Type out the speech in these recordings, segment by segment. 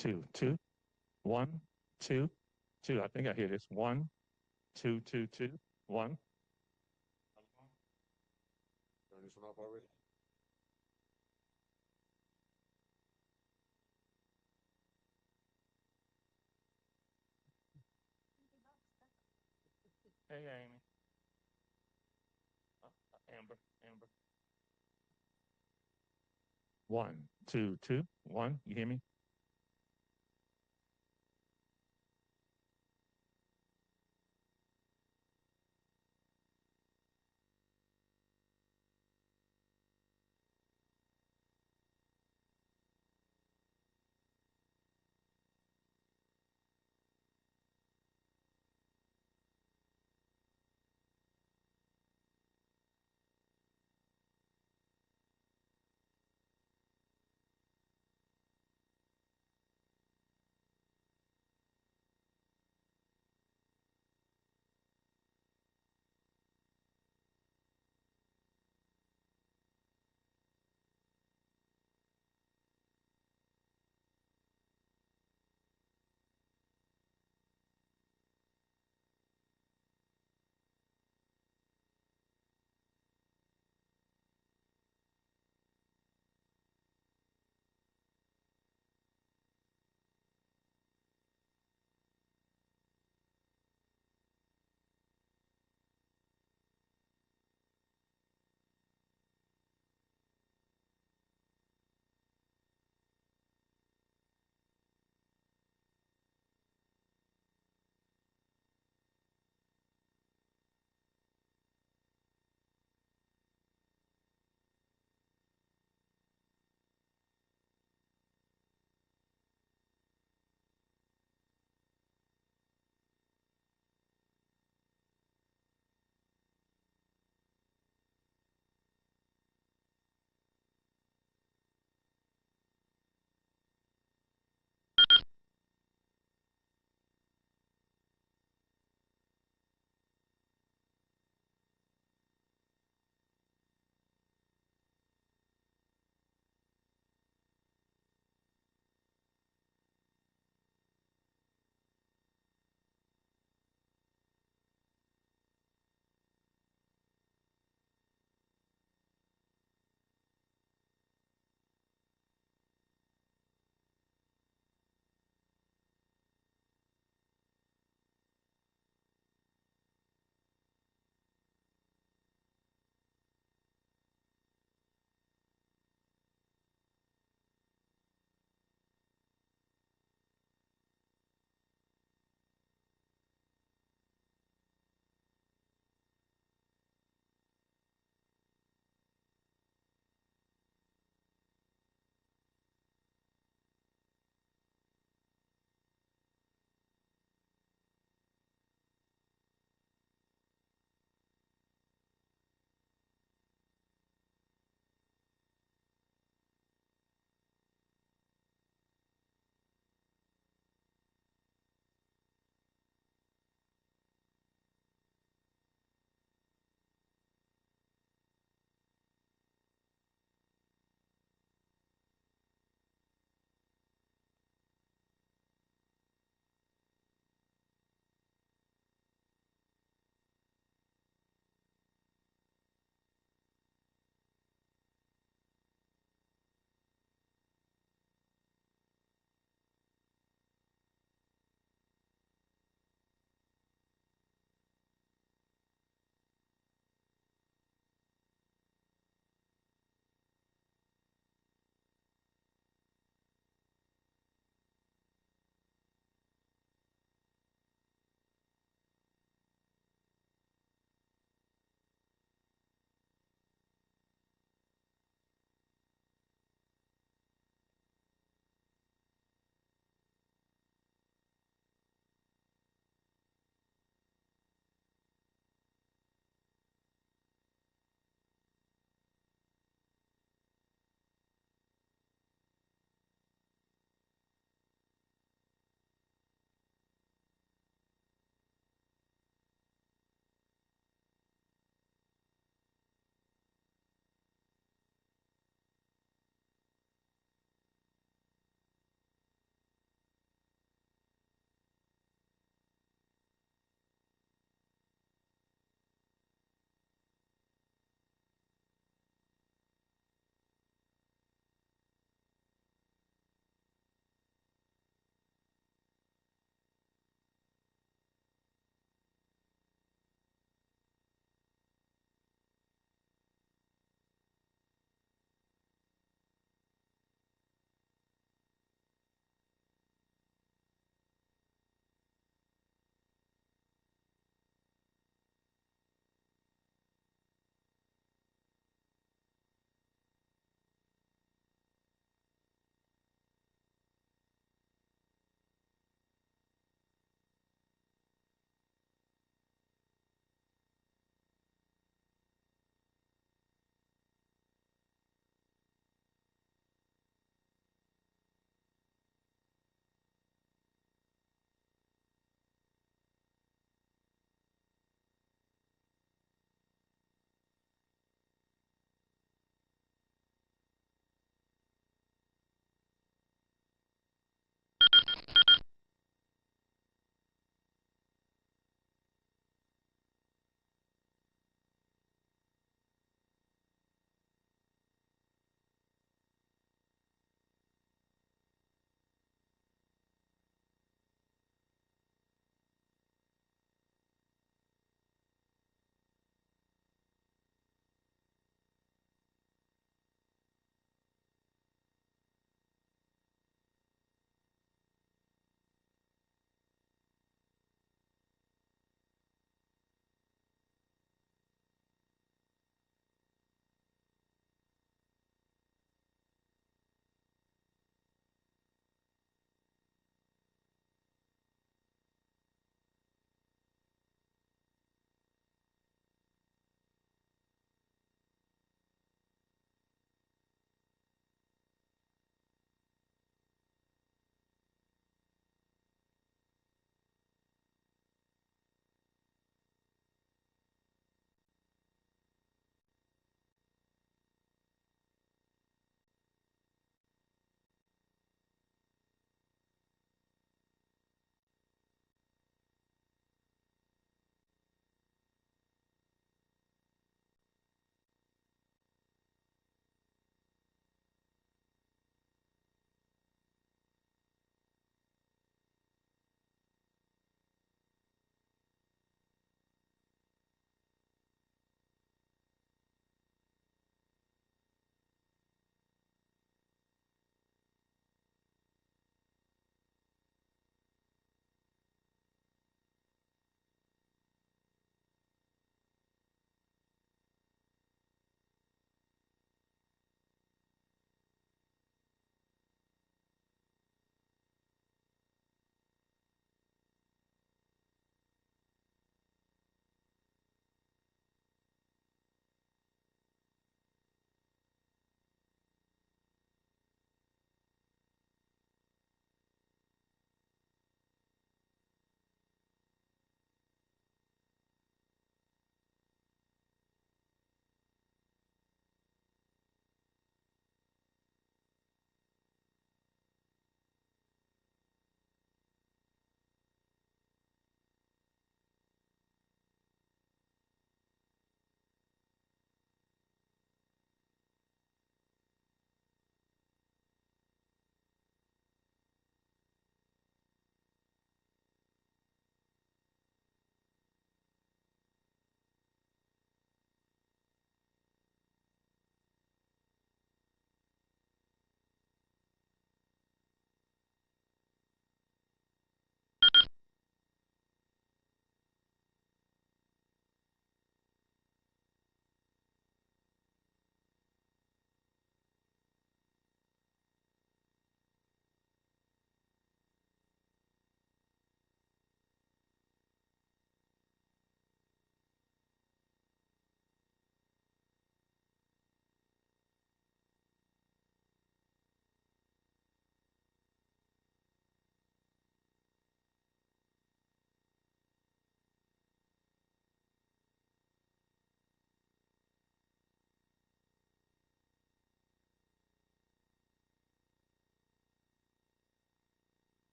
two, two, one, two, two. I think I hear this. One, two, two, two, one. Turn this one off already? Hey, Amy. Amber, Amber. One, two, two, one. You hear me?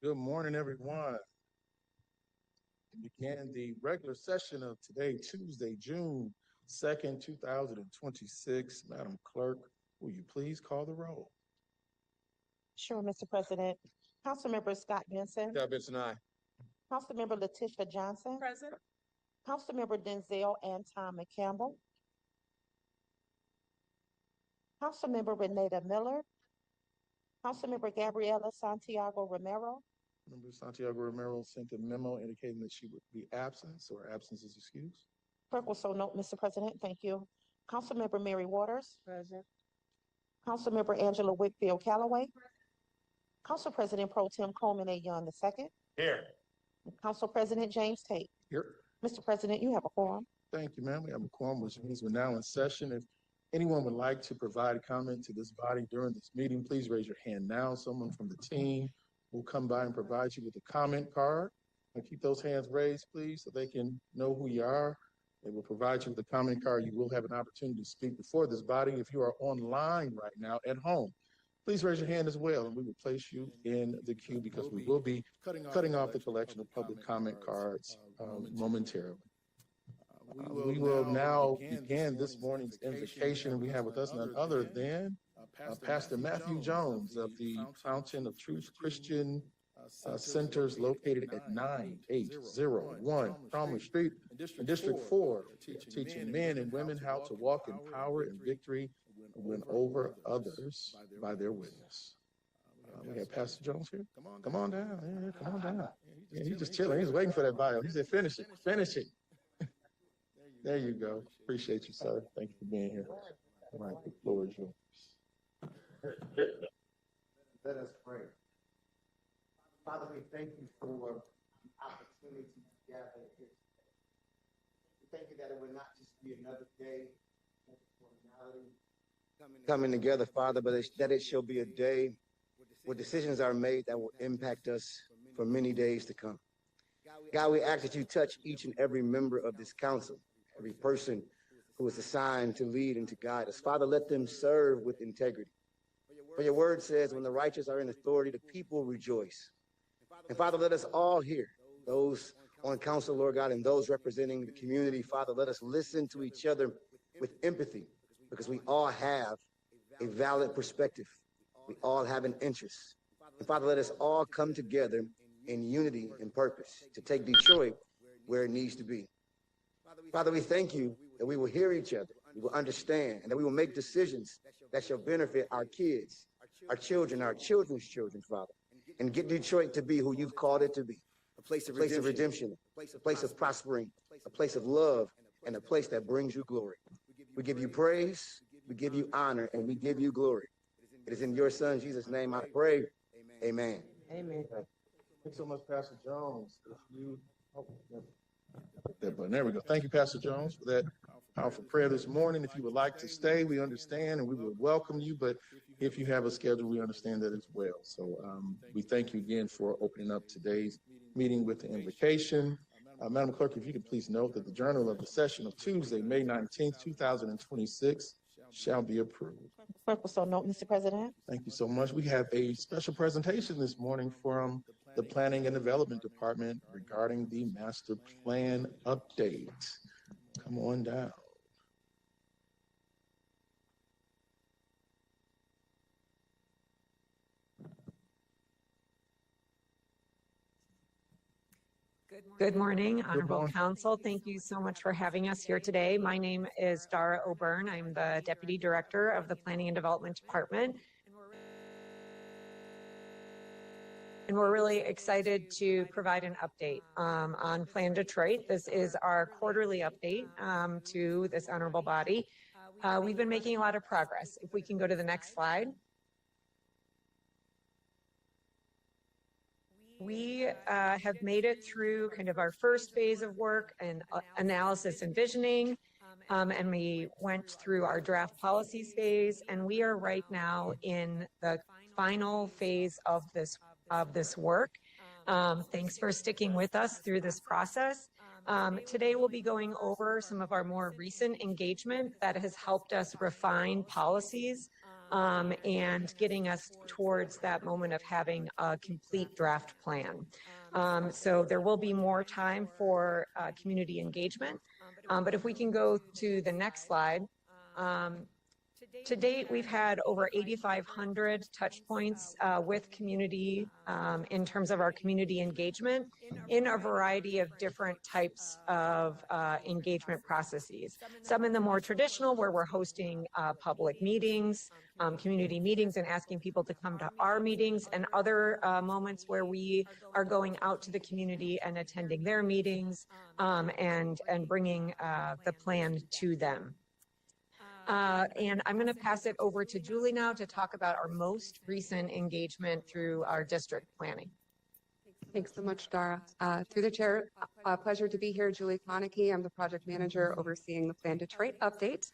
Good morning, everyone. We began the regular session of today, Tuesday, June 2nd, 2026. Madam Clerk, will you please call the roll? Sure, Mr. President. Councilmember Scott Benson. Scott Benson, aye. Councilmember Letitia Johnson. Present. Councilmember Denzel Anton McCampbell. Councilmember Renata Miller. Councilmember Gabriela Santiago Romero. Member Santiago Romero sent a memo indicating that she would be absent, so her absence is excused. Clerk will so note, Mr. President. Thank you. Councilmember Mary Waters. Present. Councilmember Angela Whitfield Callaway. Council President Pro Tem Coleman A. Young II. Here. Council President James Tate. Here. Mr. President, you have a quorum. Thank you, ma'am. We have a quorum, which means we're now in session. If anyone would like to provide comment to this body during this meeting, please raise your hand now. Someone from the team will come by and provide you with a comment card. And keep those hands raised, please, so they can know who you are. They will provide you with a comment card. You will have an opportunity to speak before this body. If you are online right now at home, please raise your hand as well, and we will place you in the queue because we will be cutting off the collection of public comment cards momentarily. We will now begin this morning's invocation. We have with us none other than Pastor Matthew Jones of the Fountain of Truth Christian Centers located at 9801 Palmer Street in District 4, teaching men and women how to walk in power and victory and win over others by their witness. We have Pastor Jones here. Come on down. Yeah, come on down. Yeah, he's just chilling. He's waiting for that bio. He said, finish it. Finish it. There you go. Appreciate you, sir. Thank you for being here. All right, the floor is yours. Let us pray. Father, we thank you for the opportunity to gather here. We thank you that it will not just be another day coming together, Father, but that it shall be a day where decisions are made that will impact us for many days to come. God, we ask that you touch each and every member of this council, every person who is assigned to lead and to guide us. Father, let them serve with integrity. For your word says, when the righteous are in authority, the people rejoice. And Father, let us all hear, those on council, Lord God, and those representing the community. Father, let us listen to each other with empathy, because we all have a valid perspective. We all have an interest. And Father, let us all come together in unity and purpose to take Detroit where it needs to be. Father, we thank you that we will hear each other, we will understand, and that we will make decisions that shall benefit our kids, our children, our children's children, Father, and get Detroit to be who you've called it to be, a place of redemption, a place of prospering, a place of love, and a place that brings you glory. We give you praise, we give you honor, and we give you glory. It is in your Son, Jesus' name, I pray. Amen. Amen. Thanks so much, Pastor Jones. There we go. Thank you, Pastor Jones, for that powerful prayer this morning. If you would like to stay, we understand, and we would welcome you. But if you have a schedule, we understand that as well. So we thank you again for opening up today's meeting with the invocation. Madam Clerk, if you could please note that the journal of the session of Tuesday, May 19th, 2026 shall be approved. Clerk will so note, Mr. President. Thank you so much. We have a special presentation this morning from the Planning and Development Department regarding the master plan update. Come on down. Good morning, Honorable Council. Thank you so much for having us here today. My name is Dara O'Byrne. I'm the Deputy Director of the Planning and Development Department. And we're really excited to provide an update on Plan Detroit. This is our quarterly update to this honorable body. We've been making a lot of progress. If we can go to the next slide. We have made it through kind of our first phase of work and analysis and visioning, and we went through our draft policies phase, and we are right now in the final phase of this work. Thanks for sticking with us through this process. Today we'll be going over some of our more recent engagement that has helped us refine policies and getting us towards that moment of having a complete draft plan. So there will be more time for community engagement. But if we can go to the next slide. To date, we've had over 8,500 touch points with community in terms of our community engagement in a variety of different types of engagement processes. Some in the more traditional, where we're hosting public meetings, community meetings, and asking people to come to our meetings, and other moments where we are going out to the community and attending their meetings and bringing the plan to them. And I'm going to pass it over to Julie now to talk about our most recent engagement through our district planning. Thanks so much, Dara. Through the chair, pleasure to be here. Julie Konecki, I'm the project manager overseeing the Plan Detroit update.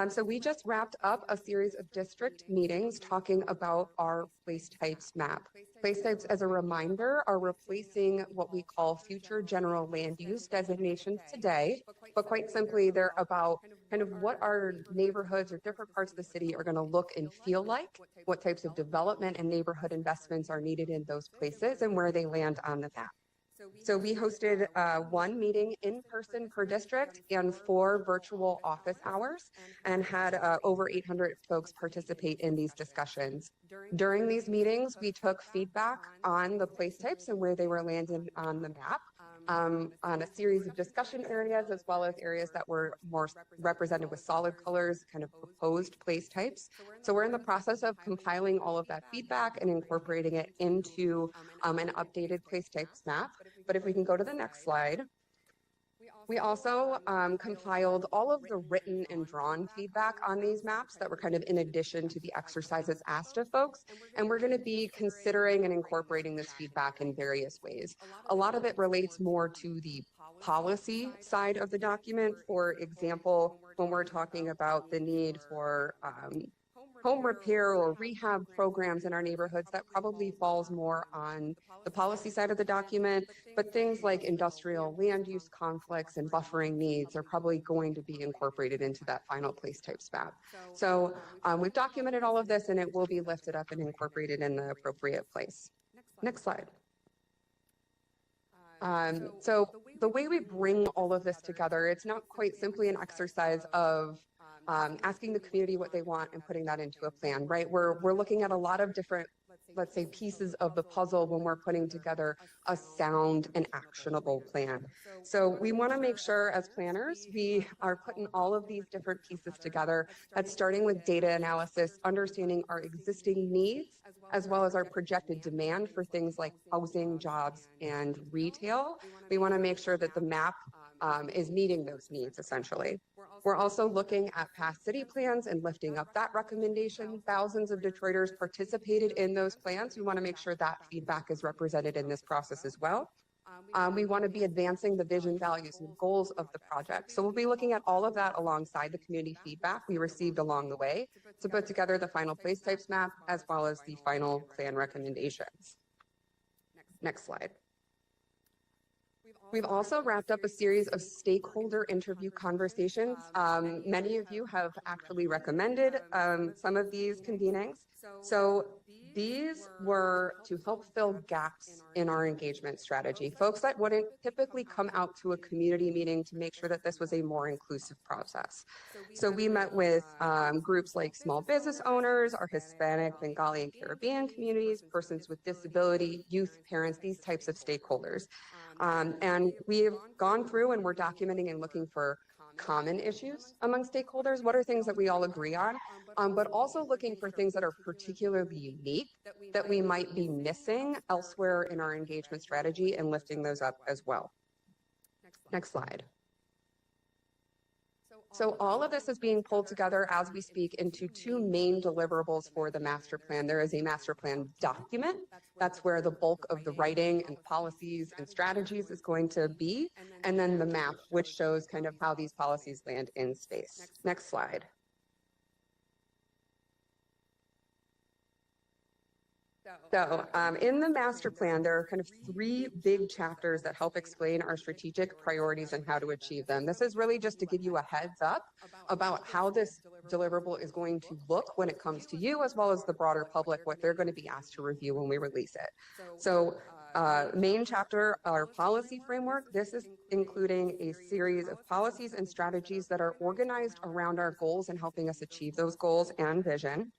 So we just wrapped up a series of district meetings talking about our place types map. Place types, as a reminder, are replacing what we call future general land use designations today, but quite simply, they're about kind of what our neighborhoods or different parts of the city are going to look and feel like, what types of development and neighborhood investments are needed in those places, and where they land on the map. So we hosted one meeting in person per district and 4 virtual office hours, and had over 800 folks participate in these discussions. During these meetings, we took feedback on the place types and where they were landed on the map, on a series of discussion areas, as well as areas that were more represented with solid colors, kind of proposed place types. So we're in the process of compiling all of that feedback and incorporating it into an updated place types map. But if we can go to the next slide. We also compiled all of the written and drawn feedback on these maps that were kind of in addition to the exercises asked of folks. And we're going to be considering and incorporating this feedback in various ways. A lot of it relates more to the policy side of the document. For example, when we're talking about the need for home repair or rehab programs in our neighborhoods, that probably falls more on the policy side of the document, but things like industrial land use conflicts and buffering needs are probably going to be incorporated into that final place types map. So we've documented all of this, and it will be lifted up and incorporated in the appropriate place. Next slide. So the way we bring all of this together, it's not quite simply an exercise of asking the community what they want and putting that into a plan, right? We're looking at a lot of different, let's say, pieces of the puzzle when we're putting together a sound and actionable plan. So we want to make sure as planners, we are putting all of these different pieces together. That's starting with data analysis, understanding our existing needs, as well as our projected demand for things like housing, jobs, and retail. We want to make sure that the map is meeting those needs, essentially. We're also looking at past city plans and lifting up that recommendation. Thousands of Detroiters participated in those plans. We want to make sure that feedback is represented in this process as well. We want to be advancing the vision, values, and goals of the project. So we'll be looking at all of that alongside the community feedback we received along the way to put together the final place types map, as well as the final plan recommendations. Next slide. We've also wrapped up a series of stakeholder interview conversations. Many of you have actually recommended some of these convenings. So these were to help fill gaps in our engagement strategy. Folks that wouldn't typically come out to a community meeting to make sure that this was a more inclusive process. So we met with groups like small business owners, our Hispanic, Bengali, and Caribbean communities, persons with disability, youth, parents, these types of stakeholders. And we've gone through and we're documenting and looking for common issues among stakeholders. What are things that we all agree on? But also looking for things that are particularly unique that we might be missing elsewhere in our engagement strategy and lifting those up as well. Next slide. So all of this is being pulled together as we speak into 2 main deliverables for the master plan. There is a master plan document. That's where the bulk of the writing and policies and strategies is going to be. And then the map, which shows kind of how these policies land in space. Next slide. So in the master plan, there are kind of three big chapters that help explain our strategic priorities and how to achieve them. This is really just to give you a heads up about how this deliverable is going to look when it comes to you, as well as the broader public, what they're going to be asked to review when we release it. So main chapter, our policy framework. This is including a series of policies and strategies that are organized around our goals and helping us achieve those goals and vision.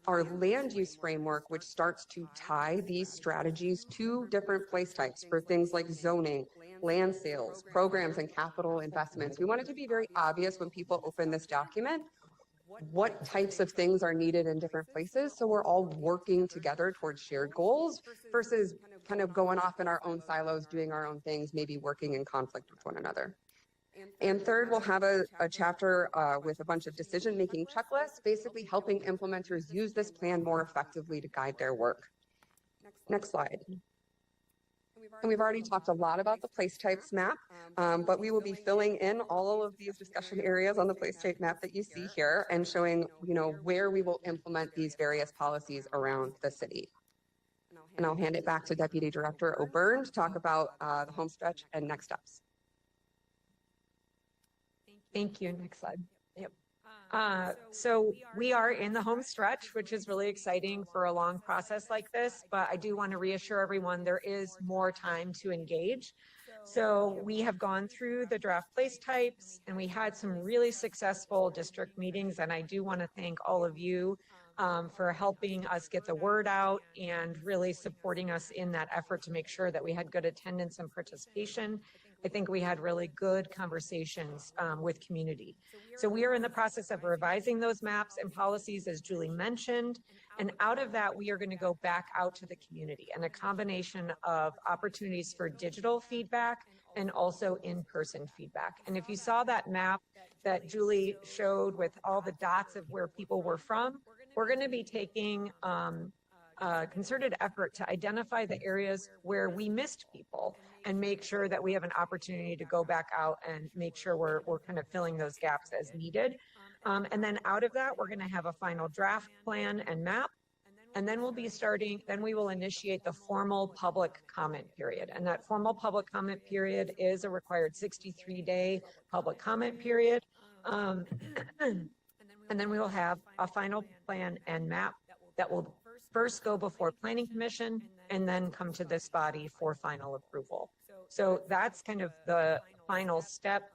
Our land use framework, which starts to tie these strategies to different place types for things like zoning, land sales, programs, and capital investments. We want it to be very obvious when people open this document what types of things are needed in different places, so we're all working together towards shared goals versus kind of going off in our own silos, doing our own things, maybe working in conflict with one another. And third, we'll have a chapter with a bunch of decision-making checklists, basically helping implementers use this plan more effectively to guide their work. Next slide. And we've already talked a lot about the place types map, but we will be filling in all of these discussion areas on the place type map that you see here and showing, where we will implement these various policies around the city. And I'll hand it back to Deputy Director O'Byrne to talk about the home stretch and next steps. Thank you. Next slide. Yep. So we are in the home stretch, which is really exciting for a long process like this, but I do want to reassure everyone there is more time to engage. So we have gone through the draft place types and we had some really successful district meetings, and I do want to thank all of you for helping us get the word out and really supporting us in that effort to make sure that we had good attendance and participation. I think we had really good conversations with community. So we are in the process of revising those maps and policies, as Julie mentioned, and out of that, we are going to go back out to the community and a combination of opportunities for digital feedback and also in-person feedback. And if you saw that map that Julie showed with all the dots of where people were from, we're going to be taking a concerted effort to identify the areas where we missed people and make sure that we have an opportunity to go back out and make sure we're kind of filling those gaps as needed. And then out of that, we're going to have a final draft plan and map. And then we will initiate the formal public comment period. And that formal public comment period is a required 63-day public comment period. And then we will have a final plan and map that will first go before Planning Commission and then come to this body for final approval. So that's kind of the final steps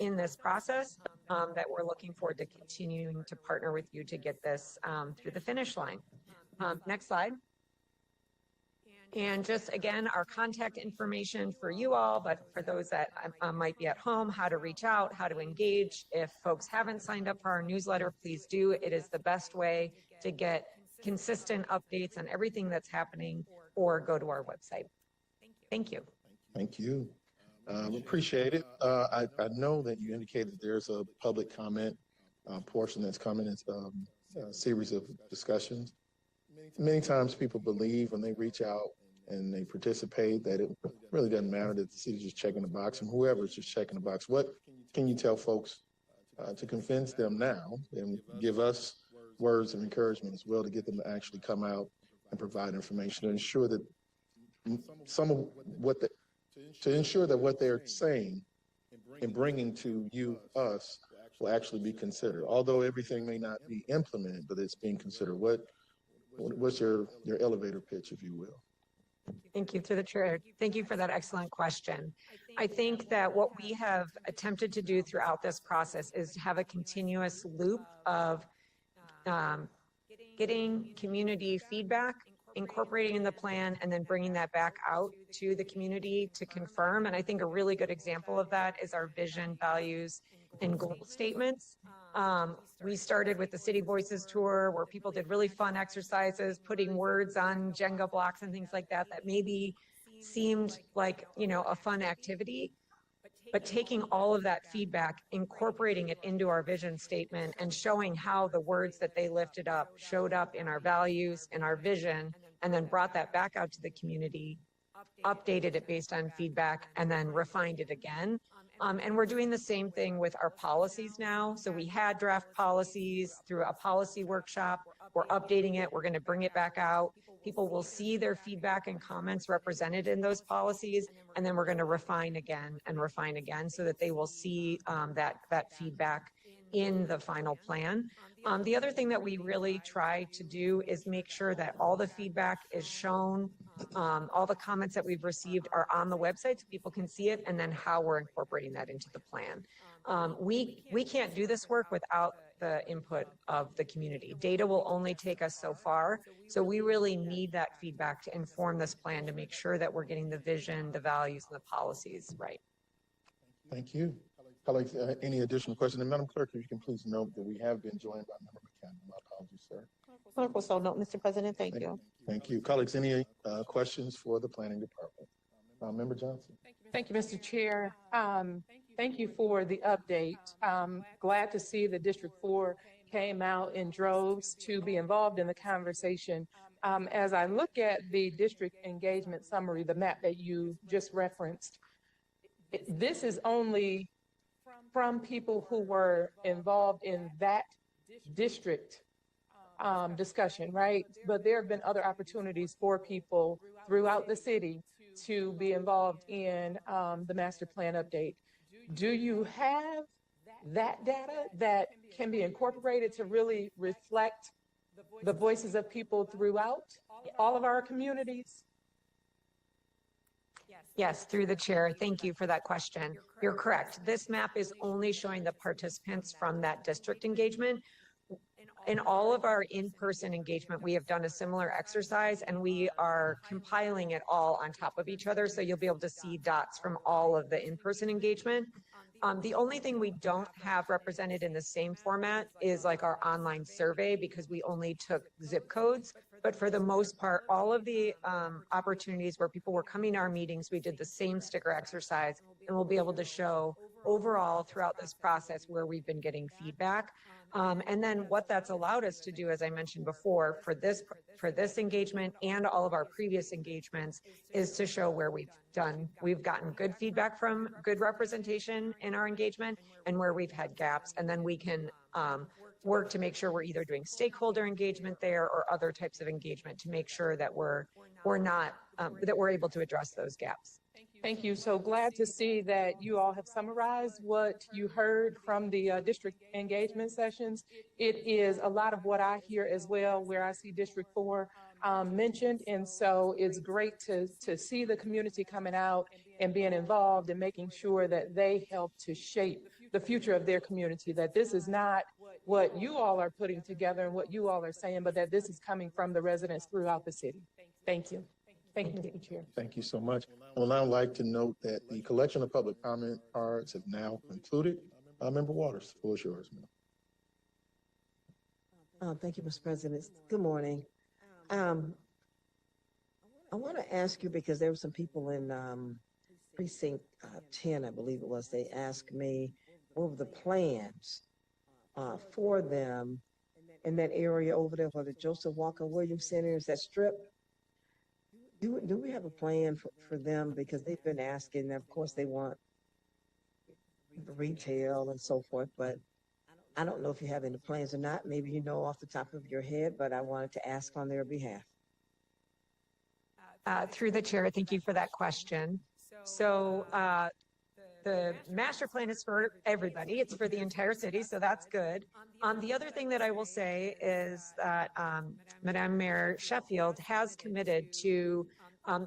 in this process that we're looking forward to continuing to partner with you to get this through the finish line. Next slide. And just again, our contact information for you all, but for those that might be at home, how to reach out, how to engage. If folks haven't signed up for our newsletter, please do. It is the best way to get consistent updates on everything that's happening, or go to our website. Thank you. Thank you. Appreciate it. I know that you indicated there's a public comment portion that's coming. It's a series of discussions. Many times people believe when they reach out and they participate that it really doesn't matter, that the city's just checking the box, and whoever's just checking the box. What can you tell folks to convince them now and give us words of encouragement as well to get them to actually come out and provide information to ensure that what they're saying and bringing to you, us, will actually be considered. Although everything may not be implemented, but it's being considered. What's your elevator pitch, if you will? Thank you, through the chair. Thank you for that excellent question. I think that what we have attempted to do throughout this process is to have a continuous loop of getting community feedback, incorporating in the plan, and then bringing that back out to the community to confirm. And I think a really good example of that is our vision, values, and goal statements. We started with the City Voices Tour, where people did really fun exercises, putting words on Jenga blocks and things like that, that maybe seemed like, a fun activity. But taking all of that feedback, incorporating it into our vision statement, and showing how the words that they lifted up showed up in our values, in our vision, and then brought that back out to the community, updated it based on feedback, and then refined it again. And we're doing the same thing with our policies now. So we had draft policies through a policy workshop. We're updating it. We're going to bring it back out. People will see their feedback and comments represented in those policies, and then we're going to refine again so that they will see that feedback in the final plan. The other thing that we really try to do is make sure that all the feedback is shown, all the comments that we've received are on the website so people can see it, and then how we're incorporating that into the plan. We can't do this work without the input of the community. Data will only take us so far, so we really need that feedback to inform this plan to make sure that we're getting the vision, the values, and the policies right. Thank you. Colleagues, any additional questions? And Madam Clerk, if you can please note that we have been joined by Member McCann. My apologies, sir. Clerk will so note, Mr. President. Thank you. Thank you. Colleagues, any questions for the Planning Department? Member Johnson. Thank you, Mr. Chair. Thank you for the update. Glad to see that District 4 came out in droves to be involved in the conversation. As I look at the district engagement summary, the map that you just referenced, this is only from people who were involved in that district discussion, right? But there have been other opportunities for people throughout the city to be involved in the master plan update. Do you have that data that can be incorporated to really reflect the voices of people throughout all of our communities? Yes, through the chair. Thank you for that question. You're correct. This map is only showing the participants from that district engagement. In all of our in-person engagement, we have done a similar exercise, and we are compiling it all on top of each other. So you'll be able to see dots from all of the in-person engagement. The only thing we don't have represented in the same format is like our online survey, because we only took zip codes. But for the most part, all of the opportunities where people were coming to our meetings, we did the same sticker exercise, and we'll be able to show overall throughout this process where we've been getting feedback. And then what that's allowed us to do, as I mentioned before, for this engagement and all of our previous engagements, is to show where we've gotten good feedback from, good representation in our engagement, and where we've had gaps. And then we can work to make sure we're either doing stakeholder engagement there or other types of engagement to make sure that we're able to address those gaps. Thank you. So glad to see that you all have summarized what you heard from the district engagement sessions. It is a lot of what I hear as well, where I see District 4 mentioned. And so it's great to see the community coming out and being involved and making sure that they help to shape the future of their community, that this is not what you all are putting together and what you all are saying, but that this is coming from the residents throughout the city. Thank you. Thank you, Mr. Chair. Thank you so much. I would now like to note that the collection of public comment cards have now concluded. Member Waters, the floor is yours, ma'am. Thank you, Mr. President. Good morning. I want to ask you, because there were some people in precinct 10, I believe it was, they asked me what were the plans for them in that area over there where the Joseph Walker Williams Center is, that strip. Do we have a plan for them? Because they've been asking, of course, they want retail and so forth, but I don't know if you have any plans or not. Maybe you know off the top of your head, but I wanted to ask on their behalf. Through the chair, thank you for that question. So the master plan is for everybody. It's for the entire city, so that's good. The other thing that I will say is that Madam Mayor Sheffield has committed to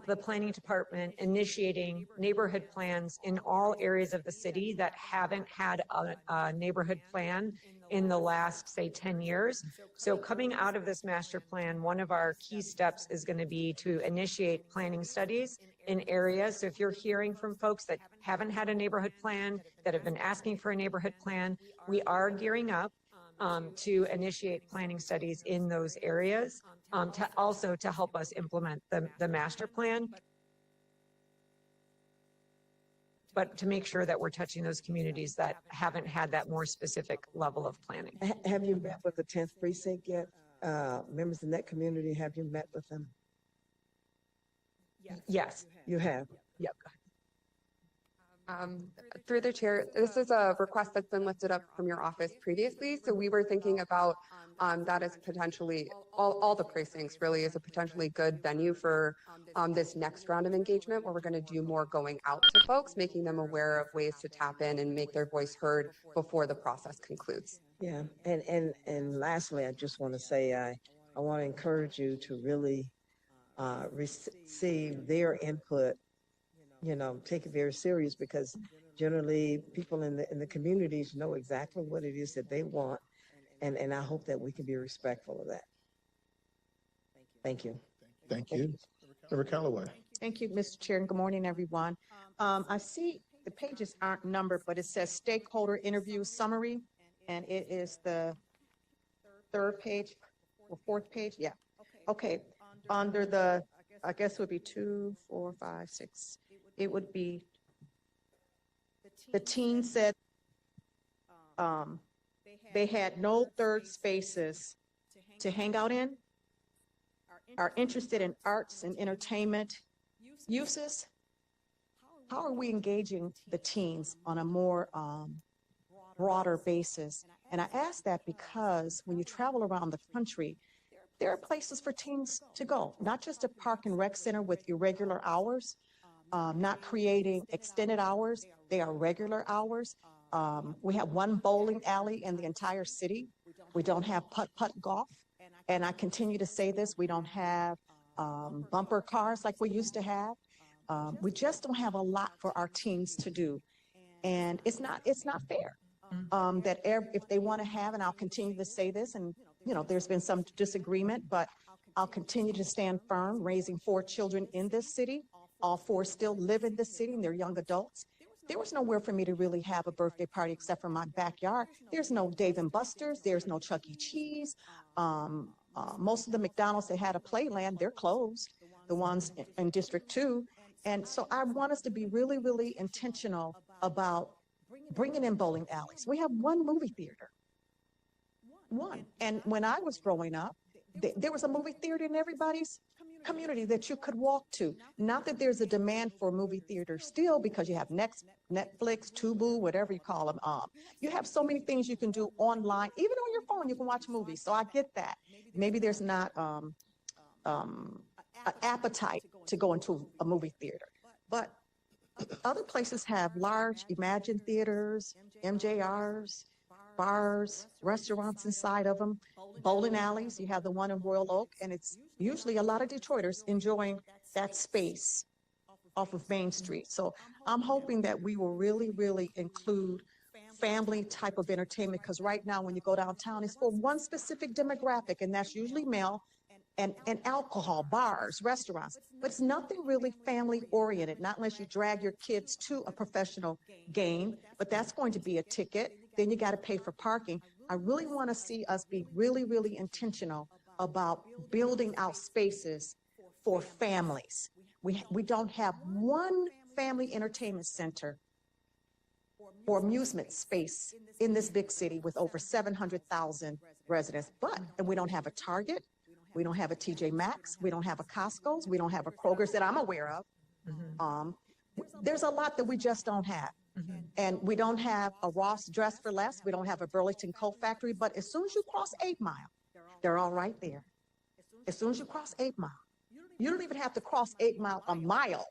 the planning department initiating neighborhood plans in all areas of the city that haven't had a neighborhood plan in the last, say, 10 years. So coming out of this master plan, one of our key steps is going to be to initiate planning studies in areas. So if you're hearing from folks that haven't had a neighborhood plan, that have been asking for a neighborhood plan, we are gearing up to initiate planning studies in those areas, to help us implement the master plan, but to make sure that we're touching those communities that haven't had that more specific level of planning. Have you met with the 10th precinct yet? Members in that community, have you met with them? Yes. You have? Yep. Through the chair, this is a request that's been lifted up from your office previously. So we were thinking about that as potentially all the precincts really is a potentially good venue for this next round of engagement where we're going to do more going out to folks, making them aware of ways to tap in and make their voice heard before the process concludes. Yeah, and lastly, I just want to say I want to encourage you to really receive their input. Take it very serious because generally people in the communities know exactly what it is that they want, and I hope that we can be respectful of that. Thank you. Thank you. Member Callaway. Thank you, Mr. Chair, and good morning, everyone. I see the pages aren't numbered, but it says stakeholder interview summary, and it is the third page or fourth page. Yeah. Okay. Under the, I guess it would be 2, 4, 5, 6. It would be, the team said they had no third spaces to hang out in, are interested in arts and entertainment uses. How are we engaging the teens on a more broader basis? And I ask that because when you travel around the country, there are places for teens to go, not just a park and rec center with irregular hours, not creating extended hours. They are regular hours. We have one bowling alley in the entire city. We don't have putt-putt golf. And I continue to say this, we don't have bumper cars like we used to have. We just don't have a lot for our teens to do. And it's not fair that if they want to have, and I'll continue to say this, and there's been some disagreement, but I'll continue to stand firm, raising 4 children in this city. All 4 still live in this city and they're young adults. There was nowhere for me to really have a birthday party except for my backyard. There's no Dave and Buster's, there's no Chuck E. Cheese. Most of the McDonald's that had a playland, they're closed, the ones in District 2. And so I want us to be really, really intentional about bringing in bowling alleys. We have one movie theater, one. And when I was growing up, there was a movie theater in everybody's community that you could walk to. Not that there's a demand for movie theaters still, because you have Netflix, Tubu, whatever you call them. You have so many things you can do online. Even on your phone, you can watch movies. So I get that. Maybe there's not an appetite to go into a movie theater. But other places have large Imagine theaters, MJRs, bars, restaurants inside of them, bowling alleys. You have the one in Royal Oak, and it's usually a lot of Detroiters enjoying that space off of Main Street. So I'm hoping that we will really, really include family type of entertainment, because right now when you go downtown, it's for one specific demographic, and that's usually male, and alcohol, bars, restaurants. But it's nothing really family oriented, not unless you drag your kids to a professional game, but that's going to be a ticket. Then you got to pay for parking. I really want to see us be really, really intentional about building out spaces for families. We don't have one family entertainment center or amusement space in this big city with over 700,000 residents. And we don't have a Target. We don't have a TJ Maxx. We don't have a Costco's. We don't have a Kroger's that I'm aware of. There's a lot that we just don't have. And we don't have a Ross Dress for Less. We don't have a Burlington Coat Factory. But as soon as you cross 8 Mile, they're all right there. As soon as you cross 8 Mile, you don't even have to cross 8 Mile a mile.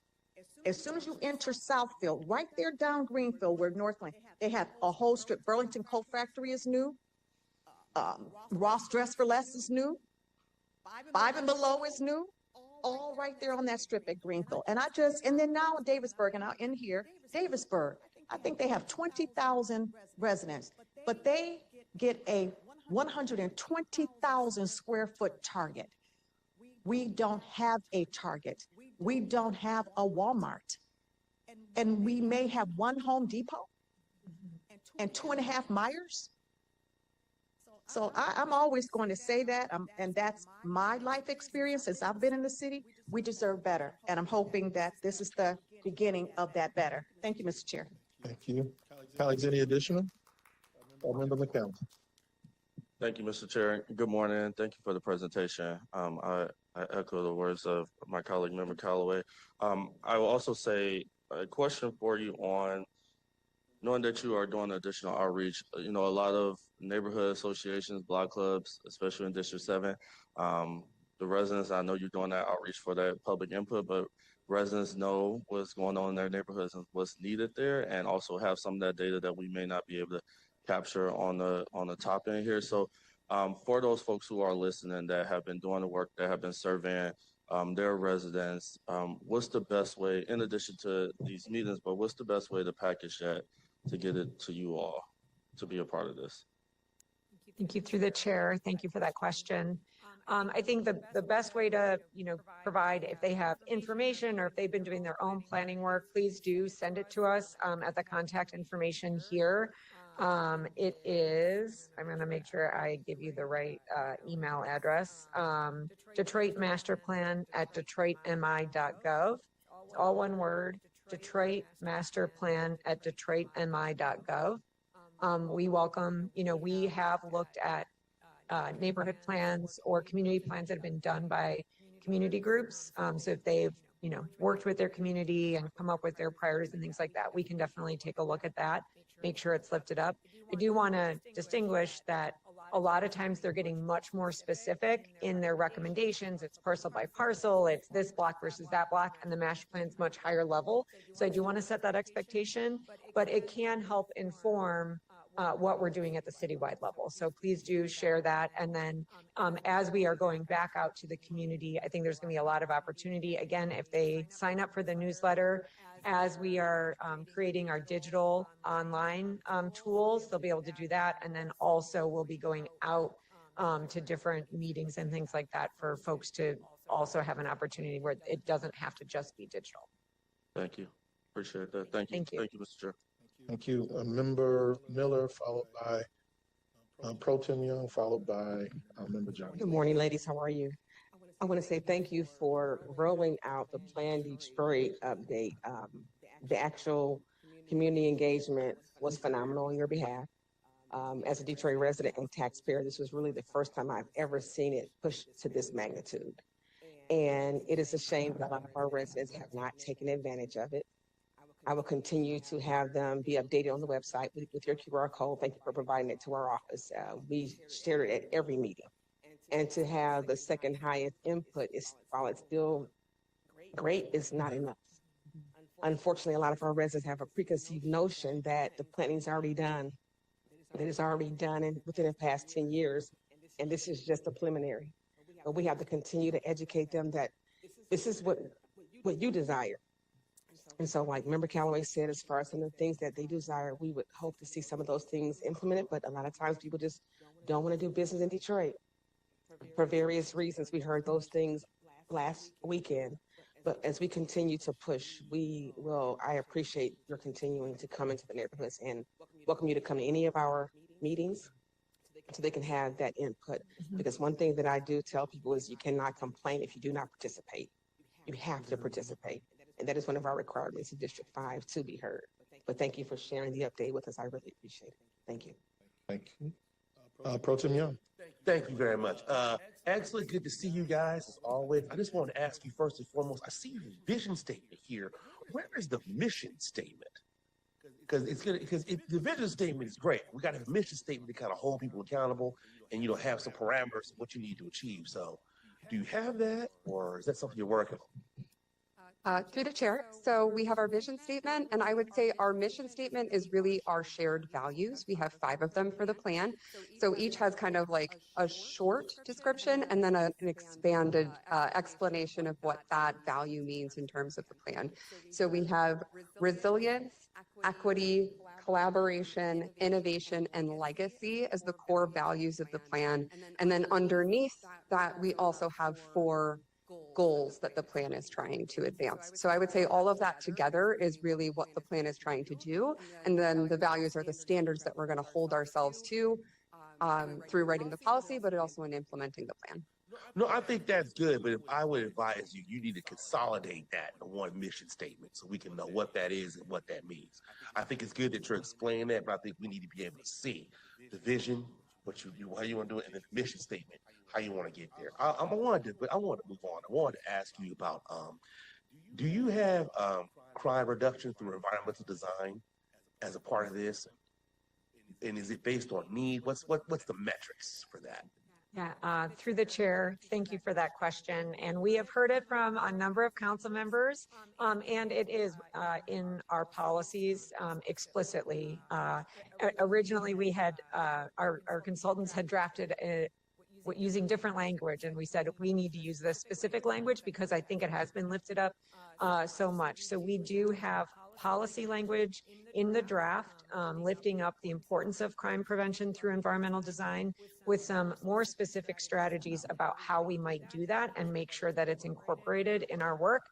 As soon as you enter Southfield, right there down Greenfield where Northland, they have a whole strip. Burlington Coat Factory is new. Ross Dress for Less is new. 5 and Below is new. All right there on that strip at Greenfield. And then now Davisburg, and out in here, Davisburg, I think they have 20,000 residents, but they get a 120,000 square foot Target. We don't have a Target. We don't have a Walmart. And we may have one Home Depot and 2.5 Myers. So I'm always going to say that, and that's my life experience since I've been in the city. We deserve better, and I'm hoping that this is the beginning of that better. Thank you, Mr. Chair. Thank you. Colleagues, any additional? Member McCallum. Thank you, Mr. Chair. Good morning. Thank you for the presentation. I echo the words of my colleague, Member Callaway. I will also say a question for you on knowing that you are doing additional outreach. A lot of neighborhood associations, block clubs, especially in District 7, the residents, I know you're doing that outreach for that public input, but residents know what's going on in their neighborhoods and what's needed there, and also have some of that data that we may not be able to capture on the top end here. So for those folks who are listening that have been doing the work, that have been surveying their residents, what's the best way, in addition to these meetings, but what's the best way to package that to get it to you all to be a part of this? Thank you through the chair. Thank you for that question. I think the best way to, provide, if they have information or if they've been doing their own planning work, please do send it to us at the contact information here. It is, I'm going to make sure I give you the right email address, Detroit Master Plan at detroitmi.gov. It's all one word, Detroit Master Plan at detroitmi.gov. We welcome, we have looked at neighborhood plans or community plans that have been done by community groups. So if they've, worked with their community and come up with their priorities and things like that, we can definitely take a look at that, make sure it's lifted up. I do want to distinguish that a lot of times they're getting much more specific in their recommendations. It's parcel by parcel, it's this block versus that block, and the master plan's much higher level. So I do want to set that expectation, but it can help inform what we're doing at the citywide level. So please do share that. And then as we are going back out to the community, I think there's going to be a lot of opportunity. Again, if they sign up for the newsletter, as we are creating our digital online tools, they'll be able to do that. And then also we'll be going out to different meetings and things like that for folks to also have an opportunity where it doesn't have to just be digital. Thank you. Appreciate that. Thank you. Thank you, Mr. Chair. Thank you. Member Miller, followed by Pro Tem Young, followed by Member Johnson. Good morning, ladies. How are you? I want to say thank you for rolling out the Plan Detroit update. The actual community engagement was phenomenal on your behalf. As a Detroit resident and taxpayer, this was really the first time I've ever seen it pushed to this magnitude. And it is a shame that a lot of our residents have not taken advantage of it. I will continue to have them be updated on the website with your QR code. Thank you for providing it to our office. We shared it at every meeting. And to have the second highest input while it's still great, is not enough. Unfortunately, a lot of our residents have a preconceived notion that the planning's already done, that it's already done within the past 10 years, and this is just a preliminary. But we have to continue to educate them that this is what you desire. And so, like Member Calloway said, as far as some of the things that they desire, we would hope to see some of those things implemented. But a lot of times people just don't want to do business in Detroit for various reasons. We heard those things last weekend. But as we continue to push, I appreciate your continuing to come into the neighborhoods, and welcome you to come to any of our meetings so they can have that input. Because one thing that I do tell people is you cannot complain if you do not participate. You have to participate. And that is one of our requirements in District 5 to be heard. But thank you for sharing the update with us. I really appreciate it. Thank you. Thank you. Pro Tem Young. Thank you very much. Excellent. Good to see you guys as always. I just wanted to ask you first and foremost, I see your vision statement here. Where is the mission statement? Because the vision statement is great. We got to have a mission statement to kind of hold people accountable and, have some parameters of what you need to achieve. So do you have that, or is that something you're working on? Through the chair. So we have our vision statement, and I would say our mission statement is really our shared values. We have 5 of them for the plan. So each has kind of like a short description and then an expanded explanation of what that value means in terms of the plan. So we have resilience, equity, collaboration, innovation, and legacy as the core values of the plan. And then underneath that, we also have 4 goals that the plan is trying to advance. So I would say all of that together is really what the plan is trying to do. And then the values are the standards that we're going to hold ourselves to through writing the policy, but also in implementing the plan. No, I think that's good, but if I would advise you, you need to consolidate that in one mission statement so we can know what that is and what that means. I think it's good that you're explaining that, but I think we need to be able to see the vision, how you want to do it, and then the mission statement, how you want to get there. I wanted to move on. I wanted to ask you about, do you have crime reduction through environmental design as a part of this? And is it based on need? What's the metrics for that? Yeah, through the chair, thank you for that question. And we have heard it from a number of council members, and it is in our policies explicitly. Originally, we had our consultants had drafted using different language, and we said we need to use this specific language because I think it has been lifted up so much. So we do have policy language in the draft, lifting up the importance of crime prevention through environmental design with some more specific strategies about how we might do that and make sure that it's incorporated in our work.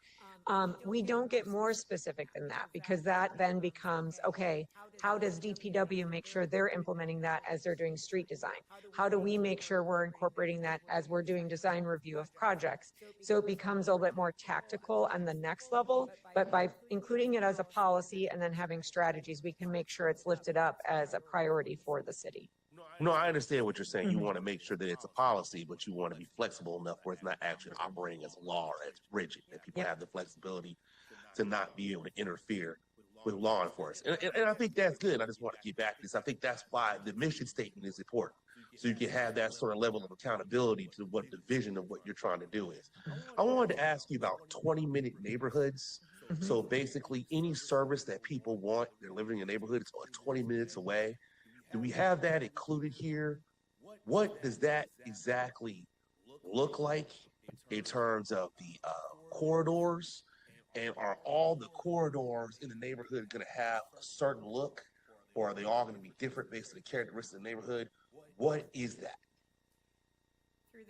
We don't get more specific than that because that then becomes, okay, how does DPW make sure they're implementing that as they're doing street design? How do we make sure we're incorporating that as we're doing design review of projects? So it becomes a little bit more tactical on the next level, but by including it as a policy and then having strategies, we can make sure it's lifted up as a priority for the city. No, I understand what you're saying. You want to make sure that it's a policy, but you want to be flexible enough where it's not actually operating as a law or as rigid, that people have the flexibility to not be able to interfere with law enforcement. And I think that's good. I just want to get back to this. I think that's why the mission statement is important. So you can have that sort of level of accountability to what the vision of what you're trying to do is. I wanted to ask you about 20-minute neighborhoods. So basically any service that people want, they're living in a neighborhood, it's only 20 minutes away. Do we have that included here? What does that exactly look like in terms of the corridors? And are all the corridors in the neighborhood going to have a certain look, or are they all going to be different based on the characteristics of the neighborhood? What is that?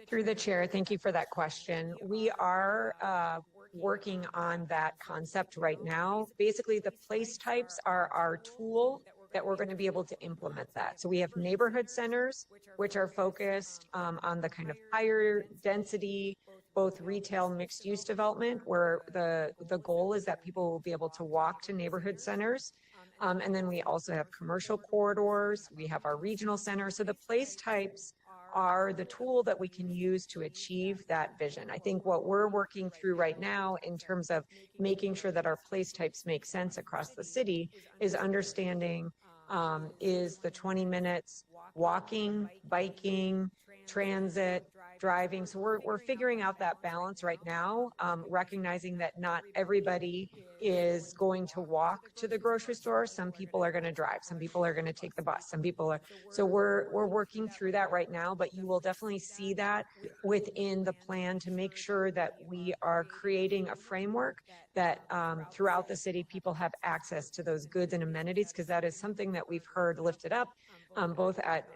Through the chair, thank you for that question. We are working on that concept right now. Basically, the place types are our tool that we're going to be able to implement that. So we have neighborhood centers, which are focused on the kind of higher density, both retail mixed use development, where the goal is that people will be able to walk to neighborhood centers. And then we also have commercial corridors. We have our regional centers. So the place types are the tool that we can use to achieve that vision. I think what we're working through right now in terms of making sure that our place types make sense across the city is understanding is the 20 minutes walking, biking, transit, driving. So we're figuring out that balance right now, recognizing that not everybody is going to walk to the grocery store. Some people are going to drive. Some people are going to take the bus. Some people are. So we're working through that right now, but you will definitely see that within the plan to make sure that we are creating a framework that throughout the city, people have access to those goods and amenities, because that is something that we've heard lifted up both at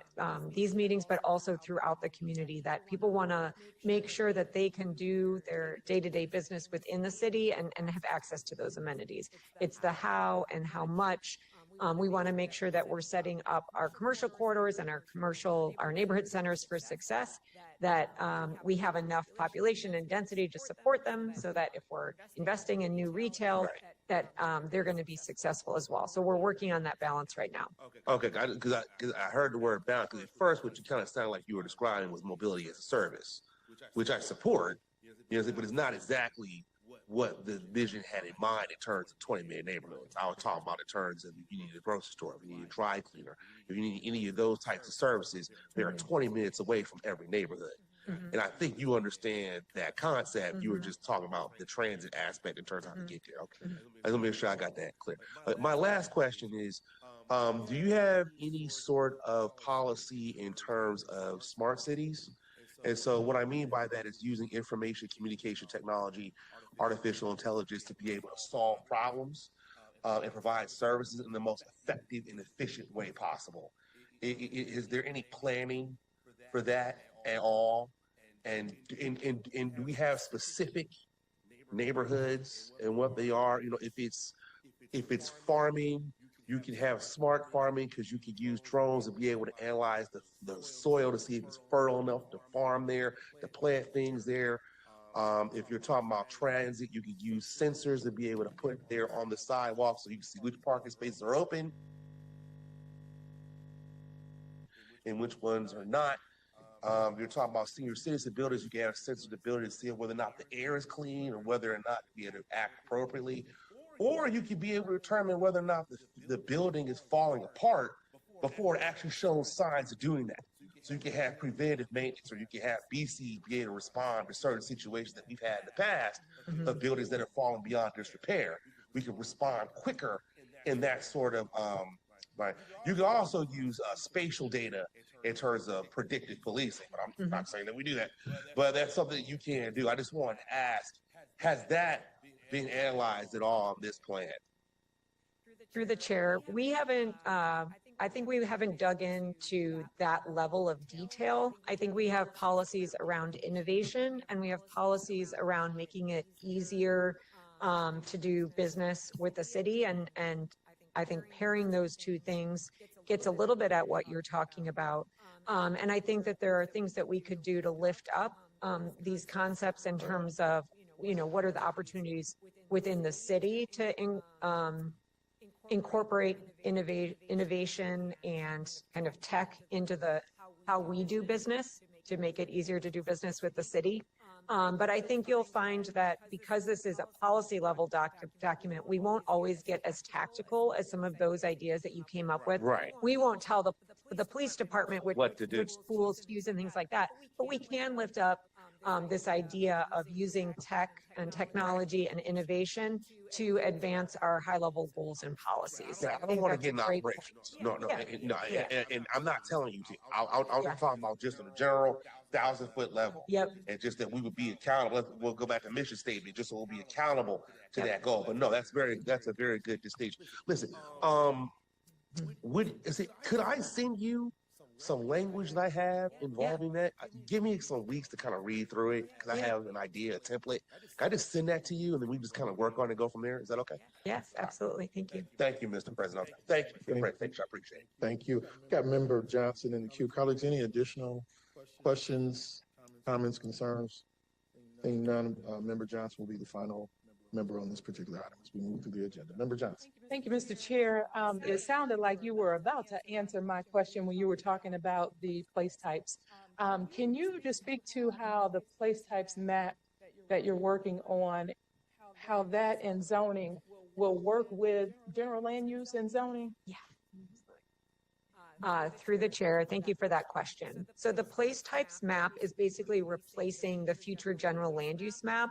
these meetings, but also throughout the community, that people want to make sure that they can do their day-to-day business within the city and have access to those amenities. It's the how and how much. We want to make sure that we're setting up our commercial corridors and our neighborhood centers for success, that we have enough population and density to support them, so that if we're investing in new retail, that they're going to be successful as well. So we're working on that balance right now. Okay, because I heard the word balance, because at first what you kind of sounded like you were describing was mobility as a service, which I support, but it's not exactly what the vision had in mind in terms of 20-minute neighborhoods. I was talking about in terms of if you need a grocery store, if you need a dry cleaner, if you need any of those types of services, they are 20 minutes away from every neighborhood. And I think you understand that concept. You were just talking about the transit aspect in terms of how to get there. Okay, let me make sure I got that clear. My last question is, do you have any sort of policy in terms of smart cities? And so what I mean by that is using information communication technology, artificial intelligence to be able to solve problems and provide services in the most effective and efficient way possible. Is there any planning for that at all? And do we have specific neighborhoods and what they are? If it's farming, you can have smart farming, because you could use drones to be able to analyze the soil to see if it's fertile enough to farm there, to plant things there. If you're talking about transit, you could use sensors to be able to put there on the sidewalk so you can see which parking spaces are open and which ones are not. You're talking about senior citizen buildings, you can have a sense of the ability to see whether or not the air is clean or whether or not to be able to act appropriately. or you could be able to determine whether or not the building is falling apart before it actually shows signs of doing that. So you can have preventive maintenance, or you can have BC be able to respond to certain situations that we've had in the past of buildings that are falling beyond disrepair. We can respond quicker in that sort of, right. You can also use spatial data in terms of predictive policing, but I'm not saying that we do that, but that's something that you can do. I just want to ask, has that been analyzed at all on this plan? Through the chair, we haven't, I think we haven't dug into that level of detail. I think we have policies around innovation, and we have policies around making it easier to do business with the city. And I think pairing those two things gets a little bit at what you're talking about. And I think that there are things that we could do to lift up these concepts in terms of, you know, what are the opportunities within the city to incorporate innovation and kind of tech into how we do business to make it easier to do business with the city. But I think you'll find that because this is a policy level document, we won't always get as tactical as some of those ideas that you came up with. Right. We won't tell the police department What to do. which schools to use and things like that, but we can lift up this idea of using tech and technology and innovation to advance our high-level goals and policies. Yeah, I don't want to get in operations. No, and I'm not telling you to. I'm talking about just on a general 1,000-foot level. Yep. And just that we would be accountable. We'll go back to mission statement, just so we'll be accountable to that goal. But no, that's a very good distinction. Listen, could I send you some language that I have involving that? Give me some weeks to kind of read through it, because I have an idea, a template. Can I just send that to you, and then we just kind of work on it and go from there? Is that okay? Yes, absolutely. Thank you. Thank you, Mr. President. Thank you for the presentation. I appreciate it. Thank you. Got Member Johnson in the queue. Colleagues, any additional questions, comments, concerns? Seeing none, Member Johnson will be the final member on this particular item as we move through the agenda. Member Johnson. Thank you, Mr. Chair. It sounded like you were about to answer my question when you were talking about the place types. Can you just speak to how the place types map that you're working on, how that and zoning will work with general land use and zoning? Yeah. Through the chair, thank you for that question. So the place types map is basically replacing the future general land use map.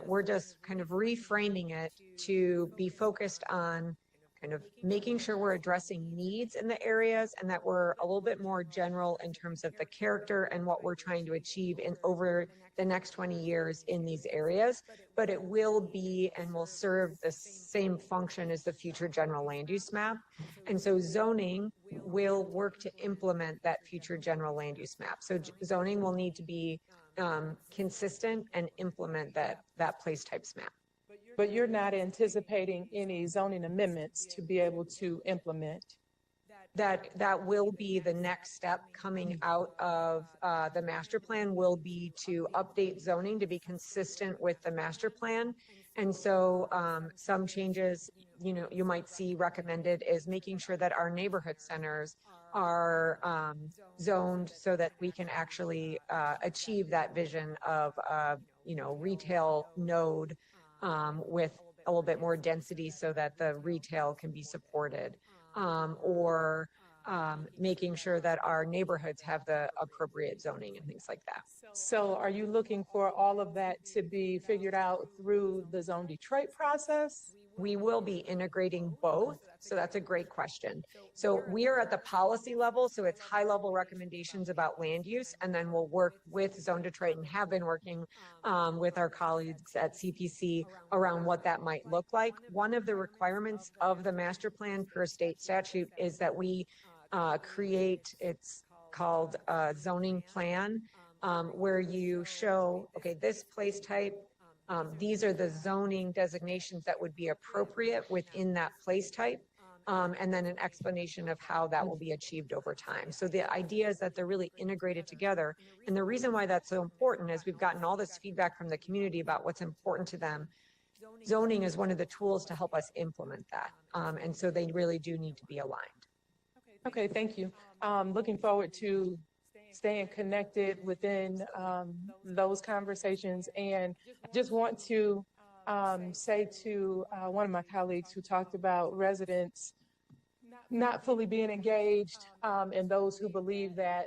We're just kind of reframing it to be focused on kind of making sure we're addressing needs in the areas, and that we're a little bit more general in terms of the character and what we're trying to achieve over the next 20 years in these areas. But it will be and will serve the same function as the future general land use map. And so zoning will work to implement that future general land use map. So zoning will need to be consistent and implement that place types map. But you're not anticipating any zoning amendments to be able to implement? That will be the next step coming out of the master plan, will be to update zoning to be consistent with the master plan. And so some changes, you might see recommended is making sure that our neighborhood centers are zoned so that we can actually achieve that vision of retail node with a little bit more density so that the retail can be supported, or making sure that our neighborhoods have the appropriate zoning and things like that. So are you looking for all of that to be figured out through the Zone Detroit process? We will be integrating both. So that's a great question. So we are at the policy level, so it's high level recommendations about land use, and then we'll work with Zone Detroit and have been working with our colleagues at CPC around what that might look like. One of the requirements of the master plan per state statute is that we create, it's called a zoning plan, where you show, okay, this place type, these are the zoning designations that would be appropriate within that place type, and then an explanation of how that will be achieved over time. So the idea is that they're really integrated together. And the reason why that's so important is we've gotten all this feedback from the community about what's important to them. Zoning is one of the tools to help us implement that. And so they really do need to be aligned. Okay, thank you. Looking forward to staying connected within those conversations, and just want to say to one of my colleagues who talked about residents not fully being engaged, and those who believe that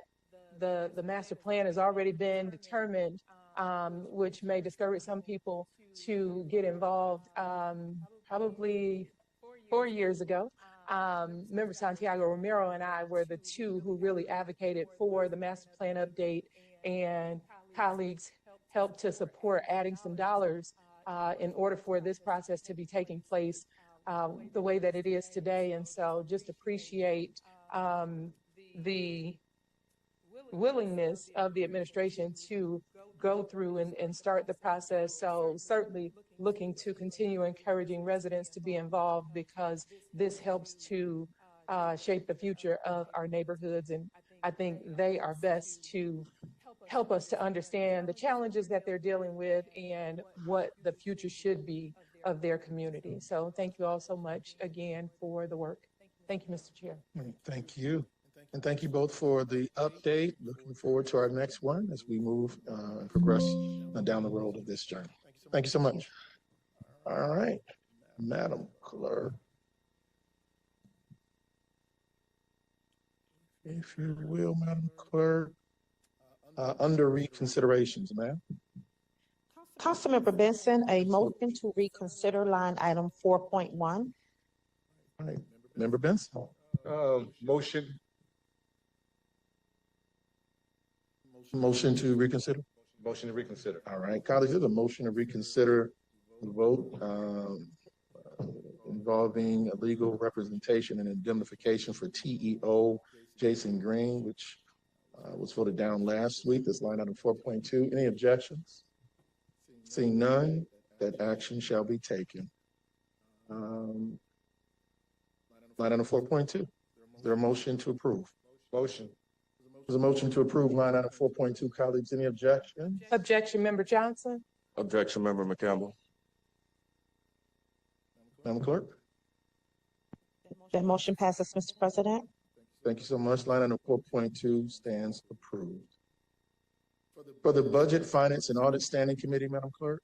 the master plan has already been determined, which may discourage some people to get involved. Probably 4 years ago, Member Santiago Romero and I were the two who really advocated for the master plan update, and colleagues helped to support adding some dollars in order for this process to be taking place the way that it is today. And so just appreciate the willingness of the administration to go through and start the process. So certainly looking to continue encouraging residents to be involved, because this helps to shape the future of our neighborhoods. And I think they are best to help us to understand the challenges that they're dealing with and what the future should be of their community. So thank you all so much again for the work. Thank you, Mr. Chair. Thank you. And thank you both for the update. Looking forward to our next one as we move and progress down the road of this journey. Thank you so much. All right, Madam Clerk, if you will, Madam Clerk, under reconsiderations, ma'am. Councilmember Benson, a motion to reconsider line item 4.1. All right, Member Benson. Motion. Motion to reconsider? Motion to reconsider. All right, colleagues, there's a motion to reconsider the vote involving legal representation and indemnification for TEO Jason Green, which was voted down last week. This line item 4.2. Any objections? Seeing none, that action shall be taken. Line item 4.2. Is there a motion to approve? Motion. There's a motion to approve line item 4.2. Colleagues, any objections? Objection, Member Johnson. Objection, Member McCampbell. Madam Clerk? That motion passes, Mr. President. Thank you so much. Line item 4.2 stands approved. For the Budget, Finance, and Audit Standing Committee, Madam Clerk?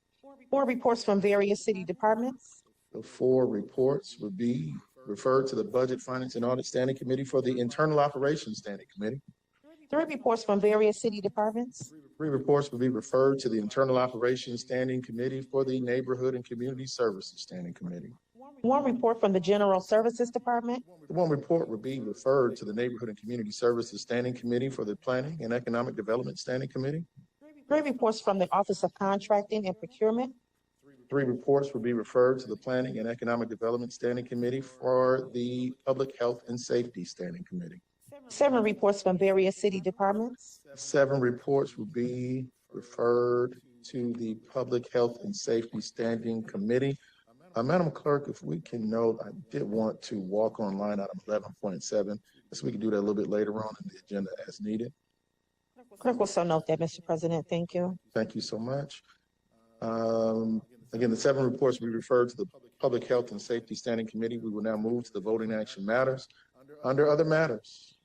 4 reports from various city departments. The 4 reports would be referred to the Budget, Finance, and Audit Standing Committee for the Internal Operations Standing Committee. 3 reports from various city departments. 3 reports will be referred to the Internal Operations Standing Committee for the Neighborhood and Community Services Standing Committee. 1 report from the General Services Department. 1 report will be referred to the Neighborhood and Community Services Standing Committee for the Planning and Economic Development Standing Committee. 3 reports from the Office of Contracting and Procurement. 3 reports will be referred to the Planning and Economic Development Standing Committee for the Public Health and Safety Standing Committee. 7 reports from various city departments. 7 reports will be referred to the Public Health and Safety Standing Committee. Madam Clerk, if we can note, I did want to walk on line item 11.7, so we can do that a little bit later on in the agenda as needed. Clerk will so note that, Mr. President. Thank you. Thank you so much. Again, the 7 reports we referred to the Public Health and Safety Standing Committee. We will now move to the voting action matters. Under other matters.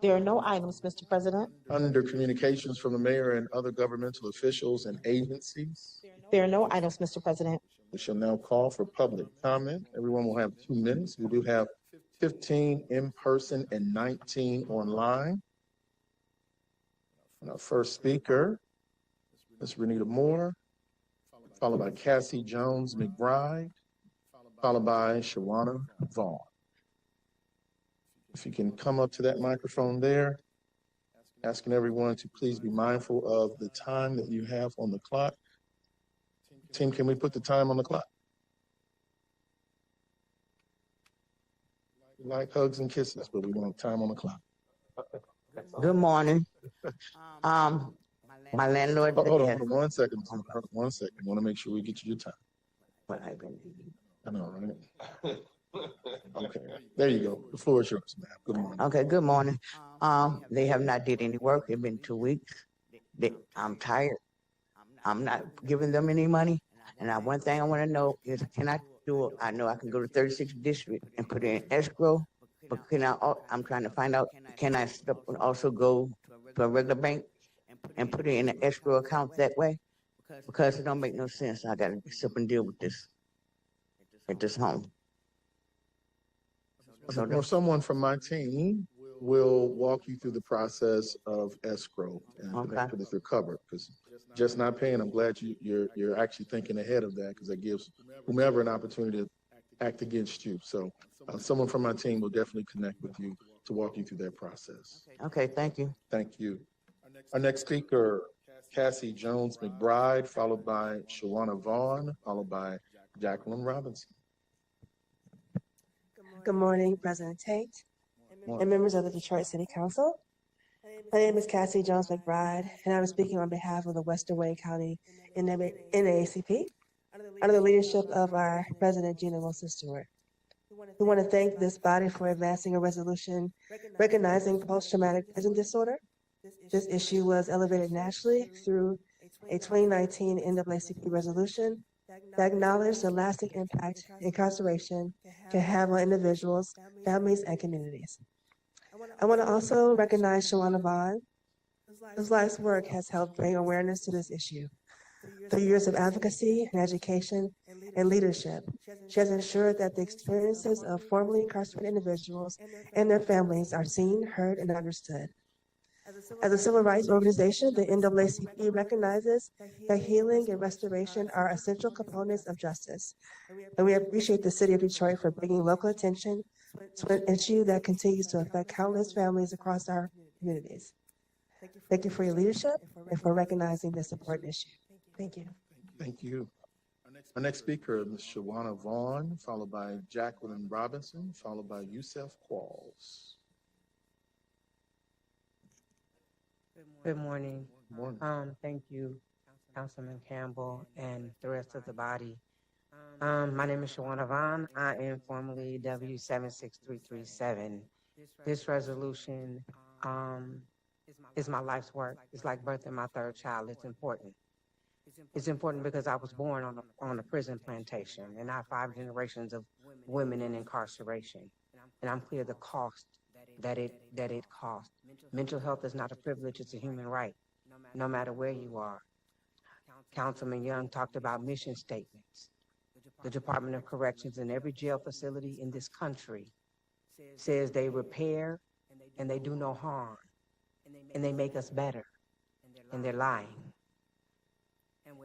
There are no items, Mr. President. Under communications from the mayor and other governmental officials and agencies. There are no items, Mr. President. We shall now call for public comment. Everyone will have 2 minutes. We do have 15 in person and 19 online. And our first speaker, Ms. Renita Moore, followed by Cassie Jones McBride, followed by Shawana Vaughn. If you can come up to that microphone there, asking everyone to please be mindful of the time that you have on the clock. Team, can we put the time on the clock? We like hugs and kisses, but we want time on the clock. Good morning. My landlord. Hold on 1 second. 1 second. I want to make sure we get you your time. What I've been. I know, right? Okay, there you go. The floor is yours, ma'am. Good morning. Okay, good morning. They have not did any work. It's been 2 weeks. I'm tired. I'm not giving them any money. And one thing I want to know is, can I do it? I know I can go to 36th district and put it in escrow, but I'm trying to find out, can I also go to a regular bank and put it in an escrow account that way? because it don't make no sense. I gotta sit up and deal with this at this home. So Or someone from my team will walk you through the process of escrow and Okay. make sure that they're covered. Because just not paying, I'm glad you're actually thinking ahead of that, because that gives whomever an opportunity to act against you. So someone from my team will definitely connect with you to walk you through that process. Okay, thank you. Thank you. Our next speaker, Cassie Jones McBride, followed by Shawana Vaughn, followed by Jacqueline Robinson. Good morning, President Tate and members of the Detroit City Council. My name is Cassie Jones McBride, and I'm speaking on behalf of the Western Wayne County NAACP under the leadership of our President Gina Wilson Stewart. We want to thank this body for advancing a resolution recognizing post-traumatic prison disorder. This issue was elevated nationally through a 2019 NAACP resolution that acknowledged the lasting impact incarceration can have on individuals, families, and communities. I want to also recognize Shawana Vaughn, whose life's work has helped bring awareness to this issue. Through years of advocacy and education and leadership, she has ensured that the experiences of formerly incarcerated individuals and their families are seen, heard, and understood. As a civil rights organization, the NAACP recognizes that healing and restoration are essential components of justice. And we appreciate the City of Detroit for bringing local attention to an issue that continues to affect countless families across our communities. Thank you for your leadership and for recognizing this important issue. Thank you. Thank you. Our next speaker is Ms. Shawana Vaughn, followed by Jacqueline Robinson, followed by Yusef Qualls. Good morning. Morning. Thank you, Councilman Campbell and the rest of the body. My name is Shawana Vaughn. I am formerly W76337. This resolution is my life's work. It's like birthing my third child. It's important. It's important because I was born on a prison plantation, and I have 5 generations of women in incarceration. And I'm clear the cost that it costs. Mental health is not a privilege, it's a human right, no matter where you are. Councilman Young talked about mission statements. The Department of Corrections in every jail facility in this country says they repair and they do no harm, and they make us better, and they're lying.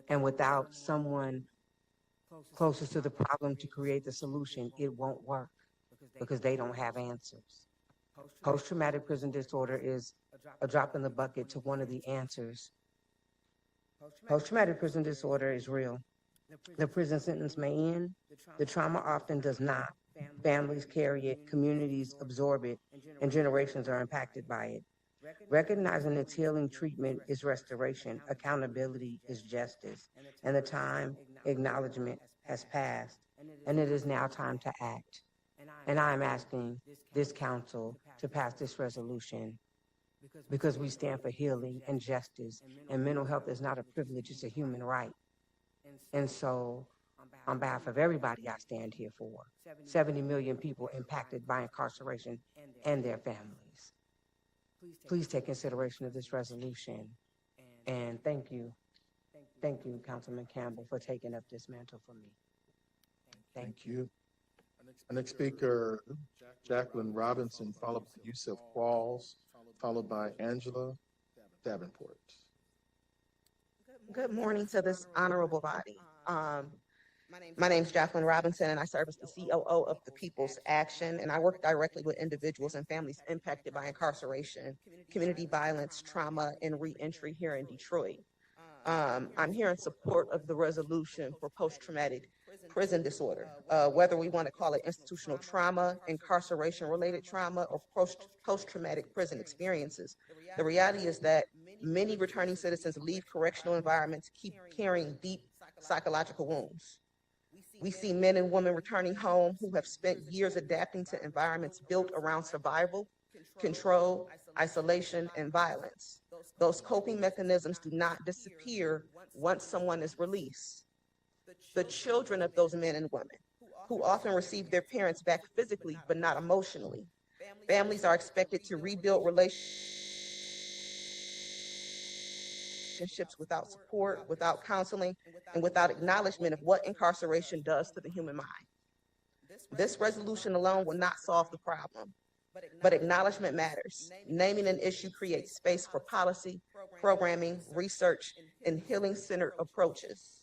And without someone closest to the problem to create the solution, it won't work because they don't have answers. Post-traumatic prison disorder is a drop in the bucket to one of the answers. Post-traumatic prison disorder is real. The prison sentence may end. The trauma often does not. Families carry it, communities absorb it, and generations are impacted by it. Recognizing its healing treatment is restoration, accountability is justice, and the time acknowledgement has passed, and it is now time to act. And I am asking this council to pass this resolution because we stand for healing and justice, and mental health is not a privilege, it's a human right. And so, on behalf of everybody I stand here for, 70 million people impacted by incarceration and their families. Please take consideration of this resolution, and thank you, Councilman Campbell, for taking up this mantle for me. Thank you. Our next speaker, Jacqueline Robinson, followed by Yusef Qualls, followed by Angela Davenport. Good morning to this honorable body. My name is Jacqueline Robinson, and I serve as the COO of the People's Action, and I work directly with individuals and families impacted by incarceration, community violence, trauma, and reentry here in Detroit. I'm here in support of the resolution for post-traumatic prison disorder, whether we want to call it institutional trauma, incarceration-related trauma, or post-traumatic prison experiences. The reality is that many returning citizens leave correctional environments keep carrying deep psychological wounds. We see men and women returning home who have spent years adapting to environments built around survival, control, isolation, and violence. Those coping mechanisms do not disappear once someone is released. The children of those men and women, who often receive their parents back physically but not emotionally. Families are expected to rebuild relationships relationships without support, without counseling, and without acknowledgement of what incarceration does to the human mind. This resolution alone will not solve the problem, but acknowledgement matters. Naming an issue creates space for policy, programming, research, and healing-centered approaches.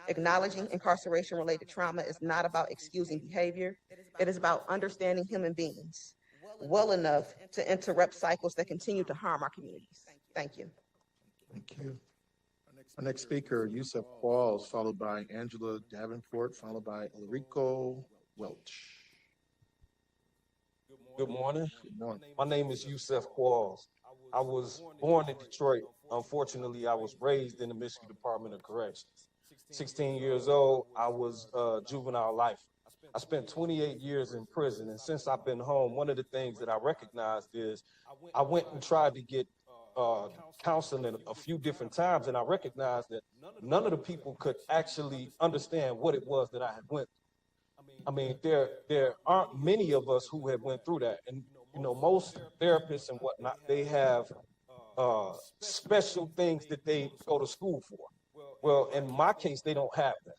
Acknowledging incarceration-related trauma is not about excusing behavior. It is about understanding human beings well enough to interrupt cycles that continue to harm our communities. Thank you. Thank you. Our next speaker, Yusuf Qualls, followed by Angela Davenport, followed by Ulrico Welch. Good morning. Good morning. My name is Yusuf Qualls. I was born in Detroit. Unfortunately, I was raised in the Michigan Department of Corrections. 16 years old, I was juvenile life. I spent 28 years in prison, and since I've been home, one of the things that I recognized is I went and tried to get counseling a few different times, and I recognized that none of the people could actually understand what it was that I had went through. I mean, there aren't many of us who have went through that, and you know, most therapists and whatnot, they have special things that they go to school for. Well, in my case, they don't have that.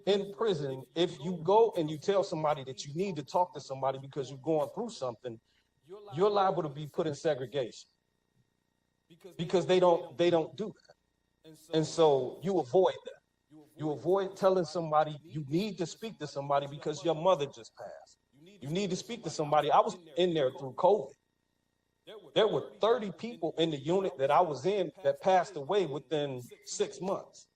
In prison, if you go and you tell somebody that you need to talk to somebody because you're going through something, you're liable to be put in segregation because they don't do that. And so you avoid that. You avoid telling somebody you need to speak to somebody because your mother just passed. You need to speak to somebody. I was in there through COVID. There were 30 people in the unit that I was in that passed away within 6 months.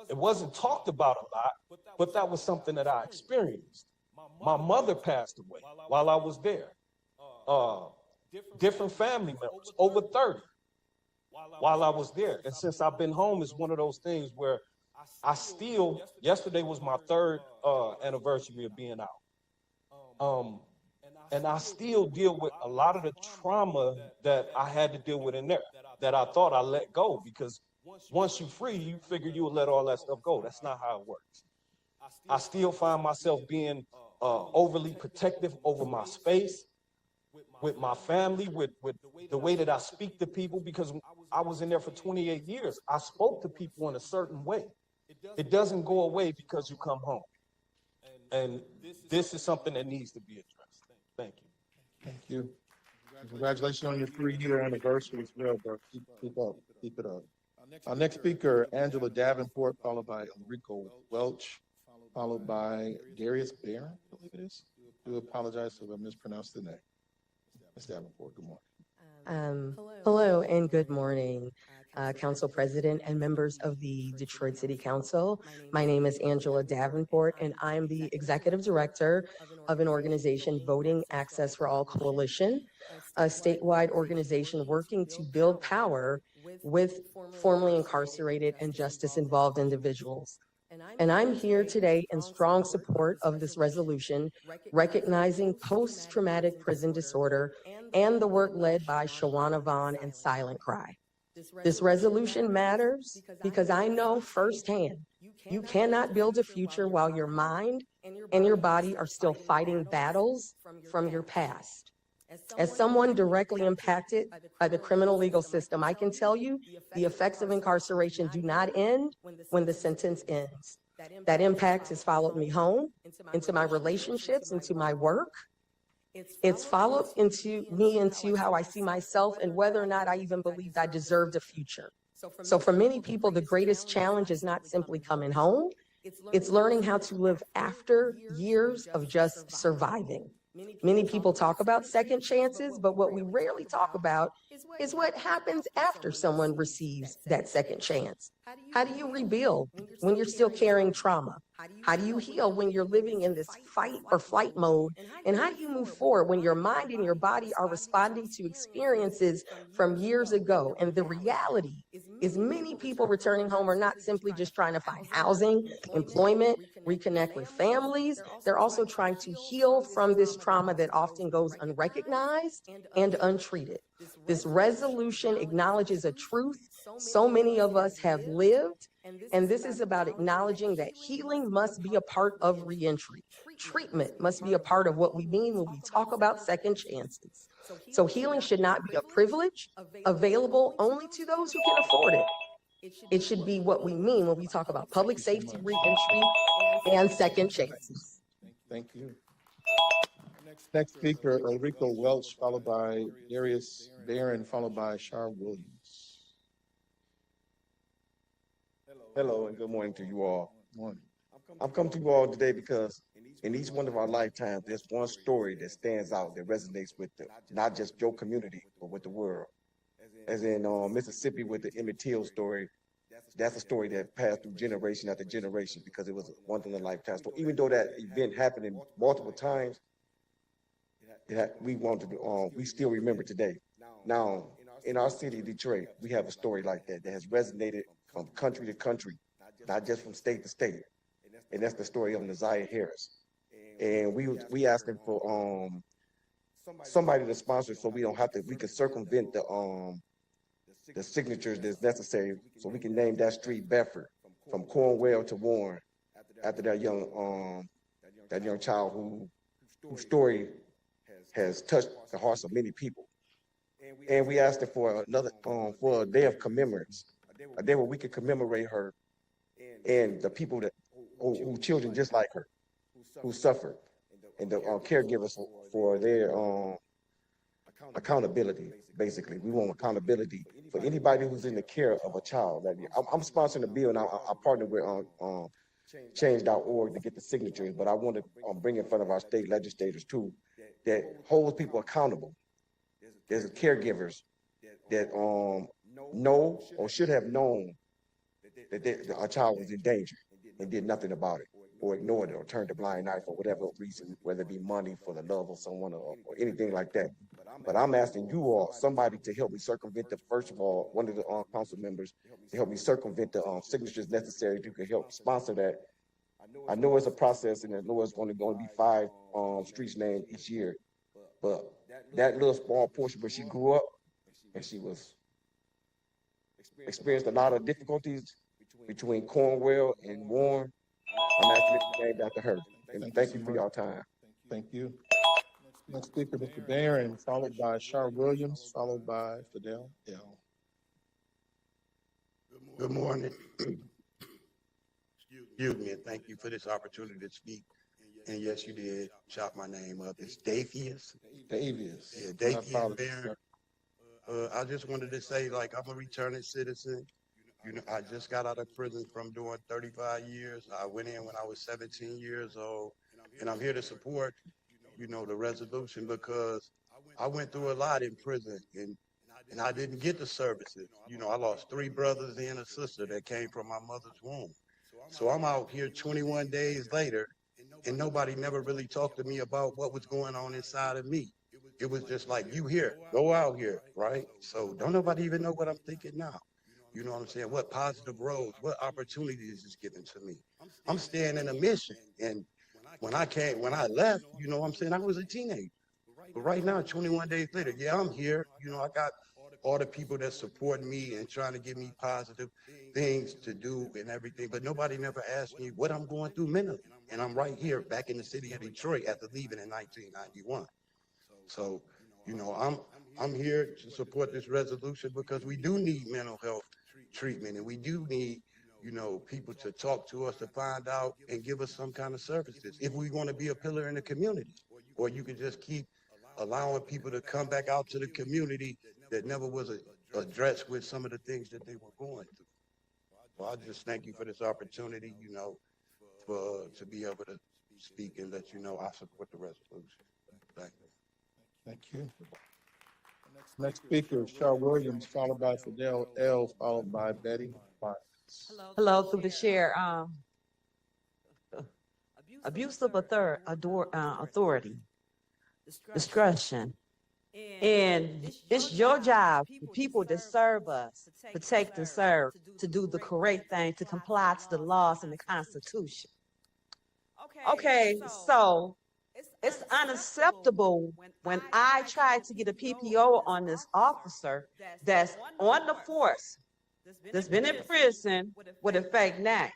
It wasn't talked about a lot, but that was something that I experienced. My mother passed away while I was there. Different family members, over 30, while I was there. And since I've been home, it's one of those things where I still, yesterday was my 3rd anniversary of being out. And I still deal with a lot of the trauma that I had to deal with in there, that I thought I let go, because once you're free, you figure you will let all that stuff go. That's not how it works. I still find myself being overly protective over my space, with my family, with the way that I speak to people, because I was in there for 28 years. I spoke to people in a certain way. It doesn't go away because you come home. And this is something that needs to be addressed. Thank you. Thank you. Congratulations on your 3-year anniversary as well, bro. Keep it up. Our next speaker, Angela Davenport, followed by Ulrico Welch, followed by Darius Barron, I believe it is. I do apologize if I mispronounced the name. Ms. Davenport, good morning. Hello and good morning, Council President and members of the Detroit City Council. My name is Angela Davenport, and I'm the Executive Director of an organization, Voting Access for All Coalition, a statewide organization working to build power with formerly incarcerated and justice-involved individuals. And I'm here today in strong support of this resolution, recognizing post-traumatic prison disorder and the work led by Shawana Vaughn and Silent Cry. This resolution matters because I know firsthand you cannot build a future while your mind and your body are still fighting battles from your past. As someone directly impacted by the criminal legal system, I can tell you the effects of incarceration do not end when the sentence ends. That impact has followed me home, into my relationships, into my work. It's followed into how I see myself and whether or not I even believed I deserved a future. So for many people, the greatest challenge is not simply coming home. It's learning how to live after years of just surviving. Many people talk about second chances, but what we rarely talk about is what happens after someone receives that second chance. How do you rebuild when you're still carrying trauma? How do you heal when you're living in this fight or flight mode? And how do you move forward when your mind and your body are responding to experiences from years ago? And the reality is many people returning home are not simply just trying to find housing, employment, reconnect with families. They're also trying to heal from this trauma that often goes unrecognized and untreated. This resolution acknowledges a truth so many of us have lived And this is about acknowledging that healing must be a part of reentry. Treatment must be a part of what we mean when we talk about second chances. So healing should not be a privilege available only to those who can afford it. It should be what we mean when we talk about public safety, reentry, and second chances. Thank you. Next speaker, Ulrico Welch, followed by Darius Barron, followed by Shar Williams. Hello and good morning to you all. Morning. I've come to you all today because in each one of our lifetimes, there's one story that stands out, that resonates with not just your community, but with the world. As in Mississippi with the Emmett Till story, that's a story that passed through generation after generation because it was a once in a lifetime story. Even though that event happened multiple times, we still remember today. Now, in our city, Detroit, we have a story like that has resonated from country to country, not just from state to state. And that's the story of Naziah Harris. And we asked him for somebody to sponsor so we can circumvent the signatures that's necessary so we can name that street Bedford from Cornwell to Warren after that young child whose story has touched the hearts of many people. And we asked her for for a day of commemorance, a day where we could commemorate her and the people who children just like her, who suffered, and the caregivers for their accountability. Basically, we want accountability for anybody who's in the care of a child. I'm sponsoring a bill, and I partner with Change.org to get the signatures, but I want to bring in front of our state legislators too, that holds people accountable. There's caregivers that know or should have known that a child was in danger and did nothing about it, or ignored it, or turned a blind eye for whatever reason, whether it be money, for the love of someone, or anything like that. But I'm asking you all, somebody to help me circumvent first of all, one of the council members to help me circumvent the signatures necessary to help sponsor that. I know it's a process, and I know it's going to be 5 streets named each year, but that little small portion where she grew up and she experienced a lot of difficulties between Cornwell and Warren, I'm asking it to be named after her. And thank you for your time. Thank you. Next speaker, Mr. Barron, followed by Shar Williams, followed by Fidel L. Good morning. Excuse me, and thank you for this opportunity to speak. And yes, you did chop my name up. It's Davius. Davius. Yeah, Davius Barron. I just wanted to say, like, I'm a returning citizen. You know, I just got out of prison from doing 35 years. I went in when I was 17 years old, and I'm here to support, the resolution because I went through a lot in prison, and I didn't get the services. I lost 3 brothers and a sister that came from my mother's womb. So I'm out here 21 days later, and nobody never really talked to me about what was going on inside of me. It was just like, you here, go out here, right? So don't nobody even know what I'm thinking now. You know what I'm saying? What positive roads, what opportunities is given to me. I'm staying in a mission. And when I left, you know what I'm saying, I was a teenager. But right now, 21 days later, yeah, I'm here. I got all the people that support me and trying to give me positive things to do and everything. But nobody never asked me what I'm going through mentally. And I'm right here back in the city of Detroit after leaving in 1991. So, I'm here to support this resolution because we do need mental health treatment, and we do need, people to talk to us to find out and give us some kind of services if we want to be a pillar in the community. Or you could just keep allowing people to come back out to the community that never was addressed with some of the things that they were going through. Well, I just thank you for this opportunity, to be able to speak and let you know I support the resolution. Thank you. Thank you. Next speaker, Shar Williams, followed by Fidel L., followed by Betty Barnes. Hello, through the chair. Abuse of authority, discretion. And it's your job, the people that serve us, protect and serve, to do the correct thing, to comply to the laws and the Constitution. Okay, so it's unacceptable when I try to get a PPO on this officer that's on the force that's been in prison with a fake name.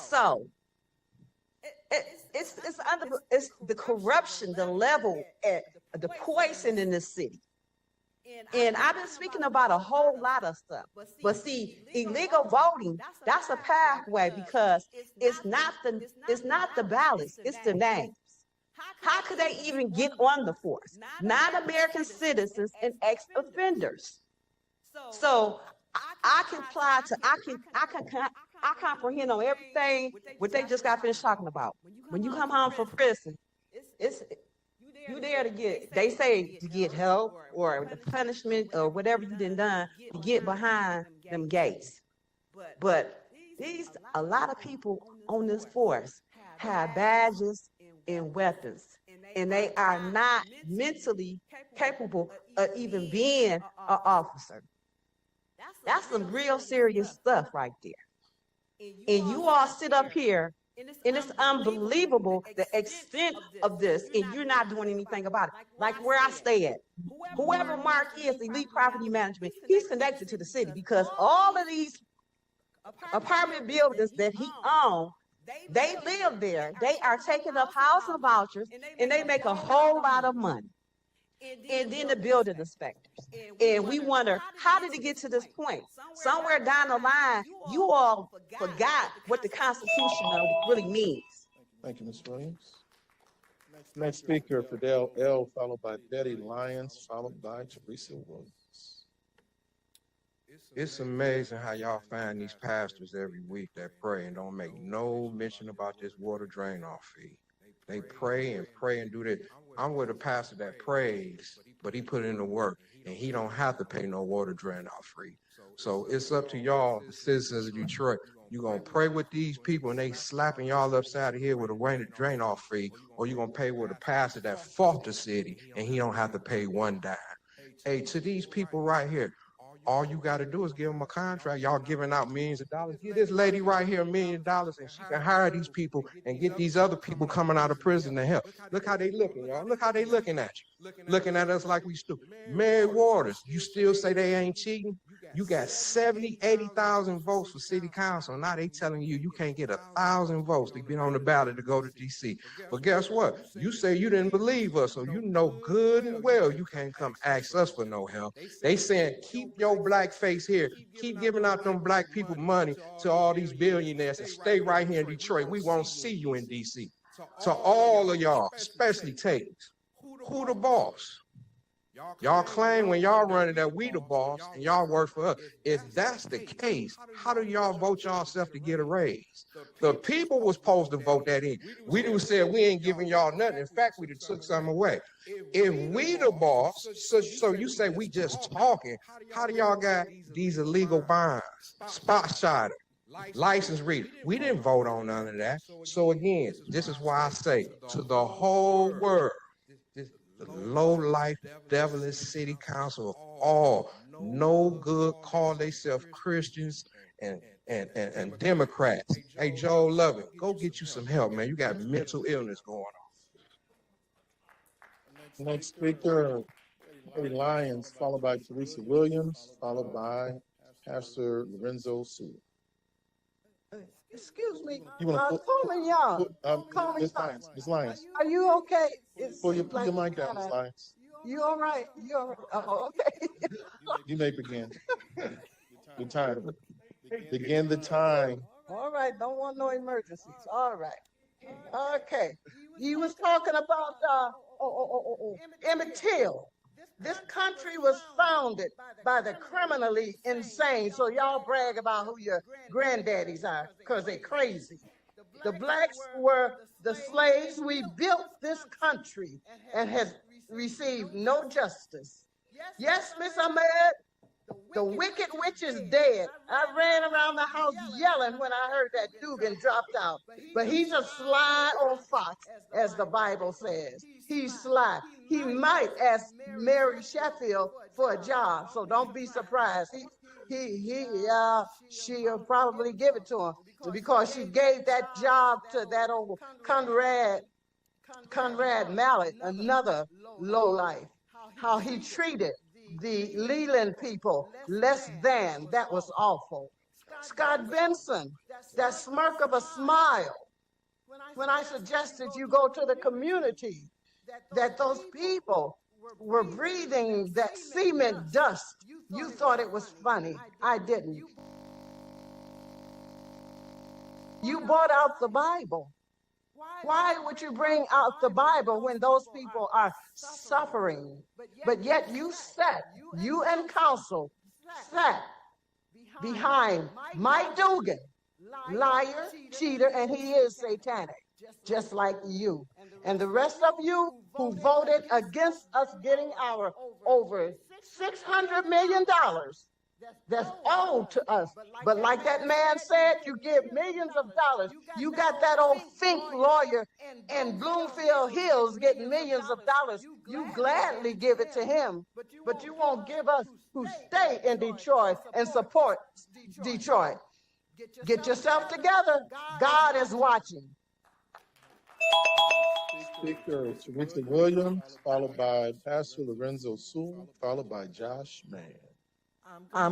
So it's the corruption, the level, at the poison in this city. And I've been speaking about a whole lot of stuff. But see, illegal voting, that's a pathway because it's not the ballots, it's the names. How could they even get on the force? Non-American citizens and ex-offenders. So I comprehend on everything what they just got finished talking about. When you come home from prison, you there to get, they say to get help or the punishment or whatever you done to get behind them gates. But a lot of people on this force have badges and weapons, and they are not mentally capable of even being an officer. That's some real serious stuff right there. And you all sit up here, and it's unbelievable the extent of this, and you're not doing anything about it. Like where I stay at, whoever Mark is, Elite Property Management, he's connected to the city because all of these apartment buildings that he owns, they live there. They are taking up housing vouchers, and they make a whole lot of money. And then the building inspectors. And we wonder, how did it get to this point? Somewhere down the line, you all forgot what the Constitution really means. Thank you, Ms. Williams. Next speaker, Fidel L., followed by Betty Lyons, followed by Teresa Williams. It's amazing how y'all find these pastors every week that pray and don't make no mention about this water drain off fee. They pray and do that. I'm with a pastor that prays, but he put in the work, and he don't have to pay no water drain off fee. So it's up to y'all, the citizens of Detroit. You gonna pray with these people and they slapping y'all upside the head with a drain off fee, or you gonna pay with a pastor that fought the city and he don't have to pay one dime. Hey, to these people right here, all you got to do is give them a contract. Y'all giving out millions of dollars. Give this lady right here $1 million, and she can hire these people and get these other people coming out of prison to help. Look how they looking, y'all. Look how they looking at you. Looking at us like we stupid. Mary Waters, you still say they ain't cheating? You got 70, 80,000 votes for city council. Now they telling you you can't get 1,000 votes to get on the ballot to go to D.C. But guess what? You say you didn't believe us, so you know good and well you can't come ask us for no help. They saying keep your black face here. Keep giving out them black people money to all these billionaires and stay right here in Detroit. We won't see you in D.C. To all of y'all, especially Taters, who the boss? Y'all claim when y'all running that we the boss and y'all work for us. If that's the case, how do y'all vote yourself to get a raise? The people was supposed to vote that in. We done said we ain't giving y'all nothing. In fact, we done took something away. If we the boss, so you say we just talking, how do y'all got these illegal bonds, spot shotter, license reader? We didn't vote on none of that. So again, this is why I say to the whole world, the low-life, devilish city council of all no good call themselves Christians and Democrats. Hey, Joe Lovin, go get you some help, man. You got mental illness going on. Next speaker, Betty Lyons, followed by Teresa Williams, followed by Pastor Lorenzo Sue. Excuse me, You want to calling y'all. Ms. Lyons, Are you okay? pull your mic down, Ms. Lyons. You all right? You all right? Oh, okay. You may begin. The time. Begin the time. All right, don't want no emergencies. All right. Okay. You was talking about Emmett Till. This country was founded by the criminally insane. So y'all brag about who your granddaddies are because they're crazy. The blacks were the slaves. We built this country and has received no justice. Yes, Miss Ahmed, the wicked witch is dead. I ran around the house yelling when I heard that Dugan dropped out. But he's a sly old fox, as the Bible says. He's sly. He might ask Mary Sheffield for a job, so don't be surprised. She'll probably give it to him because she gave that job to that old Conrad Mallett, another lowlife. How he treated the Leland people less than. That was awful. Scott Benson, that smirk of a smile. When I suggested you go to the community, that those people were breathing that cement dust, you thought it was funny. I didn't. You bought out the Bible. Why would you bring out the Bible when those people are suffering? But yet you and council sat behind Mike Dugan, liar, cheater, and he is satanic, just like you. And the rest of you who voted against us getting our over $600 million that's owed to us. But like that man said, you give millions of dollars. You got that old Fink lawyer in Bloomfield Hills getting millions of dollars. You gladly give it to him, but you won't give us who stay in Detroit and support Detroit. Get yourself together. God is watching. Speaker Teresa Williams, followed by Pastor Lorenzo Sewell, followed by Josh Mann.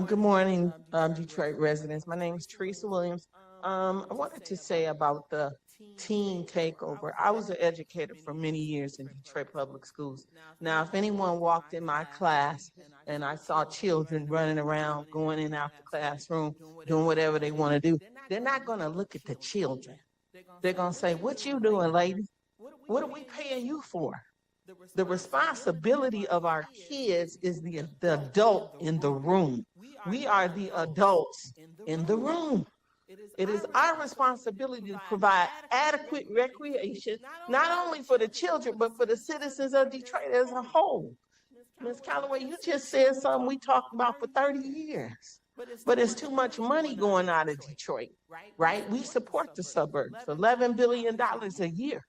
Good morning, Detroit residents. My name is Teresa Williams. I wanted to say about the teen takeover. I was an educator for many years in Detroit public schools. Now, if anyone walked in my class and I saw children running around, going in and out the classroom, doing whatever they want to do, they're not going to look at the children. They're going to say, "What you doing, lady? What are we paying you for?" The responsibility of our kids is the adult in the room. We are the adults in the room. It is our responsibility to provide adequate recreation, not only for the children, but for the citizens of Detroit as a whole. Ms. Calloway, you just said something we talked about for 30 years. But it's too much money going out of Detroit, right? We support the suburbs, $11 billion a year.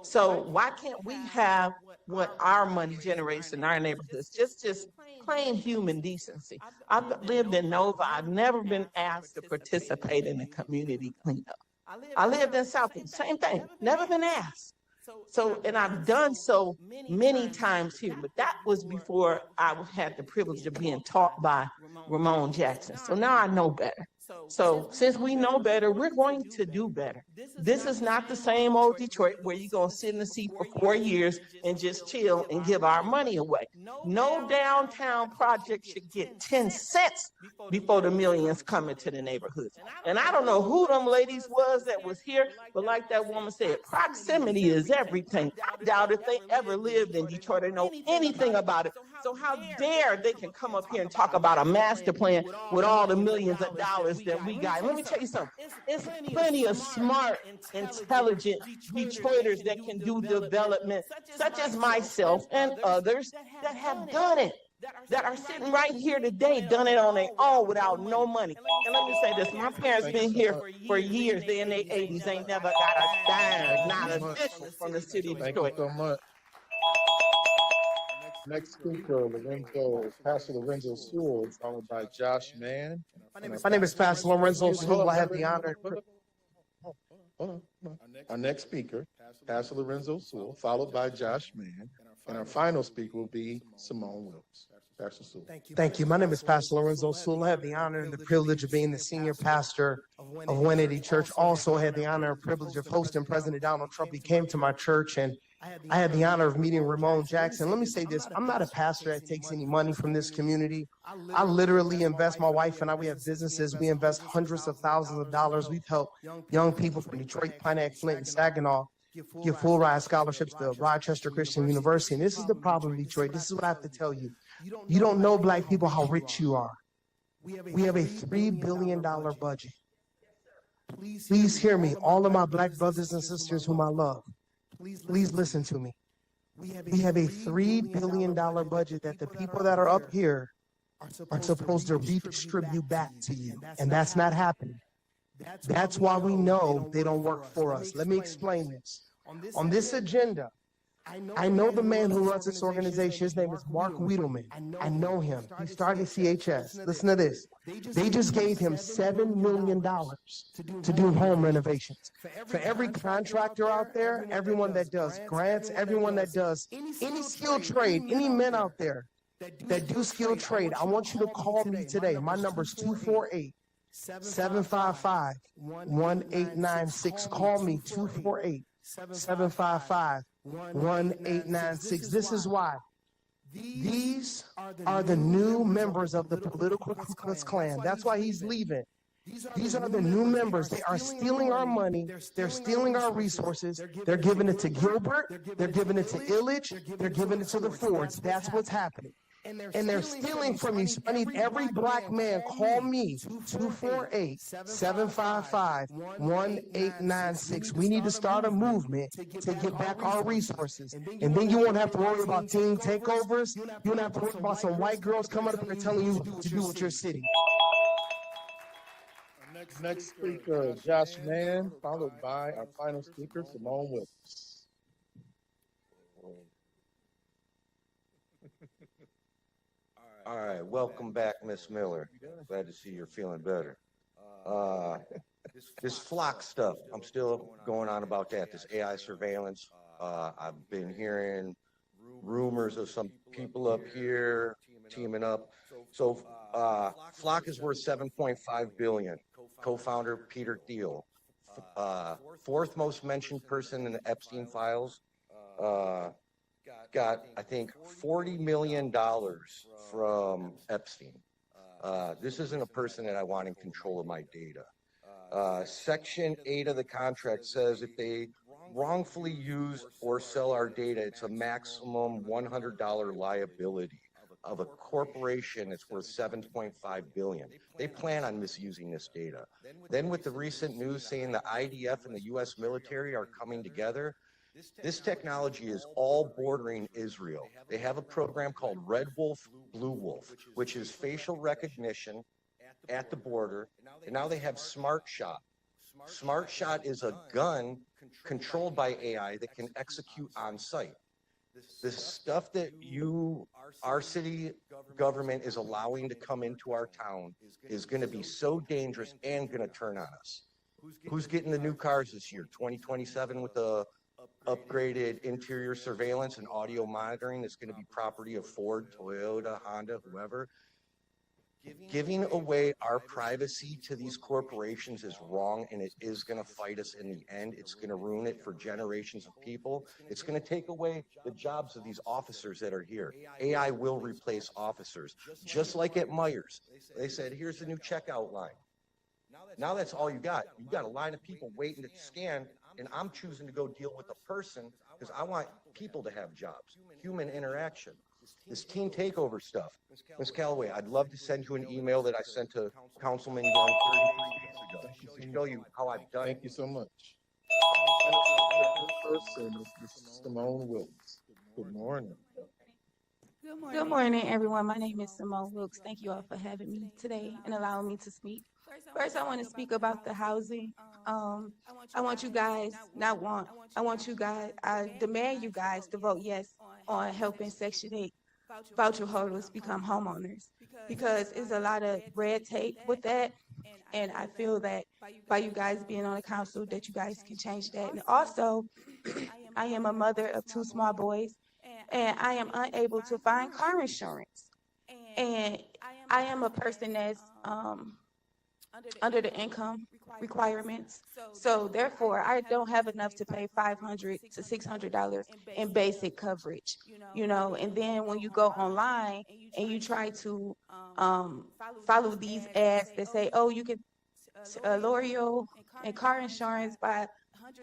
So why can't we have what our money generates in our neighborhoods? Just plain human decency. I've lived in Nova. I've never been asked to participate in a community cleanup. I lived in Southie, same thing, never been asked. So, and I've done so many times here, but that was before I had the privilege of being taught by Ramon Jackson. So now I know better. So since we know better, we're going to do better. This is not the same old Detroit where you're going to sit in the seat for 4 years and just chill and give our money away. No downtown project should get 10 cents before the millions come into the neighborhoods. And I don't know who them ladies was that was here, but like that woman said, proximity is everything. I doubt if they ever lived in Detroit or know anything about it. So how dare they can come up here and talk about a master plan with all the millions of dollars that we got. Let me tell you something. It's plenty of smart, intelligent Detroiters that can do development, such as myself and others that have done it, that are sitting right here today, done it on their own without no money. And let me say this, my parents been here for years. They in their 80s, ain't never got a dime, not a nickel from the city of Detroit. Thank you so much. Next speaker, Pastor Lorenzo Sewell, followed by Josh Mann. My name is Pastor Lorenzo Sewell. I have the honor. Our next speaker, Pastor Lorenzo Sewell, followed by Josh Mann. And our final speaker will be Simone Wilkes. Pastor Sewell. Thank you. My name is Pastor Lorenzo Sewell. I have the honor and the privilege of being the senior pastor of 180 Church. Also had the honor and privilege of hosting President Donald Trump. He came to my church, and I had the honor of meeting Ramon Jackson. Let me say this. I'm not a pastor that takes any money from this community. I literally invest, my wife and I, we have businesses. We invest hundreds of thousands of dollars. We've helped young people from Detroit, Pontiac, Flint, and Saginaw get full ride scholarships to Rochester Christian University. And this is the problem, Detroit. This is what I have to tell you. You don't know, Black people, how rich you are. We have a $3 billion budget. Please hear me, all of my Black brothers and sisters whom I love. Please listen to me. We have a $3 billion budget that the people that are up here are supposed to redistribute back to you, and that's not happening. That's why we know they don't work for us. Let me explain this. On this agenda, I know the man who runs this organization. His name is Mark Wiedelman. I know him. He started CHS. Listen to this. They just gave him $7 million to do home renovations. For every contractor out there, everyone that does grants, everyone that does any skilled trade, any men out there, that do skilled trade, I want you to call me today. My number is 248-755-1896. Call me 248-755-1896. This is why. These are the new members of the political Ku Klux Klan. That's why he's leaving. These are the new members. They are stealing our money. They're stealing our resources. They're giving it to Gilbert. They're giving it to Illich. They're giving it to the Fords. That's what's happening. And they're stealing from you. So I need every black man, call me, 248-755-1896. We need to start a movement to get back our resources. And then you won't have to worry about teen takeovers. You won't have to worry about some white girls coming up here telling you what to do with your city. Next speaker, Josh Mann, followed by our final speaker, Simone Wilkes. All right, welcome back, Miss Miller. Glad to see you're feeling better. This flock stuff, I'm still going on about that, this AI surveillance. I've been hearing rumors of some people up here teaming up. So Flock is worth $7.5 billion. Co-founder Peter Thiel, fourth most mentioned person in the Epstein files, got I think $40 million from Epstein. This isn't a person that I want in control of my data. Section 8 of the contract says if they wrongfully use or sell our data, it's a maximum $100 liability of a corporation that's worth $7.5 billion. They plan on misusing this data. Then with the recent news saying the IDF and the US military are coming together, this technology is all bordering Israel. They have a program called Red Wolf, Blue Wolf, which is facial recognition at the border. And now they have Smart Shot. Smart Shot is a gun controlled by AI that can execute on site. The stuff that our city government is allowing to come into our town is going to be so dangerous and going to turn on us. Who's getting the new cars this year? 2027 with the upgraded interior surveillance and audio monitoring that's going to be property of Ford, Toyota, Honda, whoever. Giving away our privacy to these corporations is wrong, and it is going to fight us in the end. It's going to ruin it for generations of people. It's going to take away the jobs of these officers that are here. AI will replace officers, just like at Myers. They said, here's the new checkout line. Now that's all you got. You've got a line of people waiting to scan, and I'm choosing to go deal with a person because I want people to have jobs, human interaction. This teen takeover stuff. Ms. Callaway, I'd love to send you an email that I sent to Councilman Young 33 days ago to show you how I've done it. Thank you so much. Person is Simone Wilkes. Good morning. Good morning, everyone. My name is Simone Wilkes. Thank you all for having me today and allowing me to speak. First, I want to speak about the housing. I want you guys, I demand you guys to vote yes on helping Section 8 voucher holders become homeowners, because it's a lot of red tape with that. And I feel that by you guys being on the council, that you guys can change that. And also, I am a mother of 2 small boys, and I am unable to find car insurance. And I am a person that's under the income requirements. So therefore, I don't have enough to pay $500 to $600 in basic coverage, and then when you go online and you try to follow these ads that say, oh, you can lower your car insurance by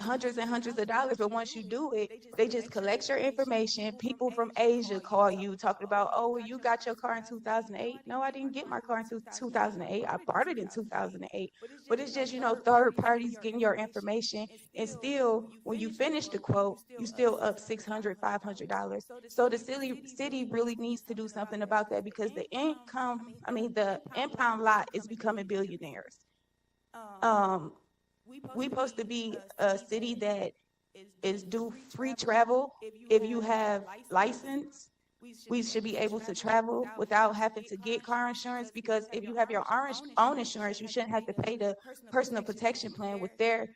hundreds and hundreds of dollars, but once you do it, they just collect your information. People from Asia call you talking about, oh, well, you got your car in 2008. No, I didn't get my car in 2008. I bought it in 2008. But it's just, third parties getting your information, and still, when you finish the quote, you still up $600, $500. So the city really needs to do something about that, because the impound lot is becoming billionaires. We supposed to be a city that is do free travel if you have license, we should be able to travel without having to get car insurance, because if you have your own insurance, you shouldn't have to pay the personal protection plan with their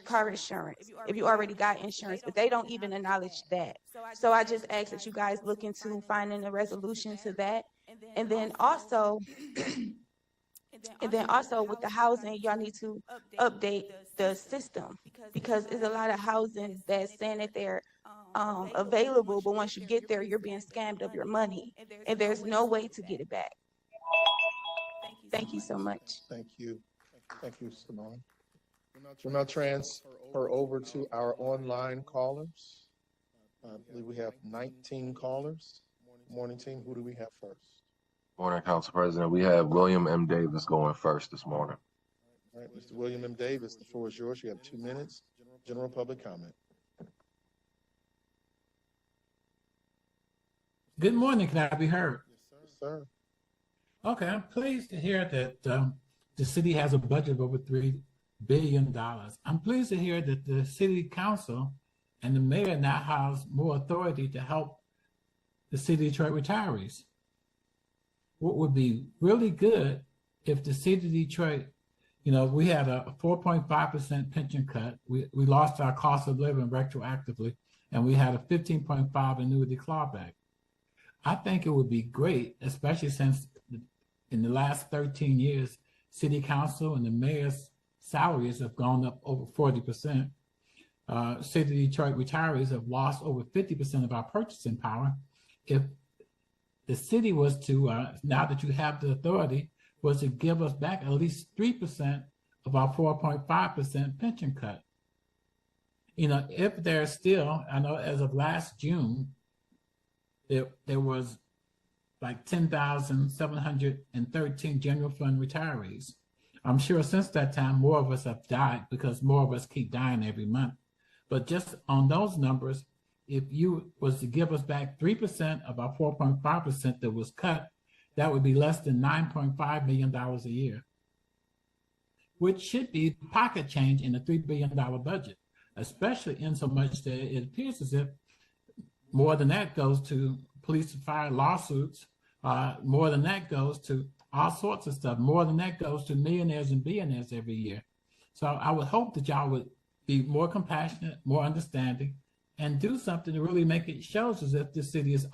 car insurance if you already got insurance, but they don't even acknowledge that. So I just ask that you guys look into finding a resolution to that. And then also, with the housing, y'all need to update the system, because there's a lot of housing that's saying that they're available, but once you get there, you're being scammed of your money, and there's no way to get it back. Thank you so much. Thank you. Thank you, Simone. We'll now transfer over to our online callers. I believe we have 19 callers. Morning team, who do we have first? Morning, Council President. We have William M. Davis going first this morning. All right, Mr. William M. Davis, the floor is yours. You have 2 minutes. General public comment. Good morning. Can I be heard? Yes, sir. Okay, I'm pleased to hear that the city has a budget of over $3 billion. I'm pleased to hear that the city council and the mayor now has more authority to help the city of Detroit retirees. What would be really good if the city of Detroit, we had a 4.5% pension cut. We lost our cost of living retroactively, and we had a 15.5 annuity clawback. I think it would be great, especially since in the last 13 years, city council and the mayor's salaries have gone up over 40%. City of Detroit retirees have lost over 50% of our purchasing power. If the city was to, now that you have the authority, was to give us back at least 3% of our 4.5% pension cut. If there's still, I know as of last June, there was like 10,713 general fund retirees. I'm sure since that time, more of us have died because more of us keep dying every month. But just on those numbers, if you was to give us back 3% of our 4.5% that was cut, that would be less than $9.5 million a year, which should be pocket change in a $3 billion budget, especially in so much that it appears as if more than that goes to police and fire lawsuits. More than that goes to all sorts of stuff. More than that goes to millionaires and billionaires every year. So I would hope that y'all would be more compassionate, more understanding, and do something to really make it shows as if the city is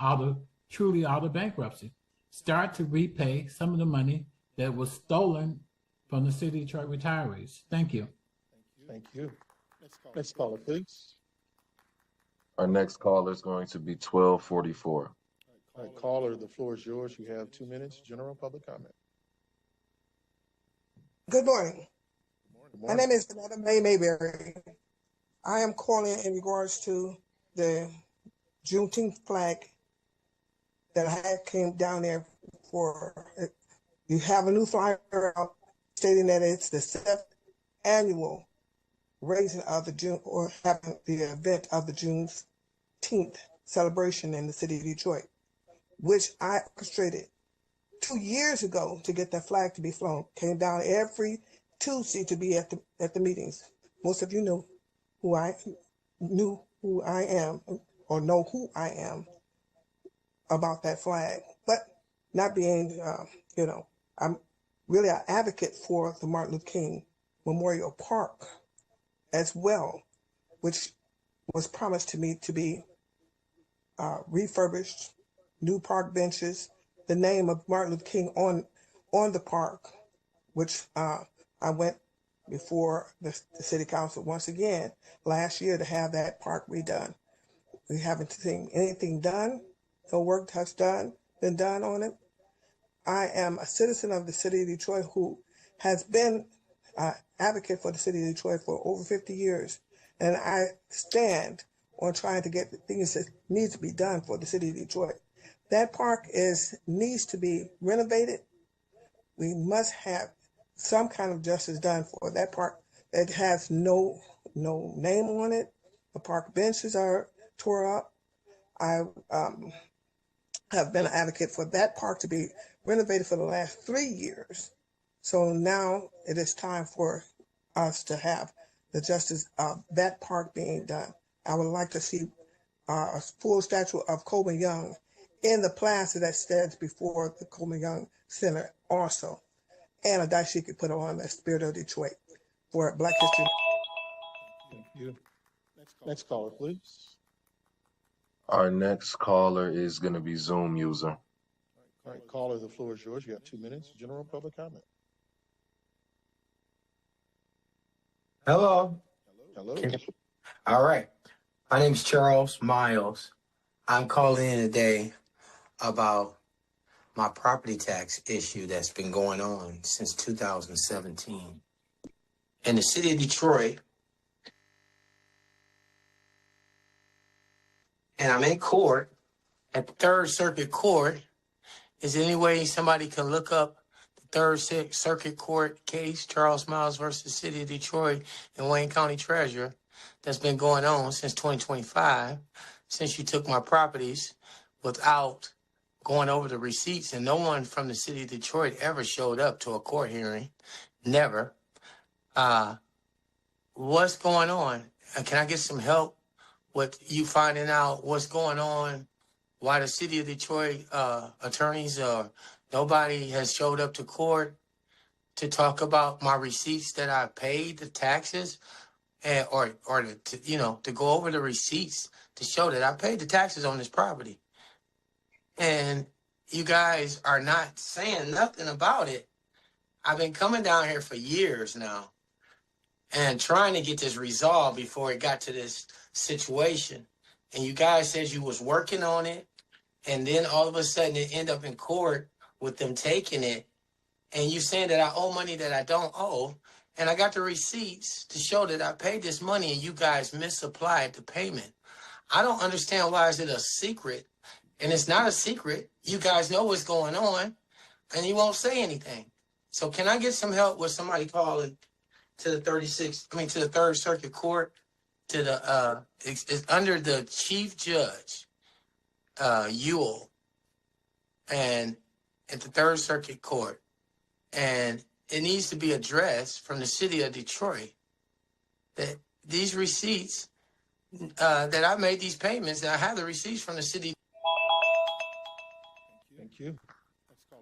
truly out of bankruptcy. Start to repay some of the money that was stolen from the city of Detroit retirees. Thank you. Thank you. Next caller, please. Our next caller is going to be 1244. All right, caller, the floor is yours. You have 2 minutes. General public comment. Good morning. Good My morning. name is Vanetta May Mayberry. I am calling in regards to the Juneteenth flag that I had came down there for. You have a new flyer out stating that it's the 7th annual raising of the June, or having the event of the Juneteenth celebration in the city of Detroit, which I orchestrated 2 years ago to get that flag to be flown. Came down every Tuesday to be at the meetings. Most of you knew who I am, or know who I am about that flag. But not being, I'm really an advocate for the Martin Luther King Memorial Park as well, which was promised to me to be refurbished, new park benches, the name of Martin Luther King on the park, which I went before the city council once again last year to have that park redone. We haven't seen anything done. No work has been done on it. I am a citizen of the city of Detroit who has been an advocate for the city of Detroit for over 50 years. And I stand on trying to get the things that need to be done for the city of Detroit. That park needs to be renovated. We must have some kind of justice done for that park. It has no name on it. The park benches are tore up. I have been an advocate for that park to be renovated for the last 3 years. So now it is time for us to have the justice of that park being done. I would like to see a full statue of Coleman Young in the plaza that stands before the Coleman Young Center also. And a dashiki put on the Spirit of Detroit for Black History. Thank you. Next caller, please. Our next caller is going to be Zoom user. All right, caller, the floor is yours. You have 2 minutes. General public comment. Hello. Hello. All right. My name is Charles Miles. I'm calling in today about my property tax issue that's been going on since 2017. In the city of Detroit, and I'm in court at the Third Circuit Court. Is there any way somebody can look up the Third Circuit Court case, Charles Miles versus City of Detroit and Wayne County Treasurer, that's been going on since 2025, since you took my properties without going over the receipts, and no one from the City of Detroit ever showed up to a court hearing, never. What's going on? Can I get some help with you finding out what's going on? Why the City of Detroit attorneys or nobody has showed up to court to talk about my receipts that I paid, the taxes, and or to go over the receipts to show that I paid the taxes on this property. And you guys are not saying nothing about it. I've been coming down here for years now and trying to get this resolved before it got to this situation. And you guys said you was working on it. And then all of a sudden it end up in court with them taking it. And you saying that I owe money that I don't owe. And I got the receipts to show that I paid this money and you guys misapplied the payment. I don't understand why is it a secret. And it's not a secret. You guys know what's going on and you won't say anything. So can I get some help with somebody calling to the to the Third Circuit Court, to the it's under the Chief Judge Ewell, and at the Third Circuit Court, and it needs to be addressed from the City of Detroit that these receipts that I made these payments, that I have the receipts from the city. Thank you.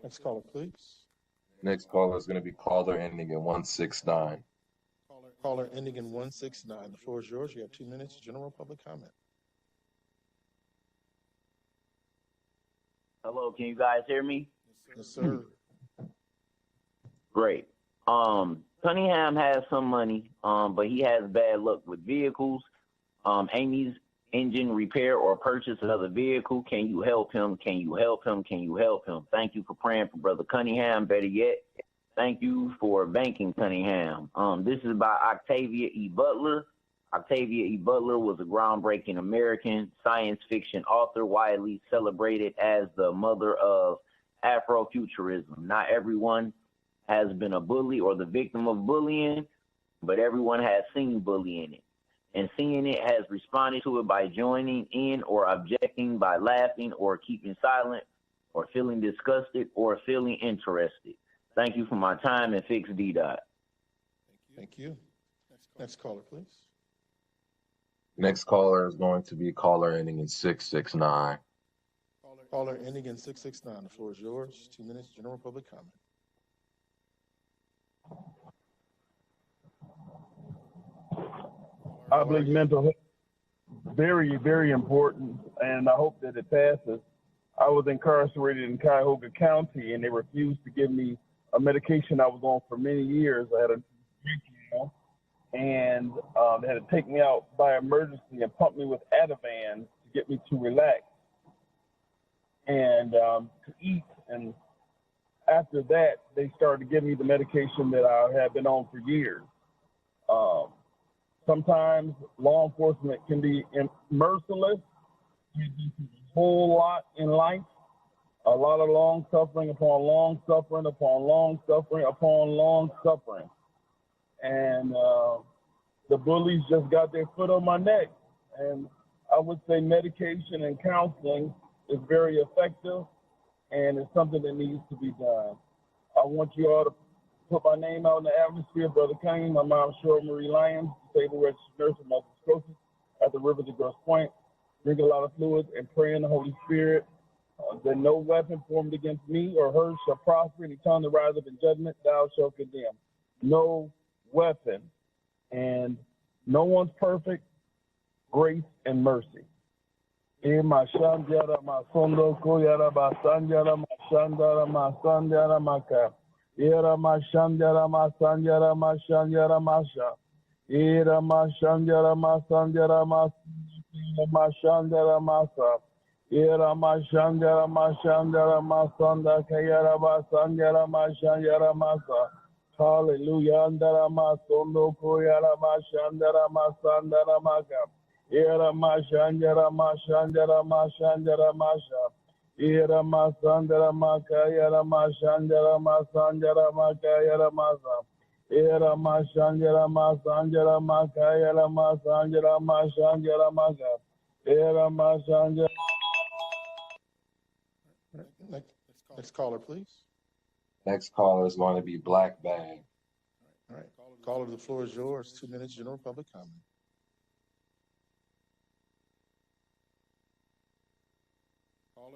Next caller, please. Next caller is going to be caller ending in 169. Caller ending in 169. The floor is yours. You have 2 minutes. General public comment. Hello, can you guys hear me? Yes, sir. Great. Cunningham has some money, but he has bad luck with vehicles. Amy's engine repair or purchase another vehicle. Can you help him? Can you help him? Can you help him? Thank you for praying for Brother Cunningham. Better yet, thank you for banking Cunningham. This is by Octavia E. Butler. Octavia E. Butler was a groundbreaking American science fiction author, widely celebrated as the mother of Afrofuturism. Not everyone has been a bully or the victim of bullying, but everyone has seen bullying. And seeing it has responded to it by joining in or objecting, by laughing or keeping silent, or feeling disgusted or feeling interested. Thank you for my time, and fix D-Dot. Thank you. Next caller, please. Next caller is going to be caller ending in 669. Caller ending in 669. The floor is yours. 2 minutes. General public comment. I believe mental health is very, very important, and I hope that it passes. I was incarcerated in Cuyahoga County, and they refused to give me a medication I was on for many years. I had a drink, and they had to take me out by emergency and pump me with Ativan to get me to relax and to eat. And after that, they started to give me the medication that I had been on for years. Sometimes law enforcement can be merciless. You do a whole lot in life, a lot of long suffering upon long suffering upon long suffering upon long suffering. And the bullies just got their foot on my neck. And I would say medication and counseling is very effective, and it's something that needs to be done. I want you all to put my name out in the atmosphere. Brother King, my mom, Cheryl Marie Lyons, disabled registered nurse with multiple sclerosis at the Rivers of Grosse Pointe. Drink a lot of fluids and pray in the Holy Spirit. That no weapon formed against me or her shall prosper. Any tongue that rise up in judgment, thou shalt condemn. No weapon. And no one's perfect. Grace and mercy. Mashandara masondo koyara basandara mashandara masandara maka. Era mashandara masandara mashandara masha. Era mashandara masandara mashandara masa. Era mashandara mashandara masanda kayara basandara mashandara masa. Hallelujah. Andara masondo koyara mashandara masandara maka. Era mashandara mashandara mashandara masha. Era masandara maka yara mashandara masandara maka yara masa. Era mashandara masandara maka yara masandara mashandara maka. Era mashandara. Next caller, please. Next caller is going to be Black Bag. All right. Caller, the floor is yours. 2 minutes, general public comment.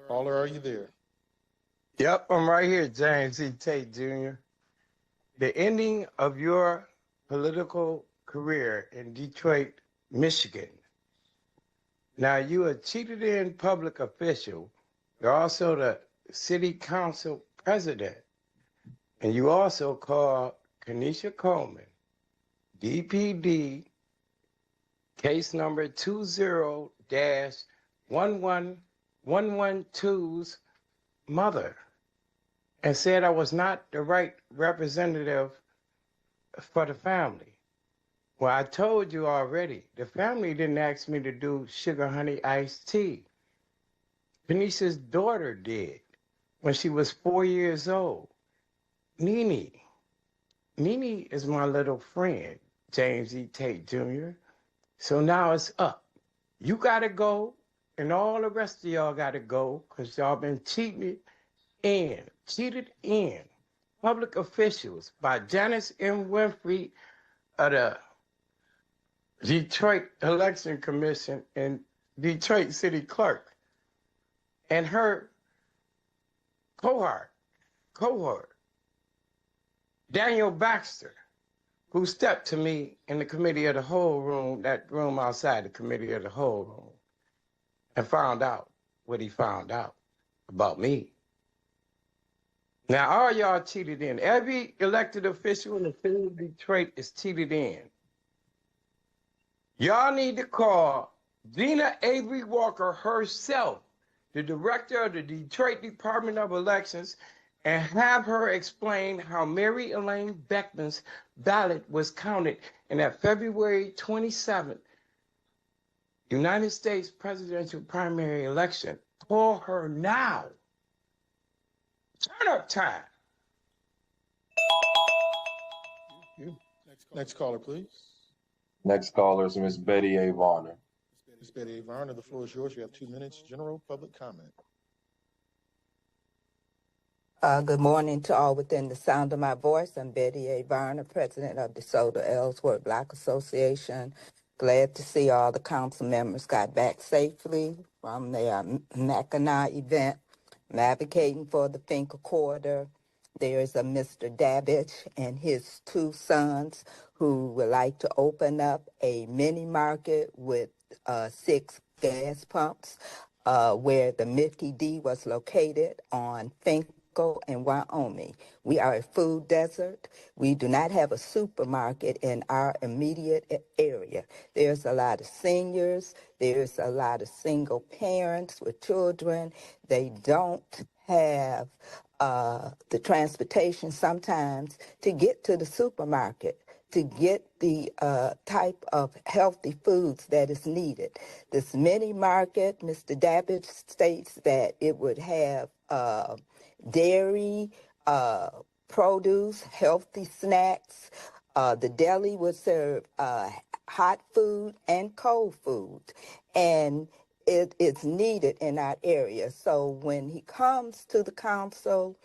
Caller, are you there? Yep, I'm right here, James E. Tate Jr. The ending of your political career in Detroit, Michigan. Now, you are cheated in public official. You're also the city council president. And you also called Kenesha Coleman, DPD, case number 20-11112's mother, and said I was not the right representative for the family. Well, I told you already, the family didn't ask me to do sugar honey iced tea. Kenesha's daughter did when she was 4 years old. Nene is my little friend, James E. Tate Jr. So now it's up. You gotta go, and all the rest of y'all gotta go, because y'all been cheated in public officials by Janice M. Winfrey of the Detroit Election Commission and Detroit City Clerk, and her cohort, Daniel Baxter, who stepped to me in the committee of the whole room, that room outside the committee of the whole room, and found out what he found out about me. Now, all y'all cheated in. Every elected official in the city of Detroit is cheated in. Y'all need to call Dina Avery Walker herself, the director of the Detroit Department of Elections, and have her explain how Mary Elaine Beckman's ballot was counted in that February 27th United States presidential primary election. Call her now. Turn up time. Next caller, please. Next caller is Miss Betty A. Varner. Ms. Betty A. Varner, the floor is yours. You have 2 minutes, general public comment. Good morning to all within the sound of my voice. I'm Betty A. Varner, president of the Soda Ellsworth Black Association. Glad to see all the council members got back safely from their Mackinac event. I'm advocating for the Finca Quarter. There's a Mr. Dabbage and his 2 sons who would like to open up a mini market with 6 gas pumps where the Mickey D was located on Finca in Wyoming. We are a food desert. We do not have a supermarket in our immediate area. There's a lot of seniors. There's a lot of single parents with children. They don't have the transportation sometimes to get to the supermarket, to get the type of healthy foods that is needed. This mini market, Mr. Dabbage states that it would have dairy, produce, healthy snacks. The deli would serve hot food and cold food, and it's needed in our area. So when he comes to the council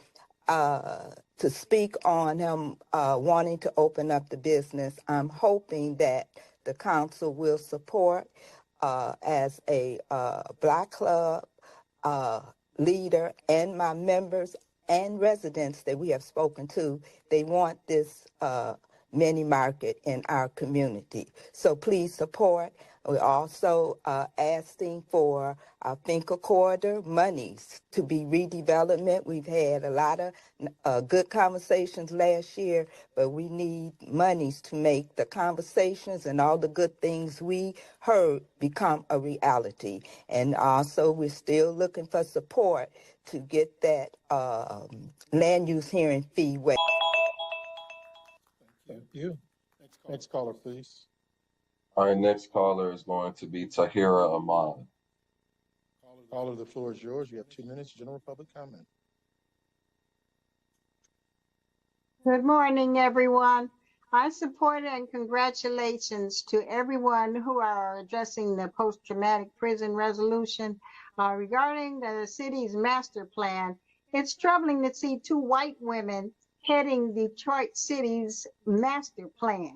to speak on him wanting to open up the business, I'm hoping that the council will support as a Black club. leader and my members and residents that we have spoken to, they want this mini market in our community. So please support. We're also asking for our Finca Corridor monies to be redevelopment. We've had a lot of good conversations last year, but we need monies to make the conversations and all the good things we heard become a reality. And also, we're still looking for support to get that land use hearing fee waived. Thank you. Next caller, please. Our next caller is going to be Tahira Ahmad. Caller, the floor is yours. You have 2 minutes. General public comment. Good morning, everyone. I support and congratulations to everyone who are addressing the post-traumatic prison resolution regarding the city's master plan. It's troubling to see 2 white women heading Detroit City's master plan.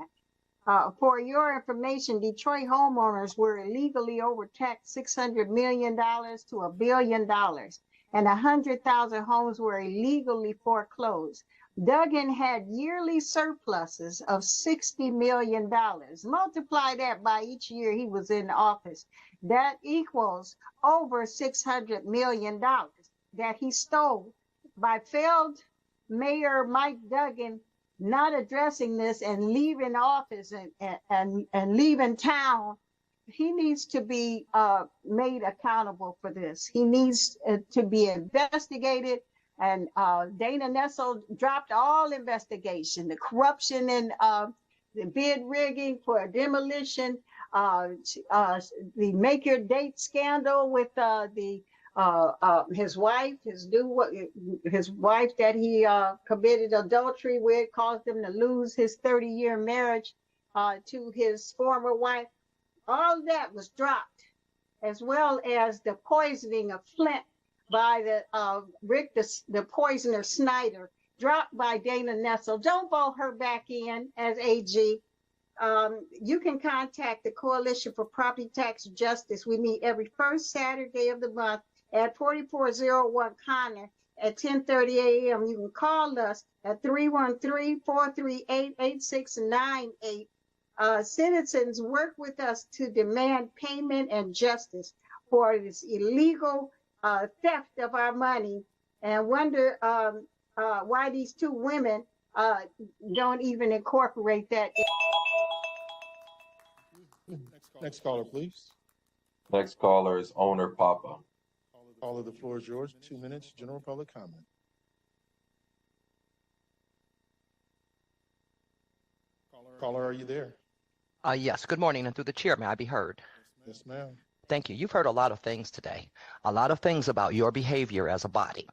For your information, Detroit homeowners were illegally overtaxed $600 million to $1 billion, and 100,000 homes were illegally foreclosed. Duggan had yearly surpluses of $60 million. Multiply that by each year he was in office. That equals over $600 million that he stole by failed Mayor Mike Duggan not addressing this and leaving office and leaving town. He needs to be made accountable for this. He needs to be investigated. And Dana Nessel dropped all investigation, the corruption and the bid rigging for demolition, the make your date scandal with his wife, his wife that he committed adultery with, caused him to lose his 30-year marriage to his former wife. All of that was dropped, as well as the poisoning of Flint by Rick, the poisoner Snyder, dropped by Dana Nessel. Don't vote her back in as AG. You can contact the Coalition for Property Tax Justice. We meet every first Saturday of the month at 4401 Connor at 10:30 a.m. You can call us at 313-438-8698. Citizens, work with us to demand payment and justice for this illegal theft of our money, and wonder why these 2 women don't even incorporate that. Next caller, please. Next caller is Owner Papa. Caller, the floor is yours. 2 minutes. General public comment. Caller, are you there? Yes, good morning, and through the chair, may I be heard? Yes, ma'am. Thank you. You've heard a lot of things today, a lot of things about your behavior as a body.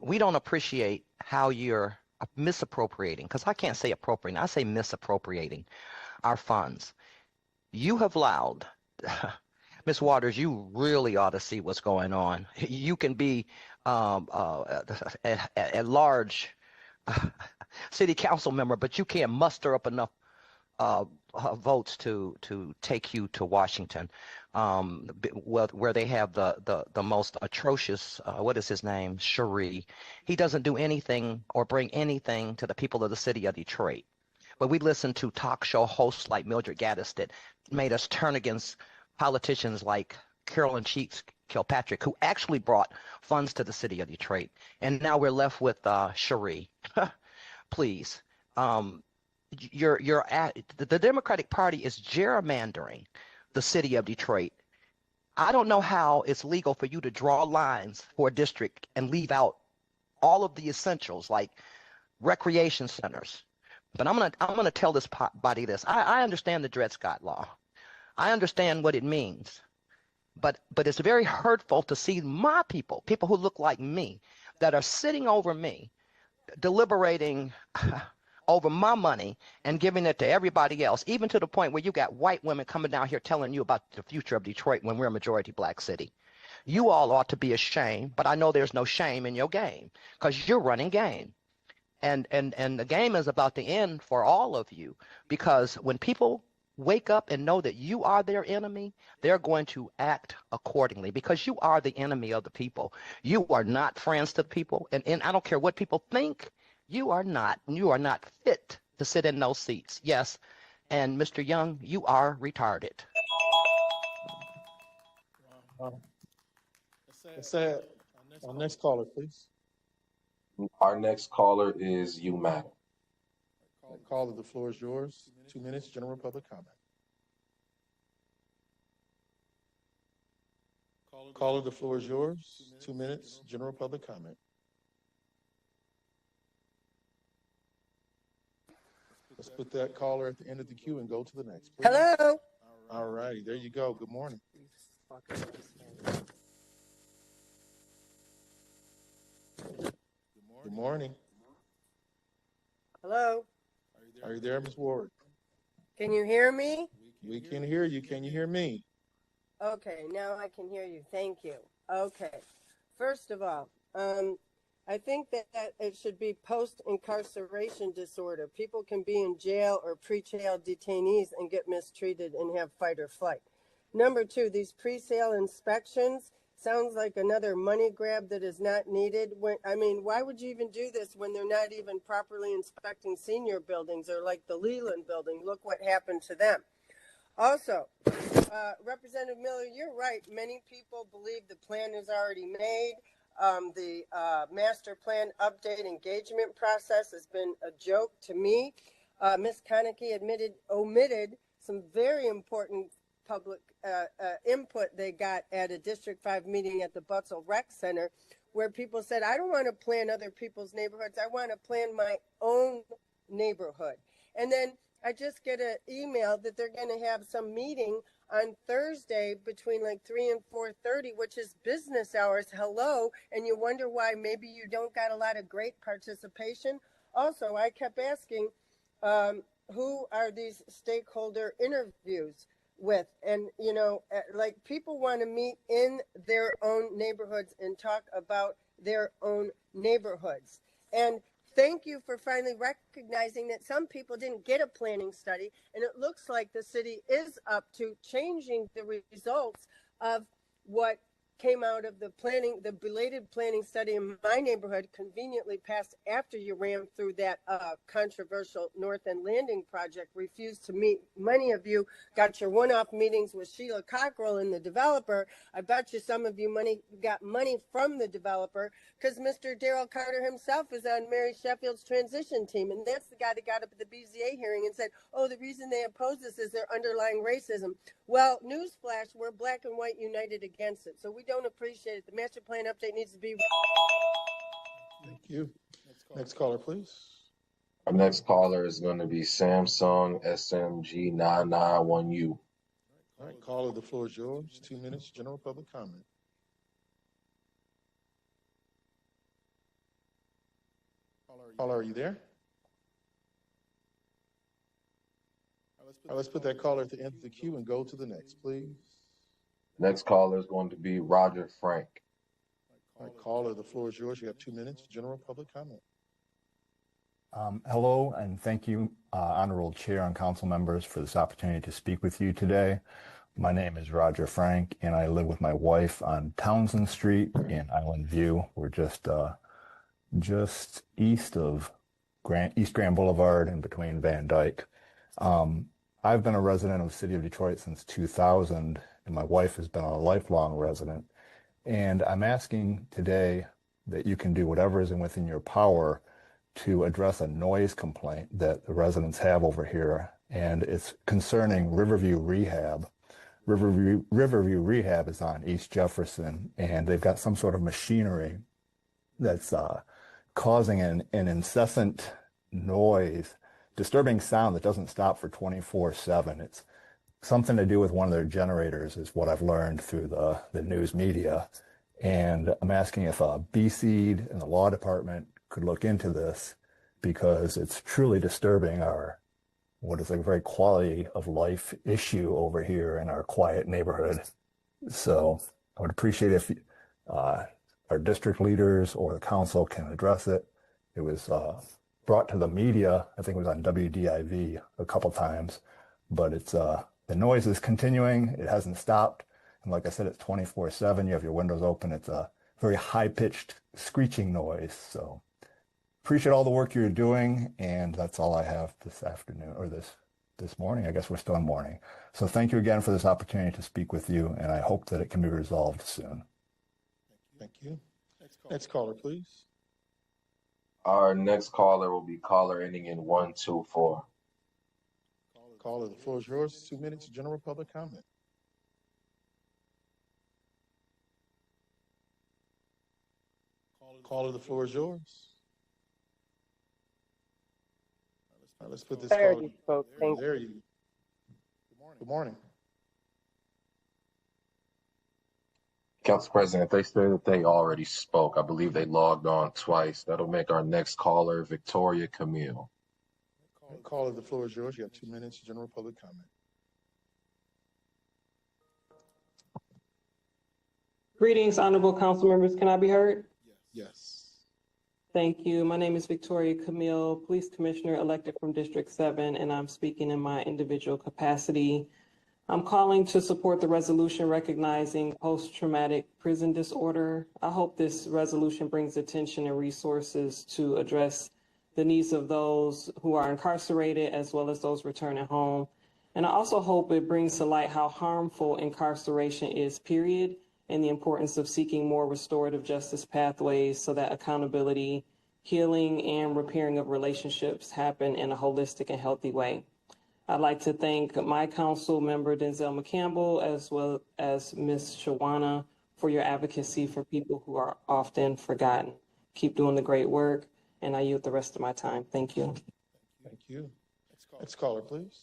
We don't appreciate how you're misappropriating, because I can't say appropriating, I say misappropriating our funds. You have allowed, Ms. Waters, you really ought to see what's going on. You can be a large city council member, but you can't muster up enough votes to take you to Washington, where they have the most atrocious, what is his name, Cherie. He doesn't do anything or bring anything to the people of the city of Detroit. But we listen to talk show hosts like Mildred Gaddis that made us turn against politicians like Carolyn Cheeks Kilpatrick, who actually brought funds to the city of Detroit. And now we're left with Cherie. Please. The Democratic Party is gerrymandering the city of Detroit. I don't know how it's legal for you to draw lines for a district and leave out all of the essentials like recreation centers. But I'm gonna tell this body this. I understand the Dred Scott law. I understand what it means. But it's very hurtful to see my people who look like me, that are sitting over me, deliberating over my money and giving it to everybody else, even to the point where you got white women coming down here telling you about the future of Detroit when we're a majority black city. You all ought to be ashamed, but I know there's no shame in your game because you're running game. And the game is about to end for all of you, because when people wake up and know that you are their enemy, they're going to act accordingly because you are the enemy of the people. You are not friends to people. And I don't care what people think, you are not fit to sit in those seats. Yes. And Mr. Young, you are retarded. That's sad. Our next caller, please. Our next caller is UMac. Caller, the floor is yours. 2 minutes, general public comment. Caller, the floor is yours. 2 minutes, general public comment. Let's put that caller at the end of the queue and go to the next, please. Hello. All righty, there you go. Good morning. Good morning. Hello. Are you there, Ms. Ward? Can you hear me? We can hear you. Can you hear me? Okay, now I can hear you. Thank you. Okay. First of all, I think that it should be post-incarceration disorder. People can be in jail or pre-jail detainees and get mistreated and have fight or flight. Number two, these pre-sale inspections sounds like another money grab that is not needed. Why would you even do this when they're not even properly inspecting senior buildings or like the Leland building? Look what happened to them. Also, Representative Miller, you're right. Many people believe the plan is already made. The master plan update engagement process has been a joke to me. Ms. Konecki omitted some very important public input they got at a District 5 meeting at the Butzel Rec Center, where people said, I don't want to plan other people's neighborhoods. I want to plan my own neighborhood. And then I just get an email that they're going to have some meeting on Thursday between like 3 and 4:30, which is business hours. Hello. And you wonder why maybe you don't got a lot of great participation. Also, I kept asking, who are these stakeholder interviews with? And, like people want to meet in their own neighborhoods and talk about their own neighborhoods. And thank you for finally recognizing that some people didn't get a planning study, and it looks like the city is up to changing the results of what came out of the belated planning study in my neighborhood, conveniently passed after you ran through that controversial North End Landing project, refused to meet. Many of you got your one-off meetings with Sheila Cockrell and the developer. I bet you some of you got money from the developer because Mr. Darrell Carter himself is on Mary Sheffield's transition team, and that's the guy that got up at the BZA hearing and said, oh, the reason they oppose this is their underlying racism. Well, newsflash, we're black and white united against it, so we don't appreciate it. The master plan update needs to be. Thank you. Next caller, please. Our next caller is going to be Samsung SMG 991U. All right, caller, the floor is yours. 2 minutes, general public comment. Caller, are you there? All right, let's put that caller at the end of the queue and go to the next, please. Next caller is going to be Roger Frank. All right, caller, the floor is yours. You have 2 minutes, general public comment. Hello, and thank you, Honorable Chair and council members, for this opportunity to speak with you today. My name is Roger Frank, and I live with my wife on Townsend Street in Island View. We're just east of East Grand Boulevard and between Van Dyke. I've been a resident of the city of Detroit since 2000, and my wife has been a lifelong resident. And I'm asking today that you can do whatever is within your power to address a noise complaint that the residents have over here. And it's concerning Riverview Rehab. Riverview Rehab is on East Jefferson, and they've got some sort of machinery that's causing an incessant noise, disturbing sound that doesn't stop for 24/7. It's something to do with one of their generators is what I've learned through the news media. And I'm asking if BSEED and the law department could look into this, because it's truly disturbing what is a very quality of life issue over here in our quiet neighborhood. So I would appreciate if our district leaders or the council can address it. It was brought to the media. I think it was on WDIV a couple times. but it's the noise is continuing. It hasn't stopped. And like I said, it's 24/7. You have your windows open. It's a very high-pitched screeching noise. So appreciate all the work you're doing. And that's all I have this afternoon, or this morning. I guess we're still in morning. So thank you again for this opportunity to speak with you. And I hope that it can be resolved soon. Thank you. Next caller, please. Our next caller will be caller ending in 124. Caller, the floor is yours. 2 minutes, general public comment. Caller, the floor is yours. All right, let's put this There caller. you go. Thank There you. Good morning. Council President, they say that they already spoke. I believe they logged on twice. That'll make our next caller Victoria Camille. Caller, the floor is yours. You have 2 minutes, general public comment. Greetings, honorable council members. Can I be heard? Yes. Thank you. My name is Victoria Camille, Police Commissioner elected from District 7, and I'm speaking in my individual capacity. I'm calling to support the resolution recognizing post-traumatic prison disorder. I hope this resolution brings attention and resources to address the needs of those who are incarcerated as well as those returning home. And I also hope it brings to light how harmful incarceration is, period, and the importance of seeking more restorative justice pathways so that accountability, healing, and repairing of relationships happen in a holistic and healthy way. I'd like to thank my council member, Denzel McCampbell, as well as Ms. Shawana, for your advocacy for people who are often forgotten. Keep doing the great work, and I yield the rest of my time. Thank you. Thank you. Next caller, please.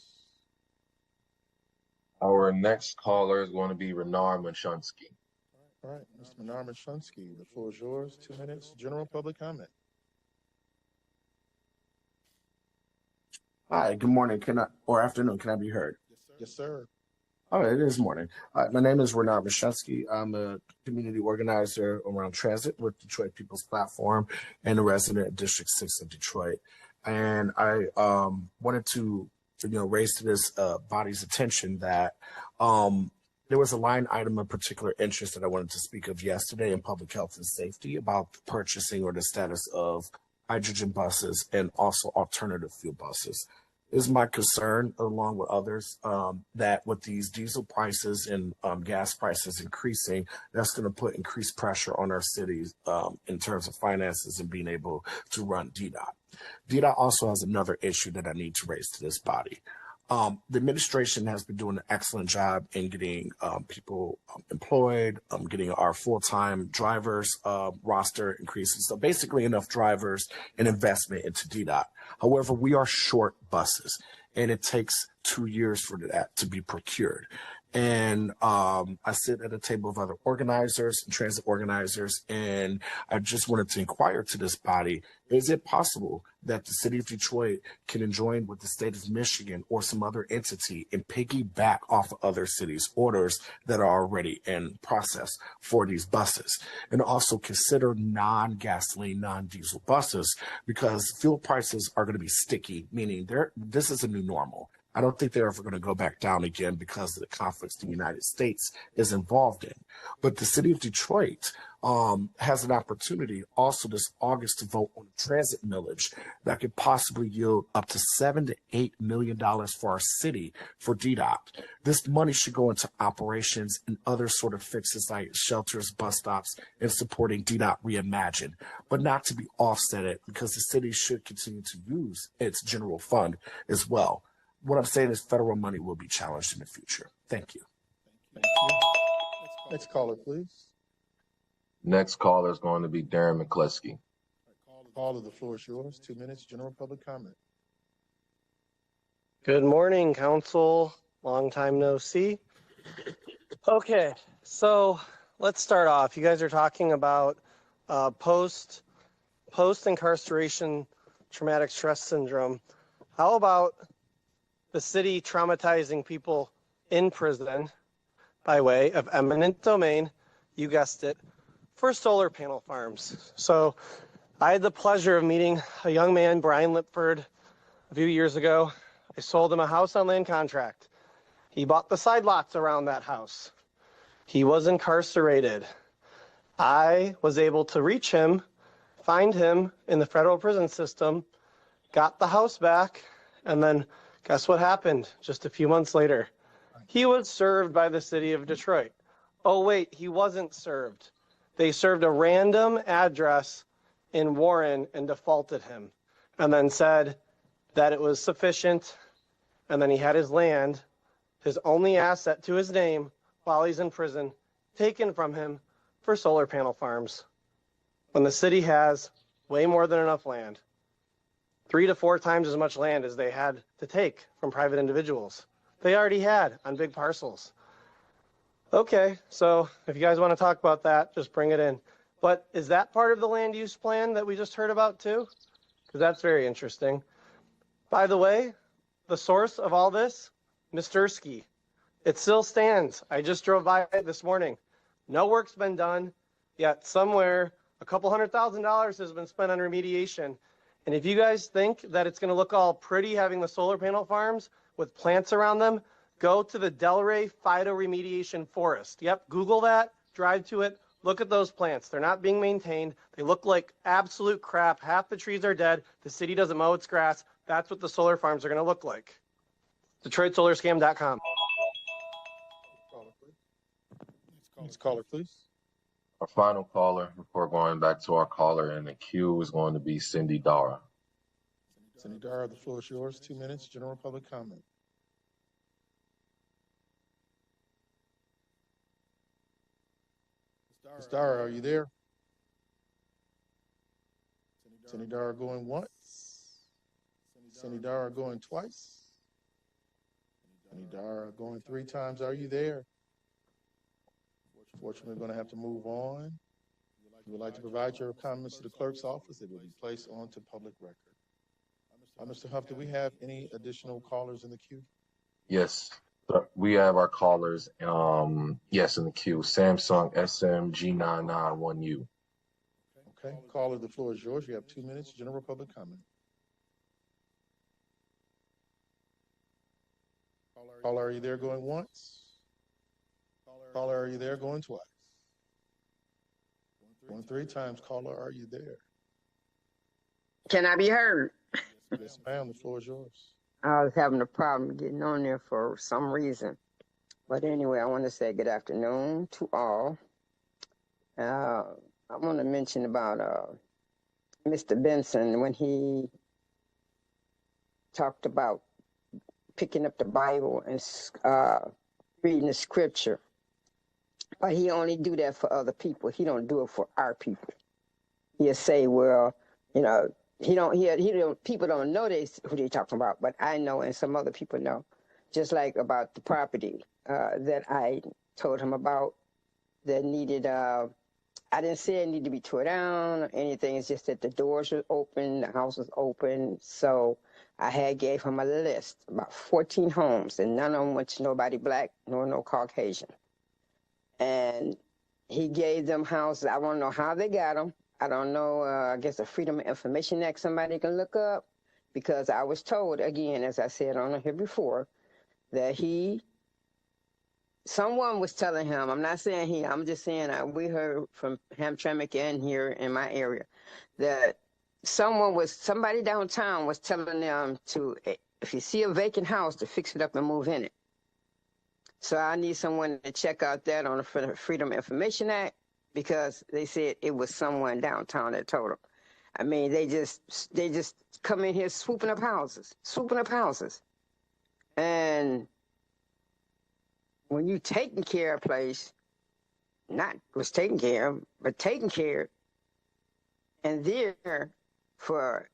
Our next caller is going to be Renar Machunsky. All right, Mr. Menar Mashunsky, the floor is yours. 2 minutes, general public comment. Hi, good morning. Or afternoon, can I be heard? Yes, sir. Oh, it is morning. My name is Renard Mashevsky. I'm a community organizer around transit with Detroit People's Platform and a resident of District 6 of Detroit. And I wanted to, raise to this body's attention that there was a line item of particular interest that I wanted to speak of yesterday in public health and safety about the purchasing or the status of hydrogen buses and also alternative fuel buses. It is my concern, along with others, that with these diesel prices and gas prices increasing, that's going to put increased pressure on our cities in terms of finances and being able to run DDOT. DDOT also has another issue that I need to raise to this body. The administration has been doing an excellent job in getting people employed, getting our full-time drivers roster increases. So basically enough drivers and investment into DDOT. However, we are short buses, and it takes 2 years for that to be procured. And I sit at a table of other organizers and transit organizers, and I just wanted to inquire to this body, is it possible that the city of Detroit can join with the state of Michigan or some other entity and piggyback off of other cities' orders that are already in process for these buses? And also consider non-gasoline, non-diesel buses, because fuel prices are going to be sticky, meaning this is a new normal. I don't think they're ever going to go back down again because of the conflicts the United States is involved in. But the city of Detroit has an opportunity also this August to vote on a transit millage that could possibly yield up to $7 to $8 million for our city for DDOT. This money should go into operations and other sort of fixes like shelters, bus stops, and supporting DDOT Reimagined, but not to be offsetted because the city should continue to use its general fund as well. What I'm saying is federal money will be challenged in the future. Thank you. Thank you. Next caller, please. Next caller is going to be Darren McCleskey. Caller, the floor is yours. 2 minutes, general public comment. Good morning, council. Long time no see. Okay, so let's start off. You guys are talking about post-incarceration traumatic stress syndrome. How about the city traumatizing people in prison by way of eminent domain, you guessed it, for solar panel farms? So I had the pleasure of meeting a young man, Brian Lipford, a few years ago. I sold him a house on land contract. He bought the side lots around that house. He was incarcerated. I was able to reach him, find him in the federal prison system, got the house back, and then guess what happened just a few months later? He was served by the city of Detroit. Oh, wait, he wasn't served. They served a random address in Warren and defaulted him, and then said that it was sufficient, and then he had his land, his only asset to his name while he's in prison, taken from him for solar panel farms, when the city has way more than enough land, 3 to 4 times as much land as they had to take from private individuals. They already had on big parcels. Okay, so if you guys want to talk about that, just bring it in. But is that part of the land use plan that we just heard about too? Because that's very interesting. By the way, the source of all this, Mistursky. It still stands. I just drove by it this morning. No work's been done, yet somewhere a couple $100,000 has been spent on remediation. And if you guys think that it's going to look all pretty having the solar panel farms with plants around them, go to the Delray Phytoremediation Forest. Yep, Google that, drive to it, look at those plants. They're not being maintained. They look like absolute crap. Half the trees are dead. The city doesn't mow its grass. That's what the solar farms are going to look like. DetroitSolarScam.com. Next caller, please. Our final caller before going back to our caller in the queue is going to be Cindy Dara. Cindy Dara, the floor is yours. 2 minutes, general public comment. Ms. Dara, are you there? Cindy Dara going once? Cindy Dara going twice? Cindy Dara going 3 times. Are you there? Unfortunately, we're going to have to move on. If you would like to provide your comments to the clerk's office, it will be placed onto public record. Mr. Huff, do we have any additional callers in the queue? Yes, we have our callers, yes, in the queue. Samsung SMG991U. Okay, caller, the floor is yours. You have 2 minutes, general public comment. Caller, are you there going once? Caller, are you there going twice? Going 3 times. Caller, are you there? Can I be heard? Yes, ma'am, the floor is yours. I was having a problem getting on there for some reason. But anyway, I want to say good afternoon to all. I want to mention about Mr. Benson when he talked about picking up the Bible and reading the scripture. But he only do that for other people. He don't do it for our people. He'll say, well, you know, people don't know who they talking about, but I know and some other people know. Just like about the property that I told him about that needed, I didn't say it needed to be tore down or anything. It's just that the doors were open, the house was open. So I had gave him a list, about 14 homes, and none of them went to nobody black nor no Caucasian. And he gave them houses. I want to know how they got them. I don't know, I guess the Freedom of Information Act somebody can look up, because I was told, again, as I said on here before, that someone was telling him, I'm not saying he, I'm just saying we heard from Hamtramck and here in my area, that somebody downtown was telling them to, if you see a vacant house, to fix it up and move in it. So I need someone to check out that on the Freedom of Information Act, because they said it was someone downtown that told them. I mean, they just come in here swooping up houses. And when you taking care of a place, not was taken care of, but taken care of, and there for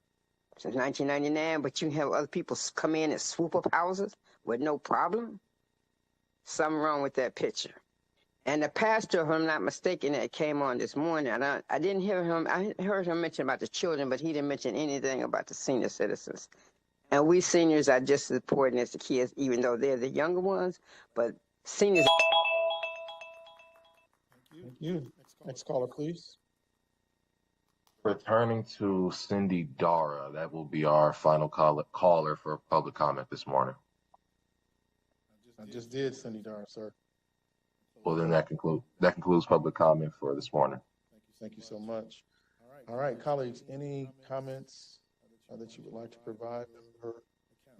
since 1999, but you have other people come in and swoop up houses with no problem. Something wrong with that picture. And the pastor, if I'm not mistaken, that came on this morning, I didn't hear him, I heard him mention about the children, but he didn't mention anything about the senior citizens. And we seniors are just as important as the kids, even though they're the younger ones, but seniors. Thank you. Next caller, please. Returning to Cindy Dara, that will be our final caller for public comment this morning. I just did, Cindy Dar, sir. Well, then that concludes public comment for this morning. Thank you so much. All right, colleagues, any comments that you would like to provide? Member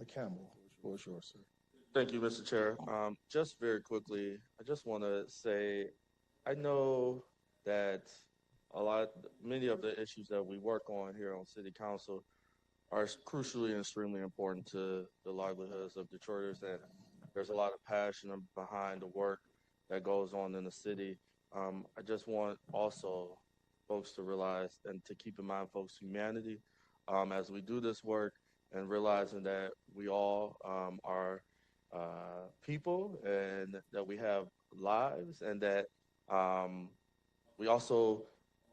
McCampbell, the floor is yours, sir. Thank you, Mr. Chair. Just very quickly, I just want to say, I know that many of the issues that we work on here on City Council are crucially and extremely important to the livelihoods of Detroiters, and there's a lot of passion behind the work that goes on in the city. I just want also folks to realize and to keep in mind folks' humanity as we do this work, and realizing that we all are people and that we have lives, and that we also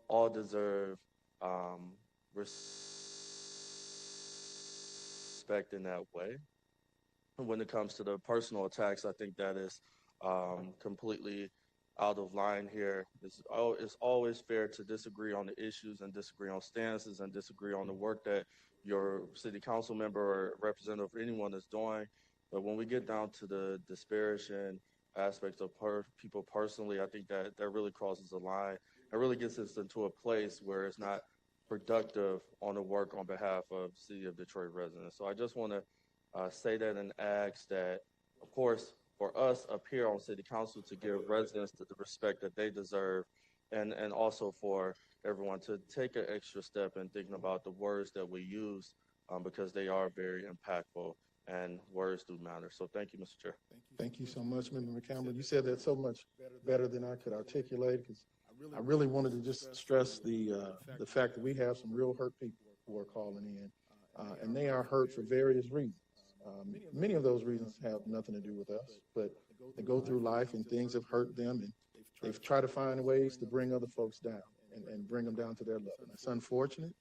all deserve respect in that way. When it comes to the personal attacks, I think that is completely out of line here. It's always fair to disagree on the issues and disagree on stances and disagree on the work that your city council member or representative or anyone is doing. But when we get down to the disparaging aspects of people personally, I think that really crosses the line. It really gets us into a place where it's not productive on the work on behalf of City of Detroit residents. So I just want to say that and ask that, of course, for us up here on City Council to give residents the respect that they deserve, and also for everyone to take an extra step in thinking about the words that we use, because they are very impactful and words do matter. So thank you, Mr. Chair. Thank you so much, Member McCampbell. You said that so much better than I could articulate, because I really wanted to just stress the fact that we have some real hurt people who are calling in, and they are hurt for various reasons. Many of those reasons have nothing to do with us, but they go through life and things have hurt them, and they've tried to find ways to bring other folks down and bring them down to their level. And it's unfortunate.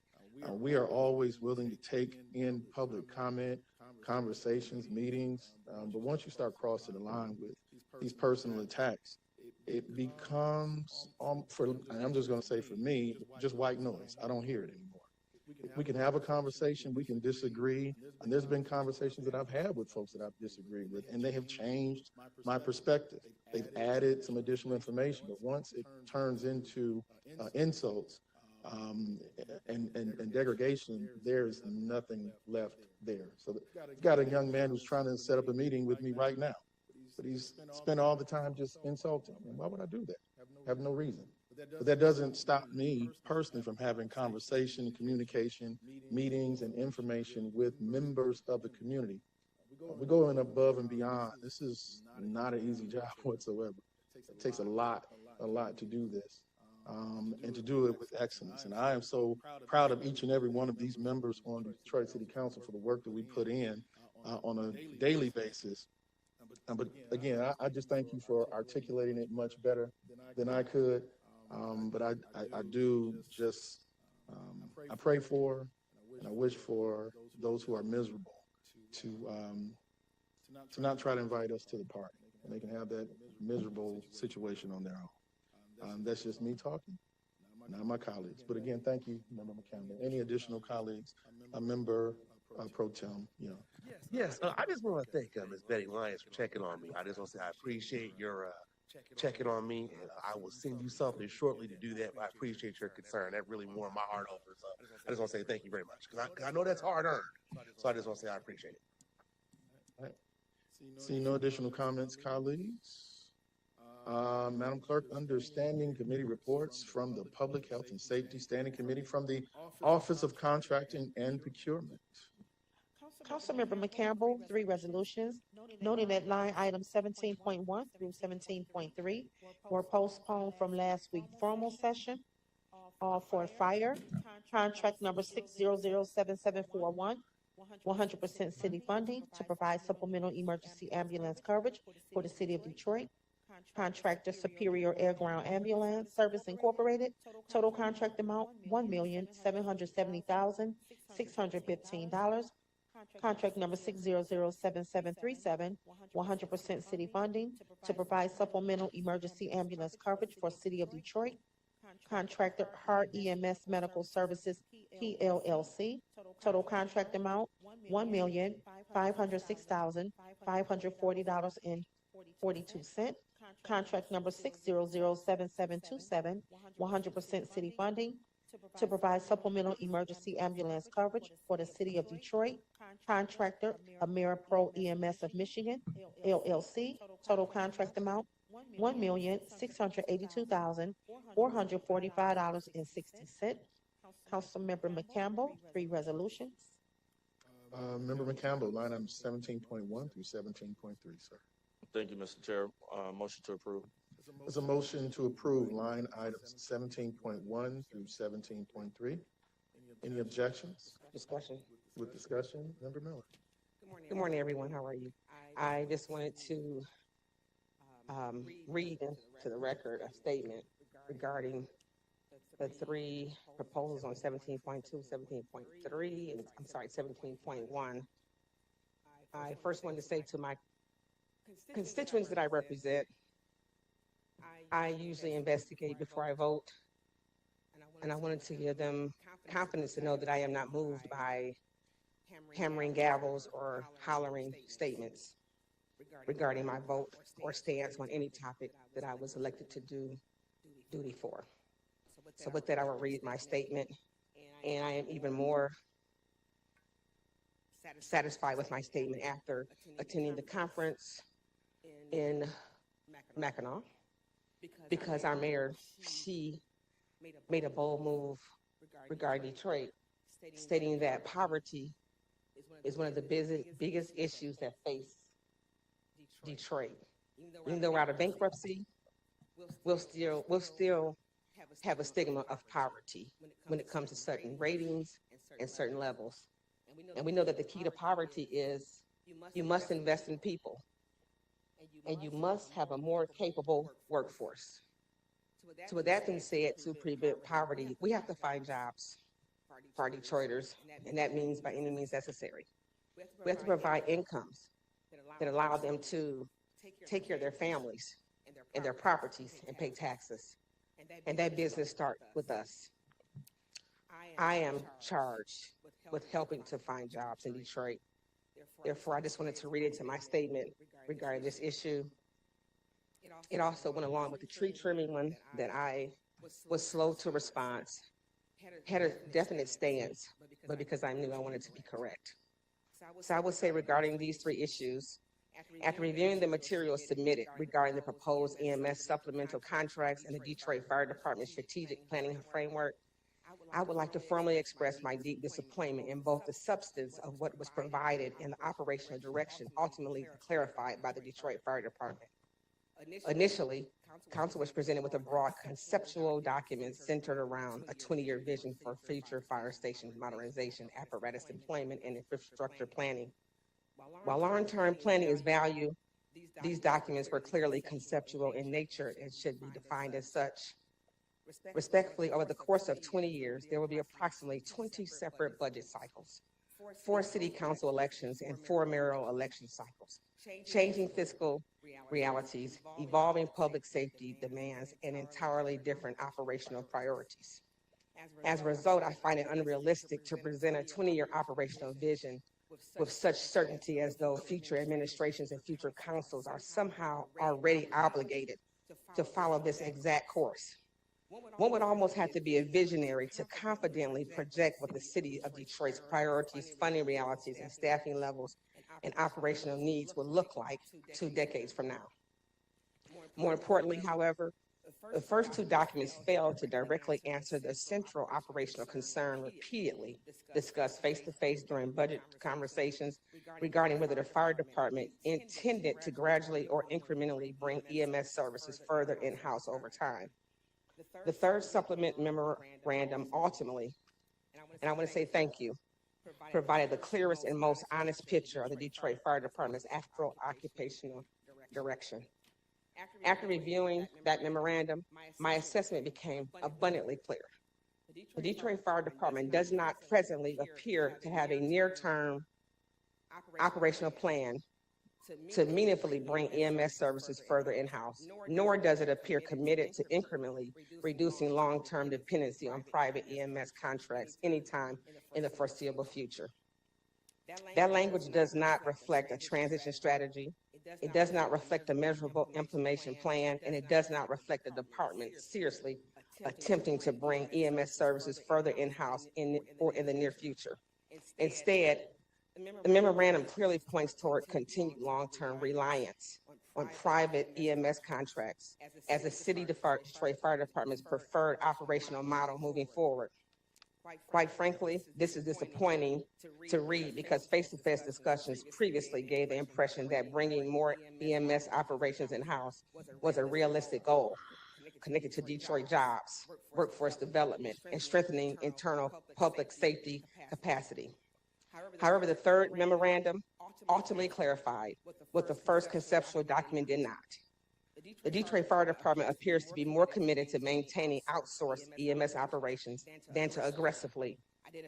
We are always willing to take in public comment, conversations, meetings, but once you start crossing the line with these personal attacks, it becomes, I'm just going to say for me, just white noise. I don't hear it anymore. We can have a conversation, we can disagree, and there's been conversations that I've had with folks that I've disagreed with, and they have changed my perspective. They've added some additional information, but once it turns into insults and degradation, there's nothing left there. So I've got a young man who's trying to set up a meeting with me right now, but he's spent all the time just insulting. And why would I do that? I have no reason. But that doesn't stop me personally from having conversation, communication, meetings, and information with members of the community. We're going above and beyond. This is not an easy job whatsoever. It takes a lot to do this, and to do it with excellence. And I am so proud of each and every one of these members on the Detroit City Council for the work that we put in on a daily basis. But again, I just thank you for articulating it much better than I could. But I do just, I pray for and I wish for those who are miserable to not try to invite us to the party, and they can have that miserable situation on their own. That's just me talking, not my colleagues. But again, thank you, Member McCampbell. Any additional colleagues? A member pro tem, Yes, I just want to thank Ms. Betty Lyons for checking on me. I just want to say I appreciate your checking on me, and I will send you something shortly to do that. But I appreciate your concern. That really warmed my heart over. So I just want to say thank you very much, because I know that's hard earned. So I just want to say I appreciate it. All right. See no additional comments, colleagues. Madam Clerk, under standing committee reports from the Public Health and Safety Standing Committee from the Office of Contracting and Procurement. Councilmember McCampbell, 3 resolutions, noting that line items 17.1 through 17.3 were postponed from last week's formal session. For fire, contract number 6007741, 100% city funding to provide supplemental emergency ambulance coverage for the city of Detroit. Contractor Superior Air Ground Ambulance Service Incorporated. Total contract amount $1,770,615. Contract number 6007737, 100% city funding to provide supplemental emergency ambulance coverage for City of Detroit. Contractor Heart EMS Medical Services PLLC. Total contract amount $1,506,540.42. Contract number 6007727, 100% city funding to provide supplemental emergency ambulance coverage for the city of Detroit. Contractor AmeriPro EMS of Michigan, LLC. Total contract amount $1,682,445.60. Councilmember McCampbell, 3 resolutions. Member McCampbell, line item 17.1 through 17.3, sir. Thank you, Mr. Chair. Motion to approve. There's a motion to approve line items 17.1 through 17.3. Any objections? Discussion. With discussion, Member Miller. Good morning, everyone. How are you? I just wanted to read into the record a statement regarding the 3 proposals on 17.2, 17.3, and 17.1. I first wanted to say to my constituents that I represent, I usually investigate before I vote, and I wanted to give them confidence to know that I am not moved by hammering gavels or hollering statements regarding my vote or stance on any topic that I was elected to do duty for. So with that, I will read my statement, and I am even more satisfied with my statement after attending the conference in Mackinac, because our mayor, she made a bold move regarding Detroit, stating that poverty is one of the biggest issues that face Detroit. Even though we're out of bankruptcy, we'll still have a stigma of poverty when it comes to certain ratings and certain levels. And we know that the key to poverty is you must invest in people, and you must have a more capable workforce. So with that being said, to prevent poverty, we have to find jobs for our Detroiters, and that means by any means necessary. We have to provide incomes that allow them to take care of their families and their properties and pay taxes. And that business starts with us. I am charged with helping to find jobs in Detroit. Therefore, I just wanted to read into my statement regarding this issue. It also went along with the tree trimming one that I was slow to response, had a definite stance, but because I knew I wanted to be correct. So I would say regarding these 3 issues, after reviewing the materials submitted regarding the proposed EMS supplemental contracts and the Detroit Fire Department strategic planning framework, I would like to formally express my deep disappointment in both the substance of what was provided and the operational direction ultimately clarified by the Detroit Fire Department. Initially, Council was presented with a broad conceptual document centered around a 20-year vision for future fire station modernization, apparatus deployment, and infrastructure planning. While long-term planning is valued, these documents were clearly conceptual in nature and should be defined as such. Respectfully, over the course of 20 years, there will be approximately 20 separate budget cycles, 4 city council elections, and 4 mayoral election cycles, changing fiscal realities, evolving public safety demands, and entirely different operational priorities. As a result, I find it unrealistic to present a 20-year operational vision with such certainty as though future administrations and future councils are somehow already obligated to follow this exact course. One would almost have to be a visionary to confidently project what the city of Detroit's priorities, funding realities, and staffing levels and operational needs will look like 2 decades from now. More importantly, however, the first 2 documents failed to directly answer the central operational concern repeatedly discussed face-to-face during budget conversations regarding whether the fire department intended to gradually or incrementally bring EMS services further in-house over time. The 3rd supplement memorandum ultimately, and I want to say thank you, provided the clearest and most honest picture of the Detroit Fire Department's occupational direction. After reviewing that memorandum, my assessment became abundantly clear. The Detroit Fire Department does not presently appear to have a near-term operational plan to meaningfully bring EMS services further in-house, nor does it appear committed to incrementally reducing long-term dependency on private EMS contracts anytime in the foreseeable future. That language does not reflect a transition strategy. It does not reflect a measurable implementation plan, and it does not reflect the department seriously attempting to bring EMS services further in-house in the near future. Instead, the memorandum clearly points toward continued long-term reliance on private EMS contracts as the City Detroit Fire Department's preferred operational model moving forward. Quite frankly, this is disappointing to read because face-to-face discussions previously gave the impression that bringing more EMS operations in-house was a realistic goal connected to Detroit jobs, workforce development, and strengthening internal public safety capacity. However, the third memorandum ultimately clarified what the first conceptual document did not. The Detroit Fire Department appears to be more committed to maintaining outsourced EMS operations than to aggressively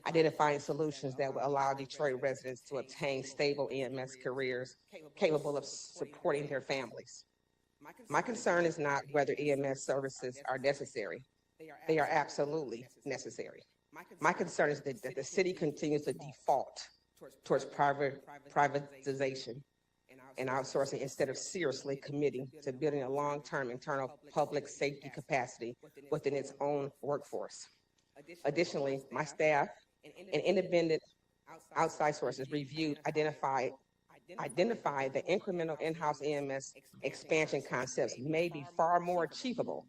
identifying solutions that will allow Detroit residents to obtain stable EMS careers capable of supporting their families. My concern is not whether EMS services are necessary. They are absolutely necessary. My concern is that the city continues to default towards privatization and outsourcing instead of seriously committing to building a long-term internal public safety capacity within its own workforce. Additionally, my staff and independent outside sources reviewed, identified that incremental in-house EMS expansion concepts may be far more achievable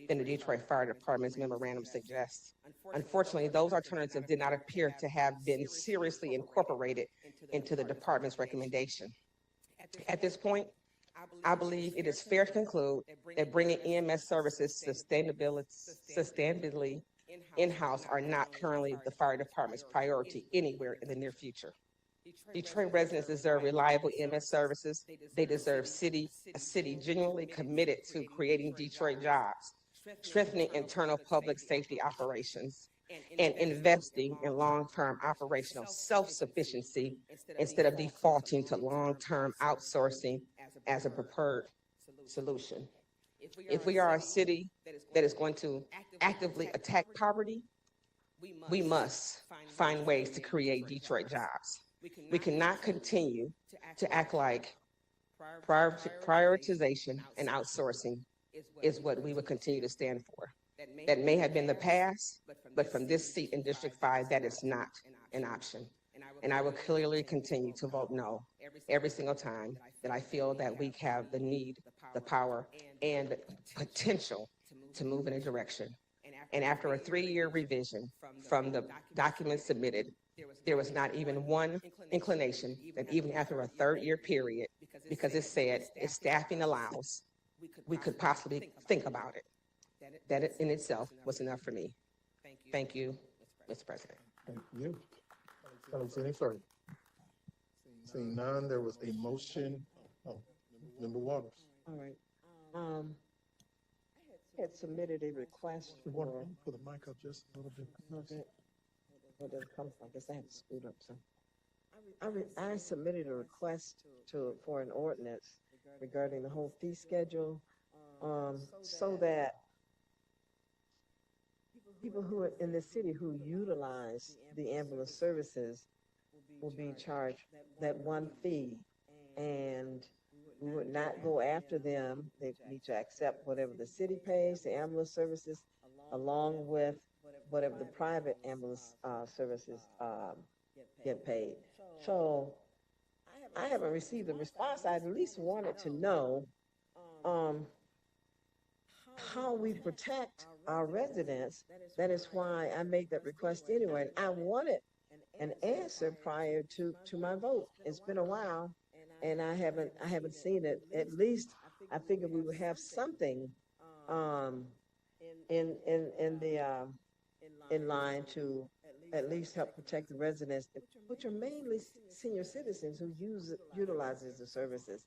than the Detroit Fire Department's memorandum suggests. Unfortunately, those alternatives did not appear to have been seriously incorporated into the department's recommendation. At this point, I believe it is fair to conclude that bringing EMS services sustainably in-house are not currently the fire department's priority anywhere in the near future. Detroit residents deserve reliable EMS services. They deserve a city genuinely committed to creating Detroit jobs, strengthening internal public safety operations, and investing in long-term operational self-sufficiency instead of defaulting to long-term outsourcing as a preferred solution. If we are a city that is going to actively attack poverty, we must find ways to create Detroit jobs. We cannot continue to act like prioritization and outsourcing is what we would continue to stand for. That may have been the past, but from this seat in District 5, that is not an option. And I will clearly continue to vote no every single time that I feel that we have the need, the power, and the potential to move in a direction. And after a 3-year revision from the documents submitted, there was not even one inclination that even after a 3rd-year period, because it said if staffing allows, we could possibly think about it. That in itself was enough for me. Thank you, Mr. President. Thank you. I don't see any further. Seeing none, there was a motion. Oh, Member Waters. All right. I had submitted a request We want for, to put the mic up just a little bit. okay, where does it come from? I guess I had to scoot up some. I submitted a request for an ordinance regarding the whole fee schedule, so that people who are in the city who utilize the ambulance services will be charged that one fee, and we would not go after them. They need to accept whatever the city pays, the ambulance services, along with whatever the private ambulance services get paid. So I haven't received a response. I at least wanted to know how we protect our residents. That is why I made that request anyway. I wanted an answer prior to my vote. It's been a while, and I haven't seen it. At least I figured we would have something in line to at least help protect the residents, which are mainly senior citizens who utilizes the services.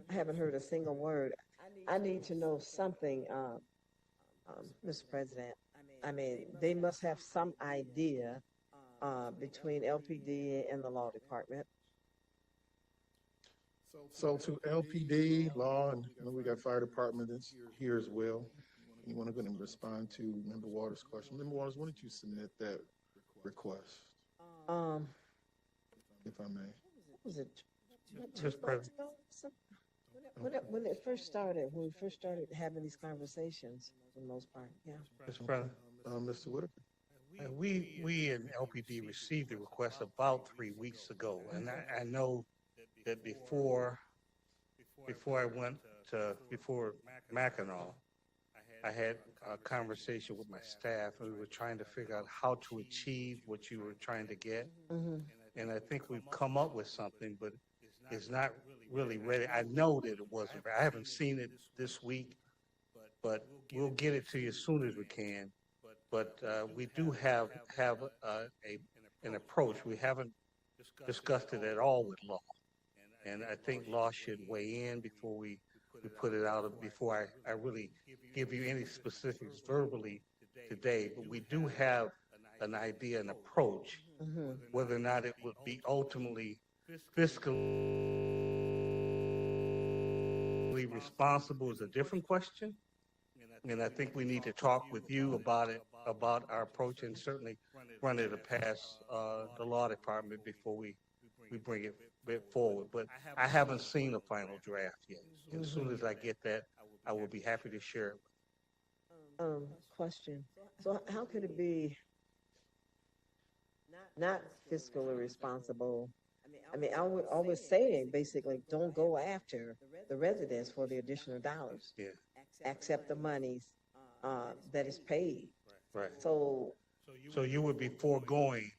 I haven't heard a single word. I need to know something, Mr. President. I mean, they must have some idea between LPD and the law department. So to LPD, law, and we got fire department that's here as well. Anyone going to respond to Member Waters' question? Member Waters, when did you submit that request, Um, if I may? what was it? About Mr. 2 months President. ago? When it first started, when we first started having these conversations, for the most part, yeah. Mr. President. Mr. Whitaker. We in LPD received the request about 3 weeks ago, and I know that before I went before Mackinac, I had a conversation with my staff, and we were trying to figure out how to achieve what you were trying to get. Mm-hmm. And I think we've come up with something, but it's not really ready. I know that it wasn't. I haven't seen it this week, but we'll get it to you as soon as we can. But we do have an approach. We haven't discussed it at all with law, and I think law should weigh in before we put it out. Before I really give you any specifics verbally today, but we do have an idea, an approach. Mm-hmm. Whether or not it would be ultimately fiscally responsible is a different question. And I think we need to talk with you about it, about our approach, and certainly run it past the law department before we bring it forward. But I haven't seen a final draft yet. And as soon as I get that, I will be happy to share it. Question. So how could it be not fiscally responsible? I mean, I would always say basically don't go after the residents for the additional dollars. Yeah. Accept the monies that is paid. Right. So you would be foregoing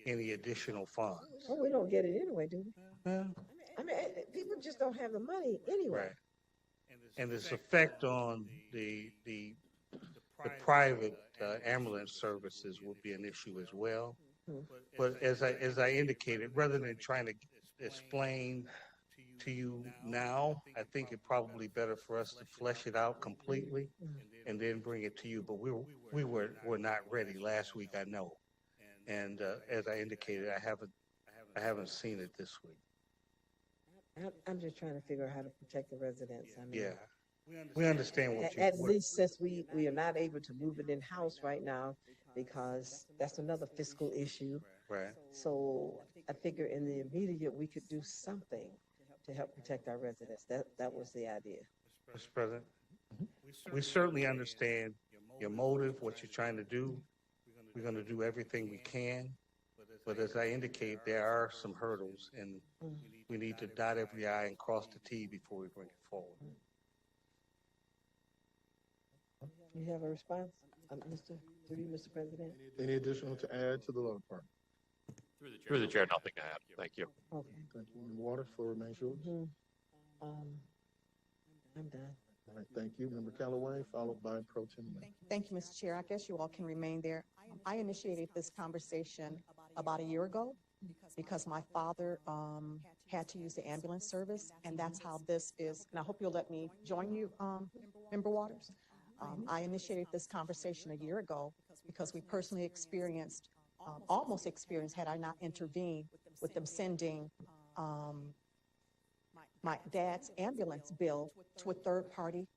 any additional funds. well, we don't get it anyway, do we? Yeah. I mean, people just don't have the money anyway. Right. And its effect on the private ambulance services will be an issue as well. But as I indicated, rather than trying to explain to you now, I think it probably better for us to flesh it out completely and then bring it to you. But we were not ready last week, I know. And as I indicated, I haven't seen it this week. I'm just trying to figure out how to protect the residents. I mean, Yeah, we understand what you. At least since we are not able to move it in-house right now, because that's another fiscal issue. Right. So I figure in the immediate, we could do something to help protect our residents. That was the idea. Mr. President, we certainly understand your motive, what you're trying to do. We're going to do everything we can. But as I indicate, there are some hurdles, and we need to dot every I and cross the T before we bring it forward. You have a response, through you, Mr. President? Any additional to add to the law department? Through the chair, nothing to add. Thank you. Okay. Thank you. Member Waters, floor remains yours. I'm done. All right, thank you. Member Callaway, followed by Pro Tem Lane. Thank you, Mr. Chair. I guess you all can remain there. I initiated this conversation about a year ago because my father had to use the ambulance service, and that's how this is. And I hope you'll let me join you, Member Waters. I initiated this conversation a year ago because we personally experienced, almost experienced, had I not intervened, with them sending my dad's ambulance bill to a third-party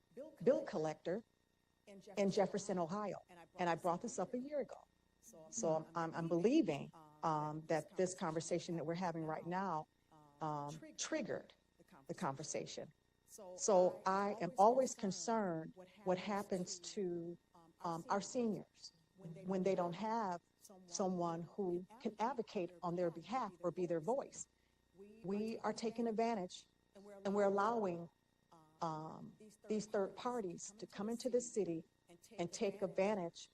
bill collector in Jefferson, Ohio. And I brought this up a year ago. So I'm believing that this conversation that we're having right now triggered the conversation. So I am always concerned what happens to our seniors when they don't have someone who can advocate on their behalf or be their voice. We are taking advantage, and we're allowing these third parties to come into the city and take advantage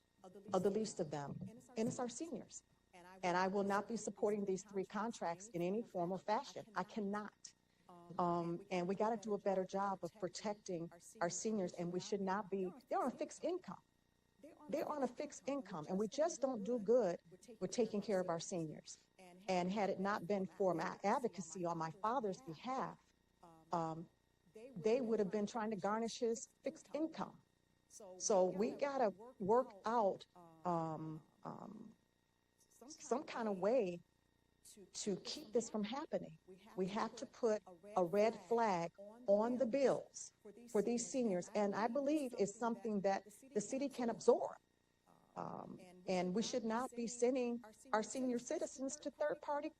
of the least of them, and it's our seniors. And I will not be supporting these 3 contracts in any form or fashion. I cannot. And we got to do a better job of protecting our seniors, and we should not be, they're on a fixed income. They're on a fixed income, and we just don't do good with taking care of our seniors. And had it not been for my advocacy on my father's behalf, they would have been trying to garnish his fixed income. So we got to work out some kind of way to keep this from happening. We have to put a red flag on the bills for these seniors, and I believe it's something that the city can absorb. And we should not be sending our senior citizens to third-party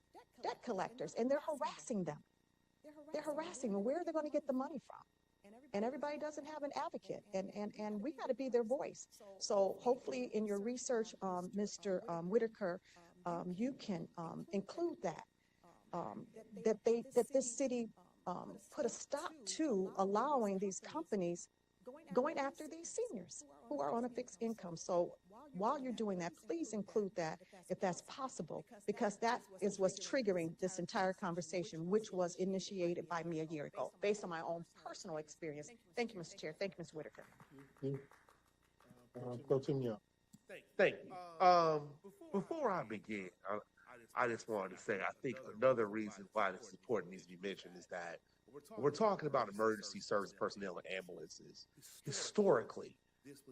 debt collectors, and they're harassing them. They're harassing them. Where are they going to get the money from? And everybody doesn't have an advocate, and we got to be their voice. So hopefully in your research, Mr. Whitaker, you can include that this city put a stop to allowing these companies going after these seniors who are on a fixed income. So while you're doing that, please include that if that's possible, because that is what's triggering this entire conversation, which was initiated by me a year ago, based on my own personal experience. Thank you, Mr. Chair. Thank you, Ms. Whitaker. Pro Tem Young. Thank you. Before I begin, I just wanted to say I think another reason why this support needs to be mentioned is that when we're talking about emergency service personnel and ambulances, historically,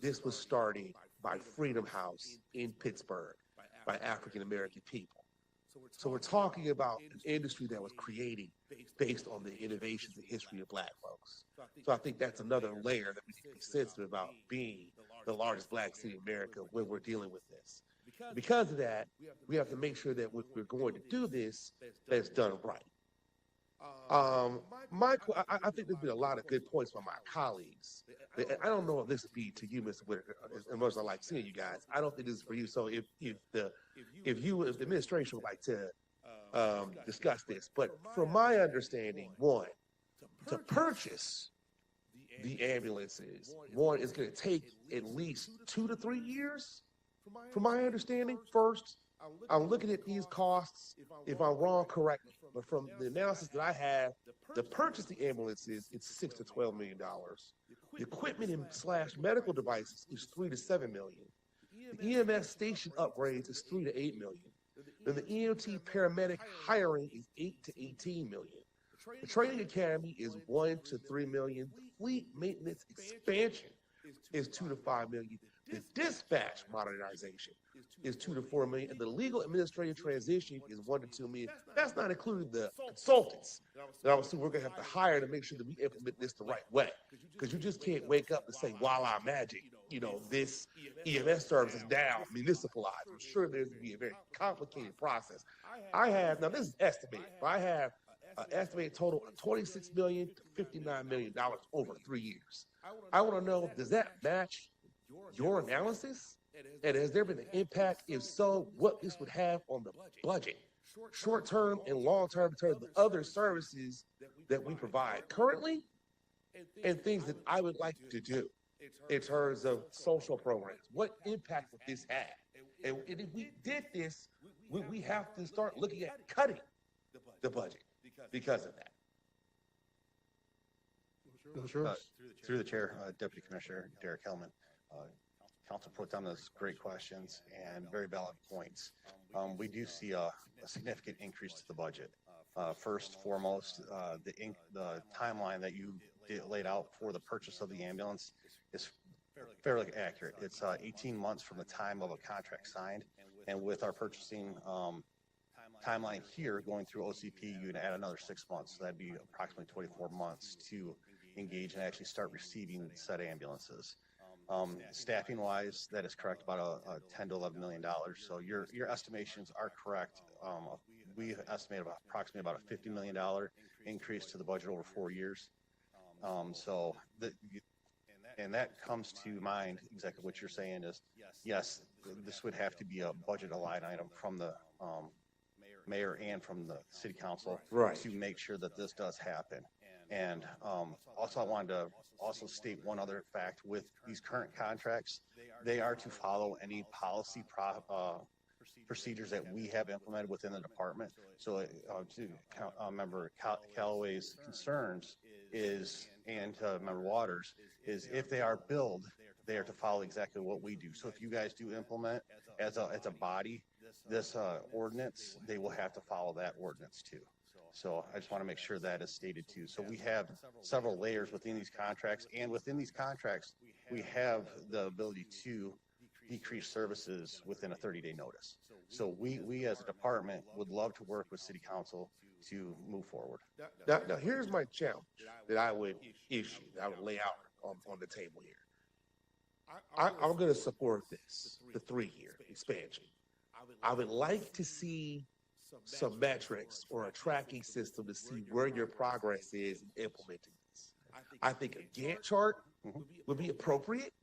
this was started by Freedom House in Pittsburgh by African American people. So we're talking about an industry that was created based on the innovations and history of Black folks. So I think that's another layer that we need to be sensitive about, being the largest Black city in America when we're dealing with this. Because of that, we have to make sure that if we're going to do this, that it's done right. I think there's been a lot of good points from my colleagues. I don't know if this would be to you, Mr. Whitaker, as much as I like seeing you guys. I don't think this is for you. So if the administration would like to discuss this, but from my understanding, one, to purchase the ambulances, one is going to take at least 2 to 3 years. From my understanding, first, I'm looking at these costs. If I'm wrong, correct me. But from the analysis that I have, to purchase the ambulances, it's $6 to $12 million. The equipment and / medical devices is $3 to $7 million. The EMS station upgrades is $3 to $8 million. Then the EMT paramedic hiring is $8 to $18 million. The training academy is $1 to $3 million. The fleet maintenance expansion is $2 to $5 million. The dispatch modernization is $2 to $4 million, and the legal administrative transition is $1 to $2 million. That's not including the consultants that obviously we're going to have to hire to make sure that we implement this the right way. Because you just can't wake up and say, voila, magic, this EMS service is now municipalized. I'm sure there's going to be a very complicated process. Now this is estimated, but I have an estimated total of $26 million to $59 million over 3 years. I want to know, does that match your analysis? And has there been an impact? If so, what this would have on the budget, short-term and long-term, in terms of the other services that we provide currently, and things that I would like to do in terms of social programs? What impact would this have? And if we did this, we have to start looking at cutting the budget because of that. Through the chair, Deputy Commissioner Derek Hellman. Council Pro Tem, those great questions and very valid points. We do see a significant increase to the budget. First, foremost, the timeline that you laid out for the purchase of the ambulance is fairly accurate. It's 18 months from the time of a contract signed, and with our purchasing timeline here going through OCP, you can add another 6 months. So that'd be approximately 24 months to engage and actually start receiving said ambulances. Staffing wise, that is correct, about a $10 to $11 million. So your estimations are correct. We estimate approximately about a $50 million increase to the budget over 4 years. And that comes to mind exactly what you're saying is, yes, this would have to be a budget line item from the mayor and from the city council to make sure that this does happen. And also I wanted to also state one other fact with these current contracts. They are to follow any policy procedures that we have implemented within the department. So to member Callaway's concerns is, and to member Waters, is if they are billed, they are to follow exactly what we do. So if you guys do implement as a body this ordinance, they will have to follow that ordinance too. So I just want to make sure that is stated too. So we have several layers within these contracts, and within these contracts, we have the ability to decrease services within a 30-day notice. So we as a department would love to work with city council to move forward. Now here's my challenge that I would issue, that I would lay out on the table here. I'm going to support this, the 3-year expansion. I would like to see some metrics or a tracking system to see where your progress is in implementing this. I think a Gantt chart would be appropriate.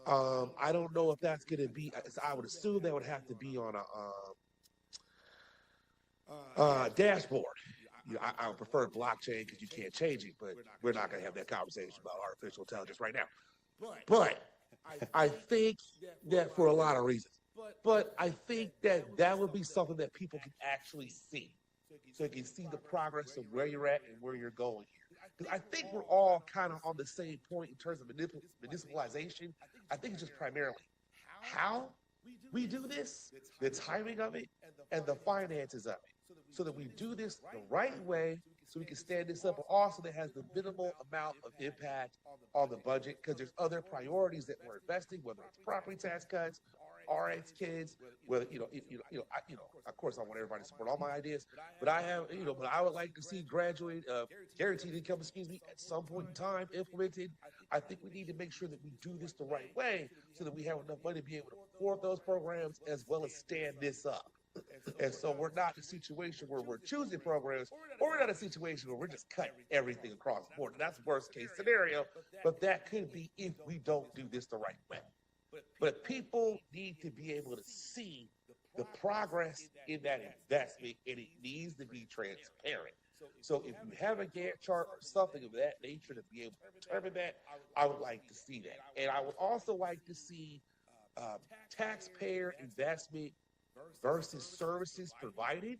I don't know if that's going to be, I would assume that would have to be on a dashboard. I would prefer blockchain because you can't change it, but we're not going to have that conversation about artificial intelligence right now. But I think that for a lot of reasons, but I think that that would be something that people can actually see. So you can see the progress of where you're at and where you're going here. Because I think we're all kind of on the same point in terms of municipalization. I think it's just primarily how we do this, the timing of it, and the finances of it. So that we do this the right way, so we can stand this up, but also that has the minimal amount of impact on the budget, because there's other priorities that we're investing, whether it's property tax cuts, RX kids, whether of course I want everybody to support all my ideas, but but I would like to see guaranteed income, at some point in time implemented. I think we need to make sure that we do this the right way, so that we have enough money to be able to support those programs as well as stand this up. And so we're not in a situation where we're choosing programs, or we're not in a situation where we're just cutting everything across the board. And that's worst case scenario, but that could be if we don't do this the right way. But people need to be able to see the progress in that investment, and it needs to be transparent. So if you have a Gantt chart or something of that nature to be able to determine that, I would like to see that. And I would also like to see taxpayer investment versus services provided.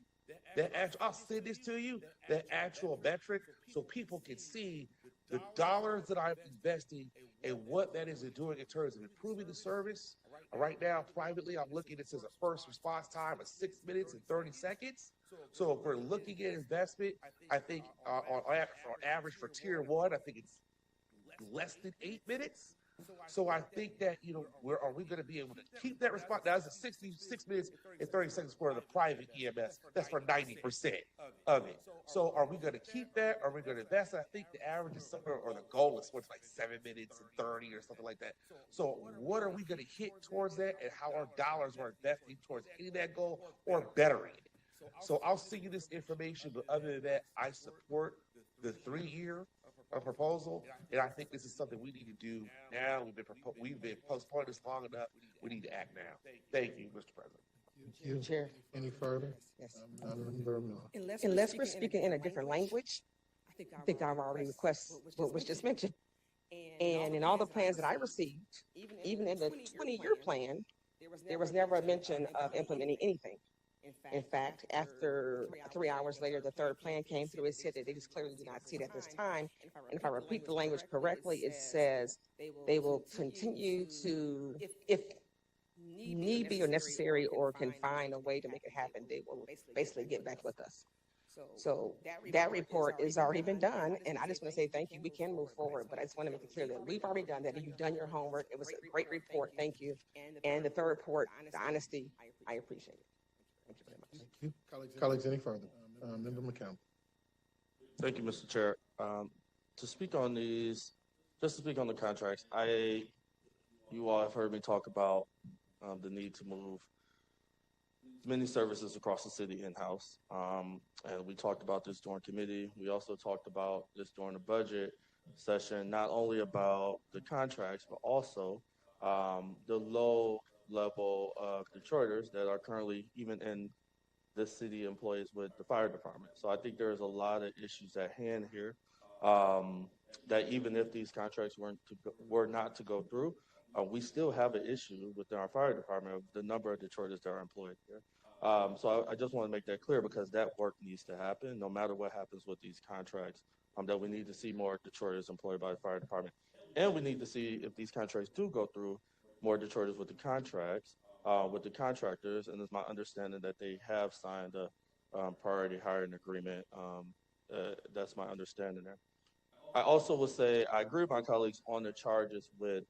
I'll send this to you, that actual metric, so people can see the dollars that I'm investing and what that is doing in terms of improving the service. Right now, privately, I'm looking, it says a first response time of 6 minutes and 30 seconds. So if we're looking at investment, I think on average for tier 1, I think it's less than 8 minutes. So I think that, are we going to be able to keep that response? Now, it's 66 minutes and 30 seconds for the private EMS. That's for 90% of it. So are we going to keep that? Are we going to invest? I think the average is somewhere, or the goal is what's like 7 minutes and 30 or something like that. So what are we going to hit towards that, and how our dollars are investing towards hitting that goal or bettering it? So I'll send you this information, but other than that, I support the 3-year proposal, and I think this is something we need to do now. We've been postponing this long enough. We need to act now. Thank you, Mr. President. Thank you. Chair. Any further? Yes. Member, Unless we're speaking in a different language, I think I've already requested what was just mentioned. And in all the plans that I received, even in the 20-year plan, there was never a mention of implementing anything. In fact, after 3 hours later, the third plan came through. It said that they just clearly do not see it at this time. And if I repeat the language correctly, it says they will continue to, if need be or necessary or can find a way to make it happen, they will basically get back with us. So that report has already been done, and I just want to say thank you. We can move forward, but I just want to make it clear that we've already done that. You've done your homework. It was a great report. Thank you. And the third report, the honesty, I appreciate it. Thank you very much. thank you. Colleagues, any further? Member McCampbell. Thank you, Mr. Chair. To speak on the contracts, you all have heard me talk about the need to move many services across the city in-house. And we talked about this during committee. We also talked about this during the budget session, not only about the contracts, but also the low level of Detroiters that are currently even in this city employees with the fire department. So I think there's a lot of issues at hand here that even if these contracts were not to go through, we still have an issue within our fire department of the number of Detroiters that are employed here. So I just want to make that clear, because that work needs to happen no matter what happens with these contracts, that we need to see more Detroiters employed by the fire department. And we need to see, if these contracts do go through, more Detroiters with the contracts, with the contractors. And it's my understanding that they have signed a priority hiring agreement. That's my understanding there. I also would say I agree with my colleagues on the charges with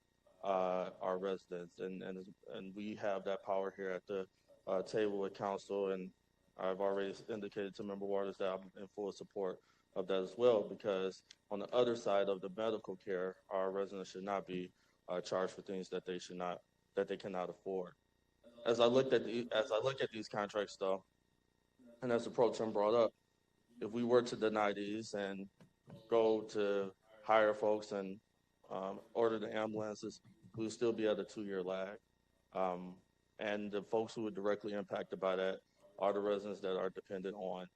our residents, and we have that power here at the table with council, and I've already indicated to Member Waters that I'm in full support of that as well, because on the other side of the medical care, our residents should not be charged for things that they cannot afford. As I look at these contracts, though, and as the pro tem brought up, if we were to deny these and go to hire folks and order the ambulances, we would still be at a 2-year lag. And the folks who are directly impacted by that are the residents that are dependent on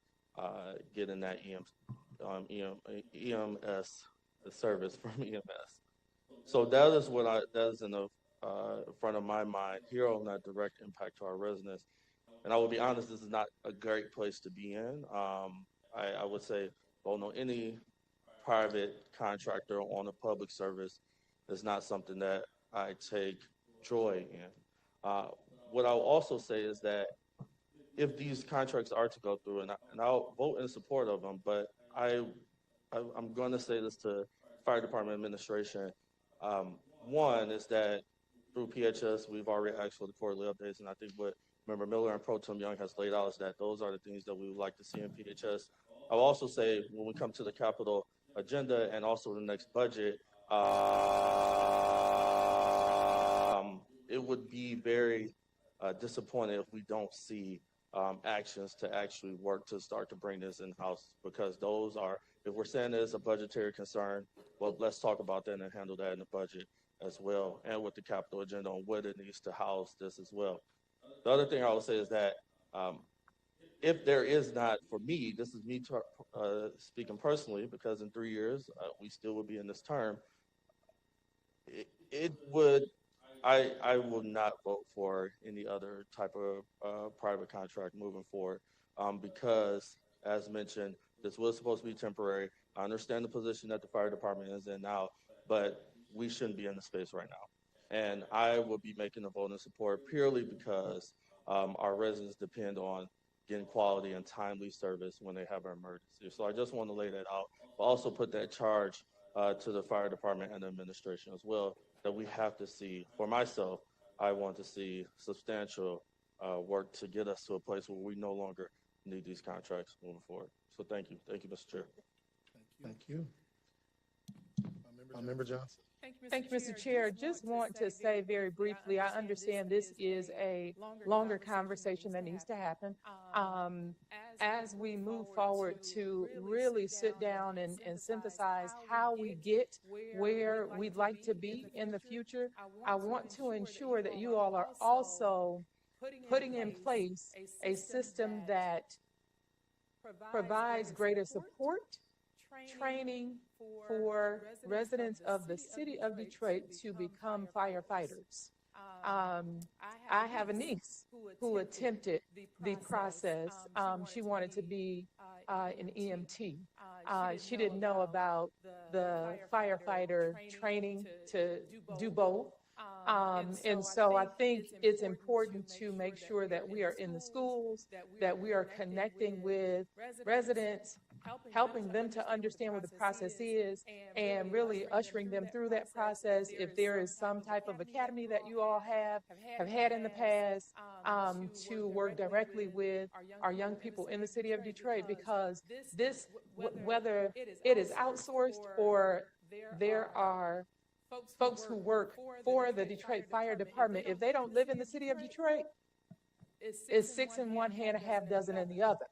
getting that EMS service from EMS. So that is in the front of my mind here on that direct impact to our residents. And I will be honest, this is not a great place to be in. I would say, well, no, any private contractor on a public service is not something that I take joy in. What I'll also say is that if these contracts are to go through, and I'll vote in support of them, but I'm going to say this to Fire Department administration. One is that through PHS, we've already asked for the quarterly updates, and I think what Member Miller and Pro Tem Young has laid out is that those are the things that we would like to see in PHS. I'll also say when we come to the capital agenda and also the next budget, it would be very disappointing if we don't see actions to actually work to start to bring this in-house, because those are, if we're saying there's a budgetary concern, well, let's talk about that and handle that in the budget as well, and with the capital agenda on what it needs to house this as well. The other thing I would say is that if there is not, for me, this is me speaking personally, because in 3 years, we still will be in this term, I will not vote for any other type of private contract moving forward, because, as mentioned, this was supposed to be temporary. I understand the position that the fire department is in now, but we shouldn't be in the space right now. And I will be making a vote in support purely because our residents depend on getting quality and timely service when they have an emergency. So I just want to lay that out, but also put that charge to the fire department and the administration as well, that we have to see. For myself, I want to see substantial work to get us to a place where we no longer need these contracts moving forward. So thank you, Mr. Chair. Thank you. Member Johnson. Thank you, Mr. Chair. Just want to say very briefly, I understand this is a longer conversation that needs to happen. As we move forward to really sit down and synthesize how we get where we'd like to be in the future, I want to ensure that you all are also putting in place a system that provides greater support, training for residents of the city of Detroit to become firefighters. I have a niece who attempted the process. She wanted to be an EMT. She didn't know about the firefighter training to do both. And so I think it's important to make sure that we are in the schools, that we are connecting with residents, helping them to understand what the process is, and really ushering them through that process. If there is some type of academy that you all have had in the past, to work directly with our young people in the city of Detroit, because this, whether it is outsourced or there are folks who work for the Detroit Fire Department, if they don't live in the city of Detroit, it's 6 in one hand, a half dozen in the other.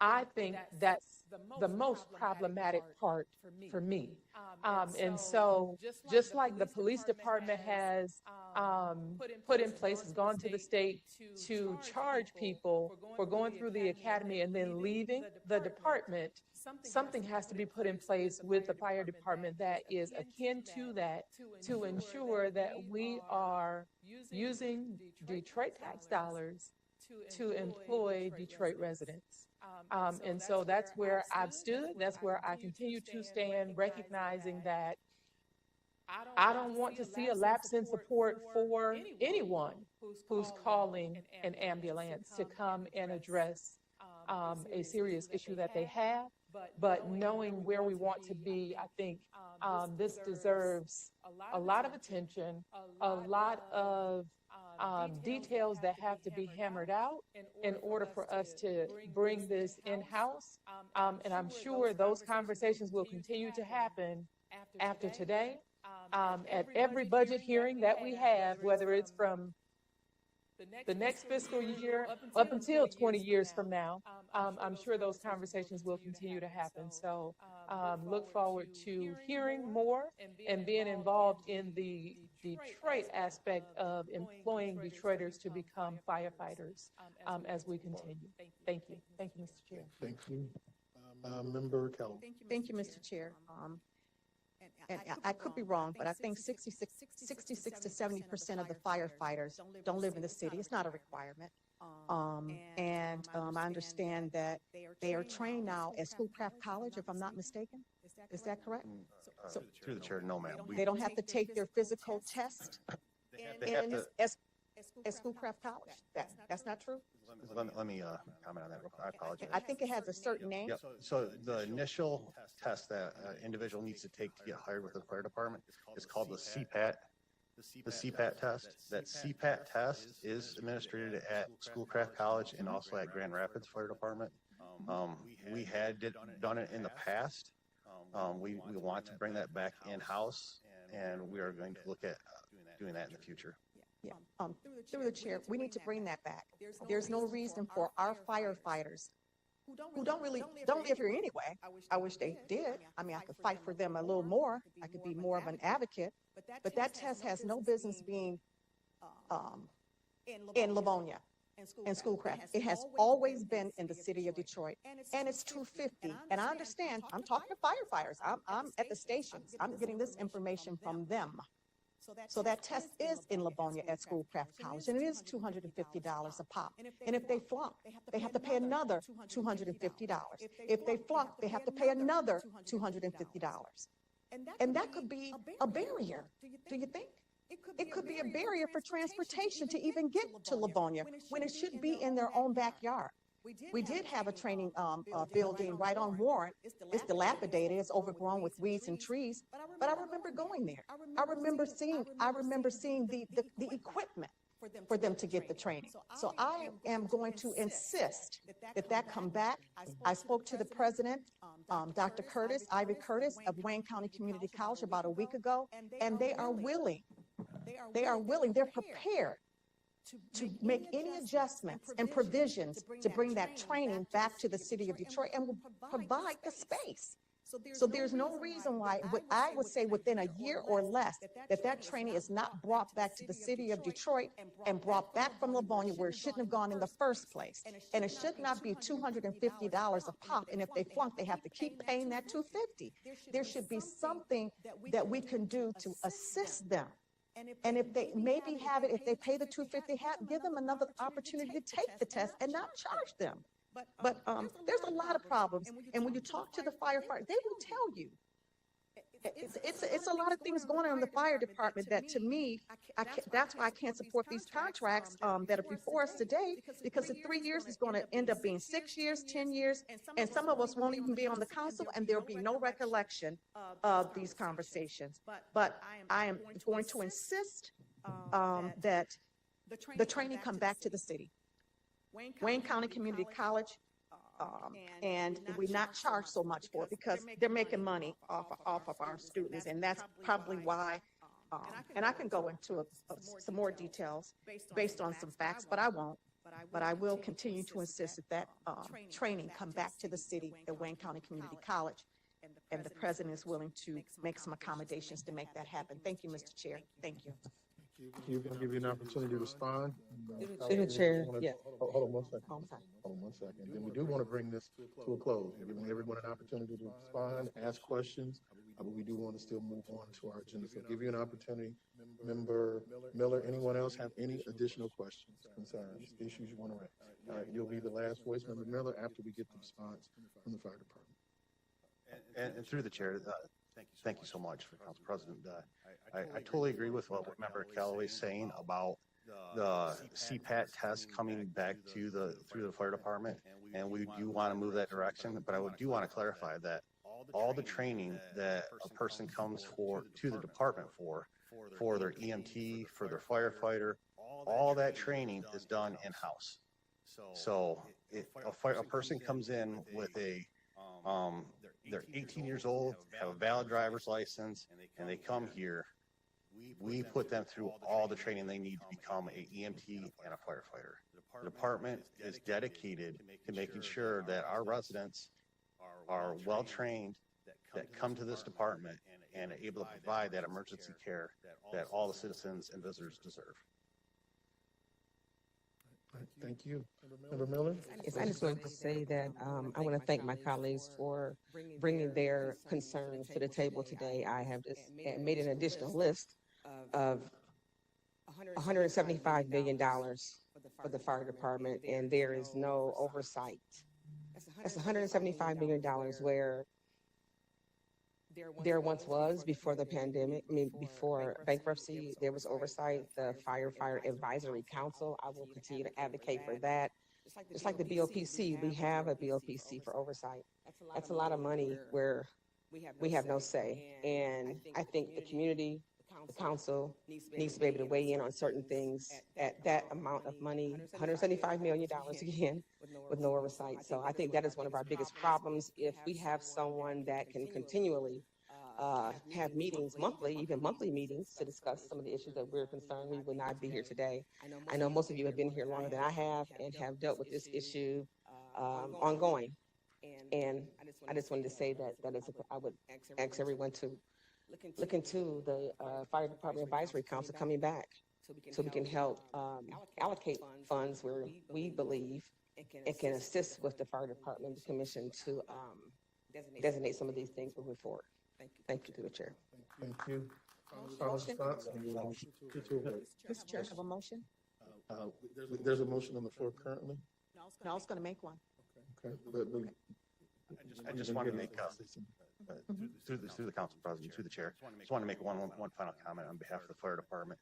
I think that's the most problematic part for me. And so just like the police department has put in place, has gone to the state to charge people for going through the academy and then leaving the department, something has to be put in place with the fire department that is akin to that, to ensure that we are using Detroit tax dollars to employ Detroit residents. And so that's where I've stood. That's where I continue to stand, recognizing that I don't want to see a lapse in support for anyone who's calling an ambulance to come and address a serious issue that they have. but knowing where we want to be, I think this deserves a lot of attention, a lot of details that have to be hammered out in order for us to bring this in-house. And I'm sure those conversations will continue to happen after today. At every budget hearing that we have, whether it's from the next fiscal year up until 20 years from now, I'm sure those conversations will continue to happen. So look forward to hearing more and being involved in the Detroit aspect of employing Detroiters to become firefighters as we continue. Thank you. Thank you, Mr. Chair. Thank you. Member Keller. Thank you, Mr. Chair. And I could be wrong, but I think 66 to 70% of the firefighters don't live in the city. It's not a requirement. I understand that they are trained now at Schoolcraft College, if I'm not mistaken. Is that correct? So through the chair, no, ma'am. They don't have to take their physical test at Schoolcraft College. That's not true? Let me comment on that real quick. I apologize. I think it has a certain name. Yeah, so the initial test that an individual needs to take to get hired with the fire department is called the CPAT. The CPAT test. That CPAT test is administered at Schoolcraft College and also at Grand Rapids Fire Department. We had done it in the past. We want to bring that back in-house, and we are going to look at doing that in the future. Yeah. Through the chair, we need to bring that back. There's no reason for our firefighters who don't live here anyway. I wish they did. I mean, I could fight for them a little more. I could be more of an advocate. But that test has no business being in Livonia and Schoolcraft. It has always been in the city of Detroit, and it's $250. And I understand. I'm talking to firefighters. I'm at the stations. I'm getting this information from them. So that test is in Livonia at Schoolcraft College, and it is $250 a pop. And if they flunk, they have to pay another $250. If they flunk, they have to pay another $250. And that could be a barrier, do you think? It could be a barrier for transportation to even get to Livonia when it should be in their own backyard. We did have a training building right on Warren. It's dilapidated. It's overgrown with weeds and trees. But I remember going there. I remember seeing the equipment for them to get the training. So I am going to insist that come back. I spoke to the president, Dr. Curtis, Ivy Curtis of Wayne County Community College about a week ago, and they are willing. They're prepared to make any adjustments and provisions to bring that training back to the city of Detroit and will provide the space. So there's no reason why, I would say within a year or less, that training is not brought back to the city of Detroit and brought back from Livonia where it shouldn't have gone in the first place. And it should not be $250 a pop. And if they flunk, they have to keep paying that $250. There should be something that we can do to assist them. And if they maybe have it, if they pay the $250, give them another opportunity to take the test and not charge them. But there's a lot of problems. And when you talk to the firefighters, they will tell you. It's a lot of things going on in the fire department that, to me, that's why I can't support these contracts that are before us today, because in 3 years is going to end up being 6 years, 10 years, and some of us won't even be on the council, and there'll be no recollection of these conversations. But I am going to insist that the training come back to the city. Wayne County Community College, and we not charge so much for it because they're making money off of our students, and that's probably why. And I can go into some more details based on some facts, but I won't. But I will continue to insist that training come back to the city at Wayne County Community College, and the president is willing to make some accommodations to make that happen. Thank you, Mr. Chair. Thank you. You're going to give you an opportunity to respond. To the chair, yeah. Hold on 1 second. Hold on 1 second. Then we do want to bring this to a close. We're giving everyone an opportunity to respond, ask questions, but we do want to still move on to our agenda. So I'll give you an opportunity. Member Miller, anyone else have any additional questions, concerns, issues you want to raise? All right, you'll be the last voice, Member Miller, after we get the response from the fire department. And through the chair, thank you so much, Council President. I totally agree with what Member Callaway is saying about the CPAT test coming back to through the fire department, and we do want to move that direction. But I do want to clarify that all the training that a person comes to the department for their EMT, for their firefighter, all that training is done in-house. So if a person comes in with they're 18 years old, have a valid driver's license, and they come here, we put them through all the training they need to become an EMT and a firefighter. The department is dedicated to making sure that our residents are well-trained, that come to this department and able to provide that emergency care that all the citizens and visitors deserve. Thank you. Member Miller? Yes, I just wanted to say that I want to thank my colleagues for bringing their concerns to the table today. I have just made an additional list of $175 million for the fire department, and there is no oversight. That's $175 million where there once was, before the pandemic, before bankruptcy, there was oversight. The Firefighter Advisory Council, I will continue to advocate for that. Just like the BOPC, we have a BOPC for oversight. That's a lot of money where we have no say. And I think the community, the council needs to be able to weigh in on certain things at that amount of money, $175 million again, with no oversight. So I think that is one of our biggest problems. If we have someone that can continually have meetings monthly, even monthly meetings, to discuss some of the issues that we're concerned, we would not be here today. I know most of you have been here longer than I have and have dealt with this issue ongoing. And I just wanted to say that I would ask everyone to look into the Fire Department Advisory Council coming back so we can help allocate funds where we believe it can assist with the fire department, the commission, to designate some of these things moving forward. Thank you, to the chair. Thank you. Final response? Mr. Chair, have a motion? There's a motion on the floor currently. No, I was going to make one. Okay. I just want to make through the council president, through the chair, just want to make one final comment on behalf of the fire department.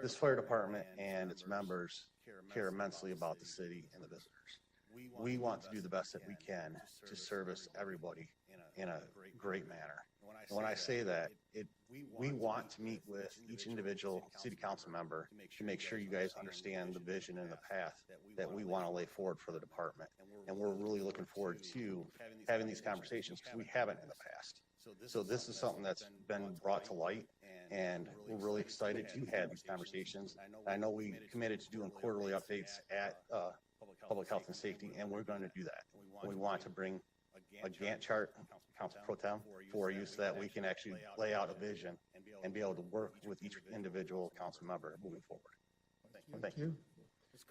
This fire department and its members care immensely about the city and the visitors. We want to do the best that we can to service everybody in a great manner. And when I say that, we want to meet with each individual city council member to make sure you guys understand the vision and the path that we want to lay forward for the department. And we're really looking forward to having these conversations because we haven't in the past. So this is something that's been brought to light, and we're really excited to have these conversations. I know we committed to doing quarterly updates at Public Health and Safety, and we're going to do that. We want to bring a Gantt chart, Council Pro Tem, for you so that we can actually lay out a vision and be able to work with each individual council member moving forward. Thank you.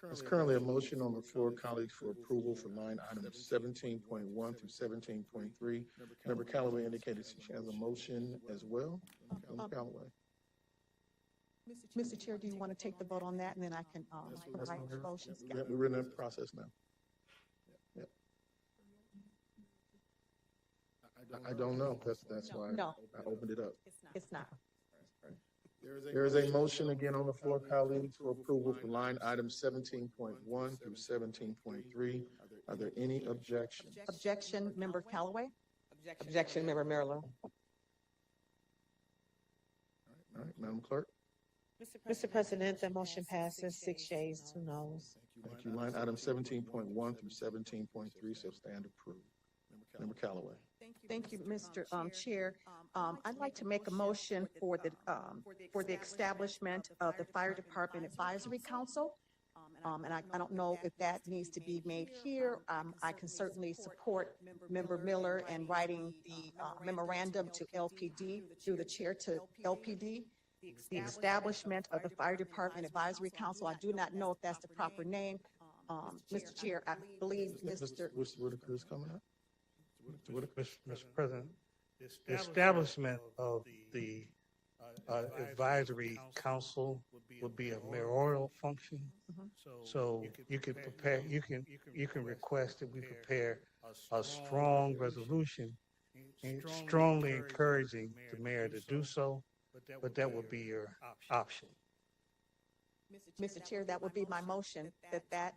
There's currently a motion on the floor, colleagues, for approval for line items 17.1 through 17.3. Member Callaway indicated she has a motion as well. Member Callaway. Mr. Chair, do you want to take the vote on that, and then I can provide motions? We're in that process now. Yep. I don't know. That's why I opened it up. It's not. There is a motion again on the floor, colleagues, for approval for line items 17.1 through 17.3. Are there any objections? Objection, Member Callaway. Objection, Member Merlo. All right, Madam Clerk. Mr. President, the motion passes 6 yeas, 2 noes. Thank you. Line item 17.1 through 17.3 shall stand approved. Member Callaway. Thank you, Mr. Chair. I'd like to make a motion for the establishment of the Fire Department Advisory Council. And I don't know if that needs to be made here. I can certainly support Member Miller in writing the memorandum to LPD, through the chair to LPD. The establishment of the Fire Department Advisory Council. I do not know if that's the proper name. Mr. Chair, I believe Mr. Whitaker is coming up. Mr. President, the establishment of the advisory council would be a mayoral function. So you could prepare, you can request that we prepare a strong resolution, strongly encouraging the mayor to do so, but that would be your option. Mr. Chair, that would be my motion, that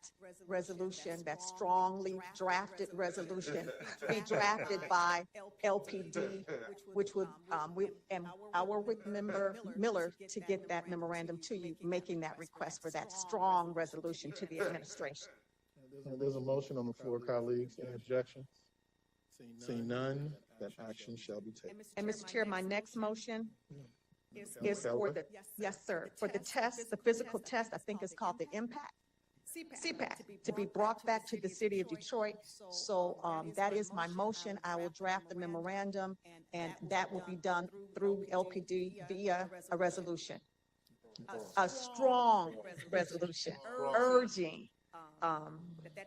resolution, that strongly drafted resolution be drafted by LPD, which would, and I'll work with Member Miller to get that memorandum to you, making that request for that strong resolution to the administration. There's a motion on the floor, colleagues. Any objections? Seeing none, that action shall be taken. And Mr. Chair, my next motion is for the, yes, sir, for the test, the physical test, I think it's called the impact, CPAT, to be brought back to the city of Detroit. So that is my motion. I will draft the memorandum, and that will be done through LPD via a resolution, a strong resolution urging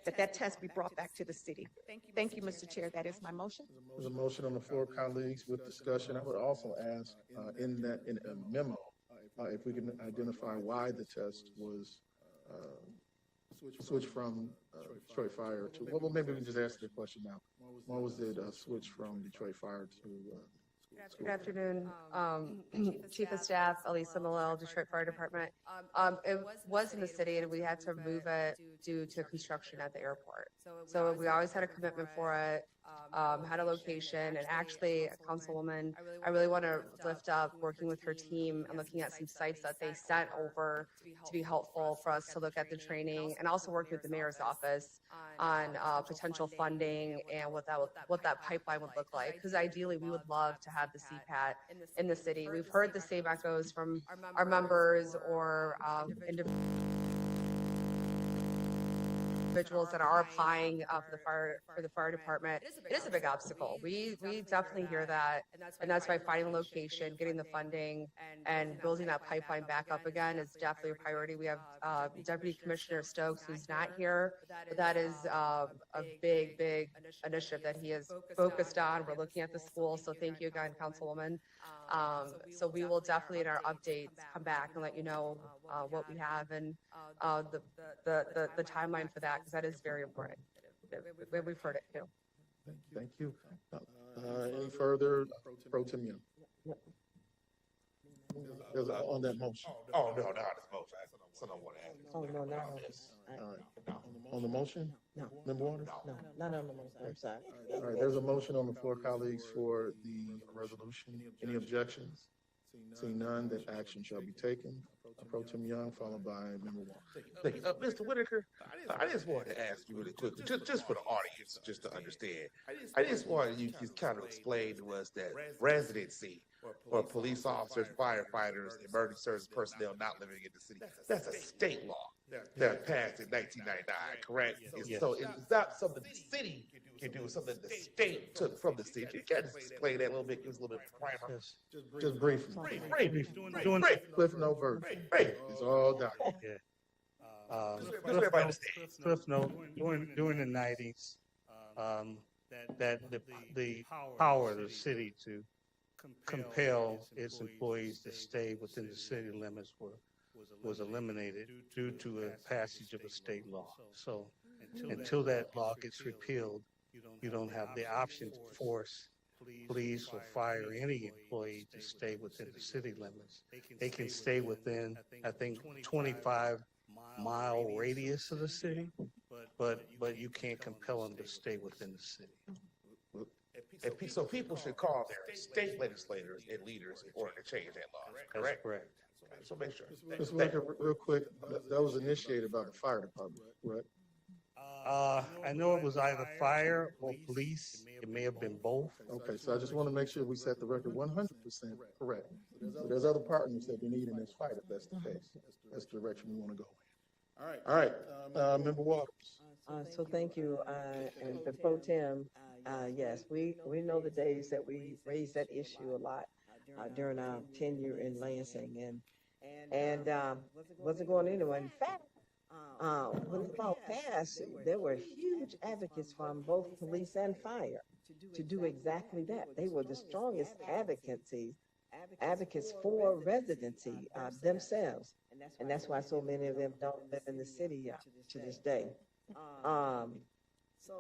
that test be brought back to the city. Thank you, Mr. Chair. That is my motion. There's a motion on the floor, colleagues, with discussion. I would also ask in a memo, if we can identify why the test was switched from Detroit Fire to, well, maybe we can just ask the question now. Why was it switched from Detroit Fire to Good afternoon, Chief of Staff, Elisa Malel, Detroit Fire Department. It was in the city and we had to move it due to construction at the airport. So we always had a commitment for it, had a location, and actually, Councilwoman, I really want to lift up working with her team and looking at some sites that they sent over to be helpful for us to look at the training, and also working with the mayor's office on potential funding and what that pipeline would look like. Because ideally, we would love to have the CPAT in the city. We've heard the same echoes from our members or individuals that are applying for the fire department. It is a big obstacle. We definitely hear that, and that's why finding the location, getting the funding, and building that pipeline back up again is definitely a priority. We have Deputy Commissioner Stokes, who's not here, but that is a big initiative that he is focused on. We're looking at the school, so thank you again, Councilwoman. So we will definitely in our updates come back and let you know what we have and the timeline for that, because that is very important. We've heard it too. Thank you. Any further? Pro Tem Young. On that motion. Oh, no, not this motion. So no one has. Oh, no, not on this. On the motion? No. Member Waters? No, not on the motion. I'm sorry. All right, there's a motion on the floor, colleagues, for the resolution. Any objections? Seeing none, that action shall be taken. Pro Tem Young, followed by Member Waters. Thank you. Mr. Whitaker, I just wanted to ask you really quickly, just for the audience, just to understand. I just wanted you to kind of explain to us that residency for police officers, firefighters, emergency service personnel not living in the city, that's a state law that passed in 1999, correct? Yes. So it's not something the city can do, it's something the state took from the city. You can just explain that a little bit, give us a little bit of primer. Just briefly. Brief. Cliff note version. It's all done. Cliff note, during the 90s, that the power of the city to compel its employees to stay within the city limits was eliminated due to a passage of a state law. So until that law gets repealed, you don't have the option to force police or fire any employee to stay within the city limits. They can stay within, I think, 25-mile radius of the city, but you can't compel them to stay within the city. And so people should call their state legislators and leaders in order to change that law, correct? That's correct. So make sure. Mr. Whitaker, real quick, that was initiated by the fire department, correct? I know it was either fire or police. It may have been both. Okay, so I just want to make sure we set the record 100% correct. So there's other partners that we need in this fight, if that's the case. That's the direction we want to go in. All right, Member Waters. So thank you, and the Pro Tem, yes, we know the days that we raised that issue a lot during our tenure in Lansing, and wasn't going anywhere. In fact, when the law passed, there were huge advocates from both police and fire to do exactly that. They were the strongest advocates for residency themselves, and that's why so many of them don't live in the city to this day.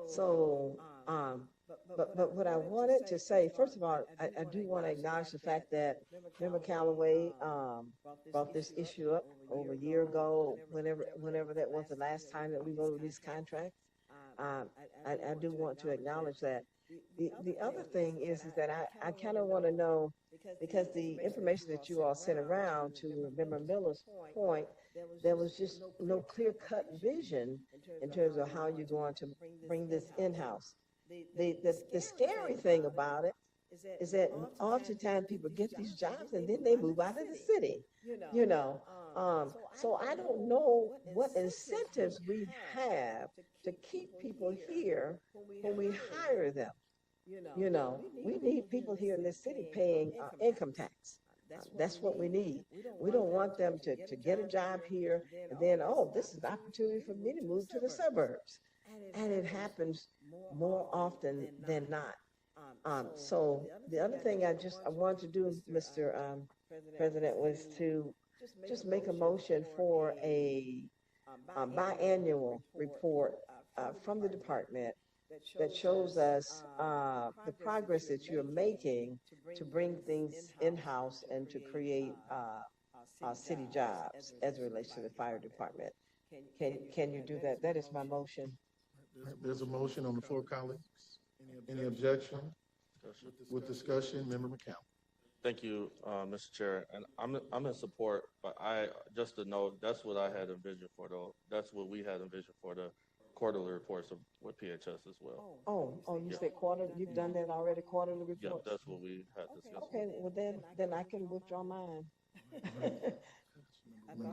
So, but what I wanted to say, first of all, I do want to acknowledge the fact that Member Calloway brought this issue up over a year ago, whenever that was the last time that we voted these contracts. I do want to acknowledge that. The other thing is that I kind of want to know, because the information that you all sent around, to Member Miller's point, there was just no clear-cut vision in terms of how you're going to bring this in-house. The scary thing about it is that oftentimes people get these jobs and then they move out of the city, you know. So I don't know what incentives we have to keep people here when we hire them. You know, we need people here in this city paying income tax. That's what we need. We don't want them to get a job here and then, oh, this is an opportunity for me to move to the suburbs. And it happens more often than not. So the other thing I wanted to do, Mr. President, was to just make a motion for a biannual report from the department that shows us the progress that you're making to bring things in-house and to create city jobs as it relates to the fire department. Can you do that? That is my motion. There's a motion on the floor, colleagues. Any objection? With discussion, Member McCown. Thank you, Mr. Chair. And I'm in support, but just to note, that's what I had envisioned for that's what we had envisioned for the quarterly reports with PHS as well. Oh, you said quarter, you've done that already, quarterly reports? Yeah, that's what we had discussed. Okay, well then I can withdraw mine.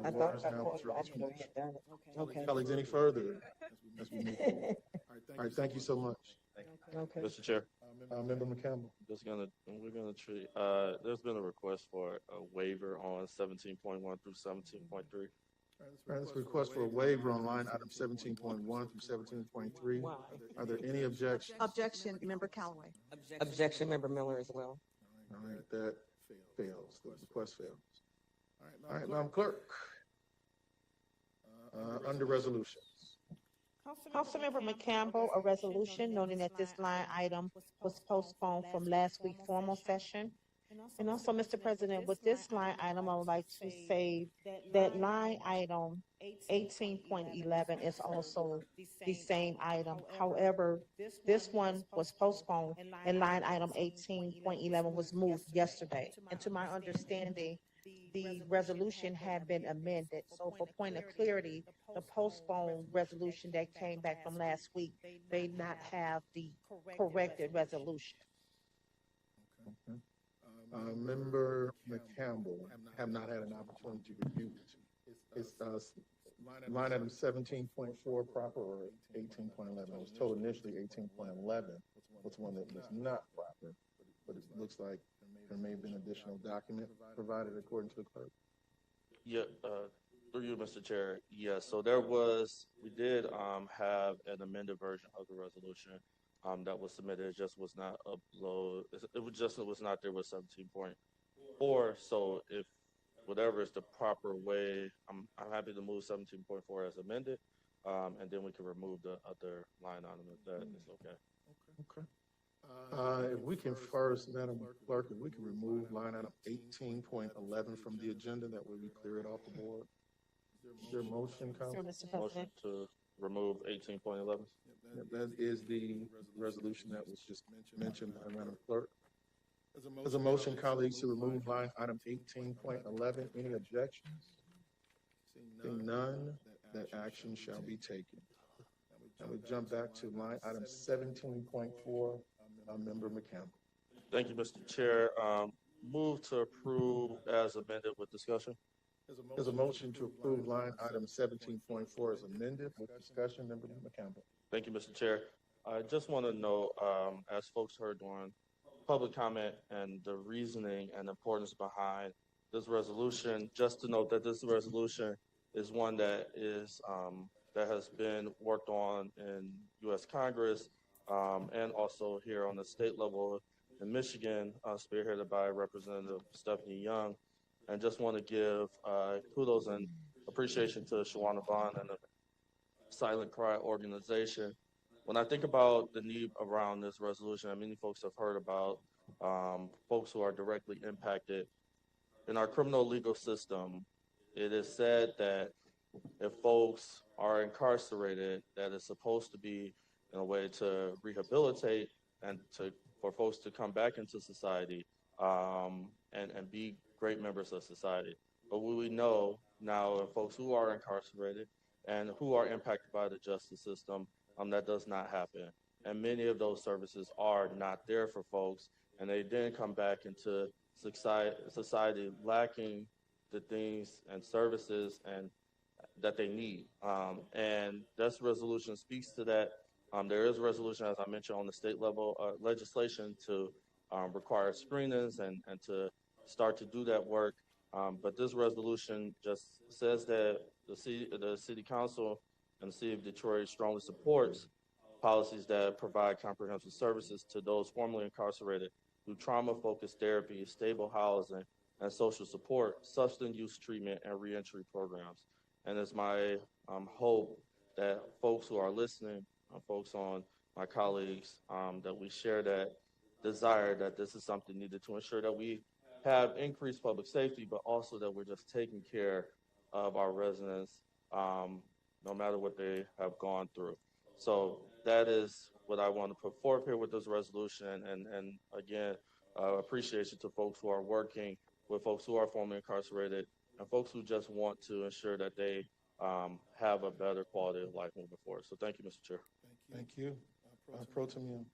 I thought I didn't know you had done it. Okay. Colleagues, any further as we move forward? All right, thank you so much. Okay. Mr. Chair. Member McCampbell. We're gonna treat, there's been a request for a waiver on 17.1 through 17.3. All right, this request for a waiver on line item 17.1 through 17.3. Are there any objections? Objection, Member Calloway. Objection, Member Miller as well. All right, that fails. The request fails. All right, Madam Clerk. Under resolutions. Councilmember McCampbell, a resolution noting that this line item was postponed from last week's formal session. And also, Mr. President, with this line item, I would like to say that line item 18.11 is also the same item. However, this one was postponed and line item 18.11 was moved yesterday. And to my understanding, the resolution had been amended. So for point of clarity, the postponed resolution that came back from last week may not have the corrected resolution. Okay. Member McCampbell, have not had an opportunity to review it. Is line item 17.4 proper or 18.11? I was told initially 18.11 was one that was not proper, but it looks like there may have been additional document provided according to the clerk. Yeah, through you, Mr. Chair. Yes, so we did have an amended version of the resolution that was submitted. It just was not uploaded. It was not there with 17.4. So if whatever is the proper way, I'm happy to move 17.4 as amended, and then we can remove the other line item if that is okay. Okay. If we can first, Madam Clerk, if we can remove line item 18.11 from the agenda, that way we clear it off the board. Is there a motion, Council? Motion to remove 18.11. That is the resolution that was just mentioned by Madam Clerk. There's a motion, colleagues, to remove line item 18.11. Any objections? Seeing none, that action shall be taken. Now we jump back to line item 17.4. Member McCampbell. Thank you, Mr. Chair. Move to approve as amended with discussion. There's a motion to approve line item 17.4 as amended with discussion. Member McCampbell. Thank you, Mr. Chair. I just want to know, as folks heard during public comment and the reasoning and importance behind this resolution, just to note that this resolution is one that has been worked on in U.S. Congress and also here on the state level in Michigan, spearheaded by Representative Stephanie Young. And just want to give kudos and appreciation to Shawana Vaughn and the Silent Cry organization when I think about the need around this resolution, and many folks have heard about folks who are directly impacted in our criminal legal system. It is said that if folks are incarcerated, that is supposed to be in a way to rehabilitate and to for folks to come back into society and be great members of society. But what we know now of folks who are incarcerated and who are impacted by the justice system, that does not happen. And many of those services are not there for folks, and they then come back into society lacking the things and services and that they need. And this resolution speaks to that. There is a resolution, as I mentioned, on the state level legislation to require screenings and to start to do that work. But this resolution just says that the city council and the city of Detroit strongly supports policies that provide comprehensive services to those formerly incarcerated through trauma-focused therapy, stable housing, and social support, substance use treatment, and reentry programs. And it's my hope that folks who are listening, folks on my colleagues, that we share that desire that this is something needed to ensure that we have increased public safety, but also that we're just taking care of our residents, no matter what they have gone through. So that is what I want to put forth here with this resolution. And again, appreciation to folks who are working with folks who are formerly incarcerated and folks who just want to ensure that they have a better quality of life moving forward. So thank you, Mr. Chair. Thank you. Pro Tem Young.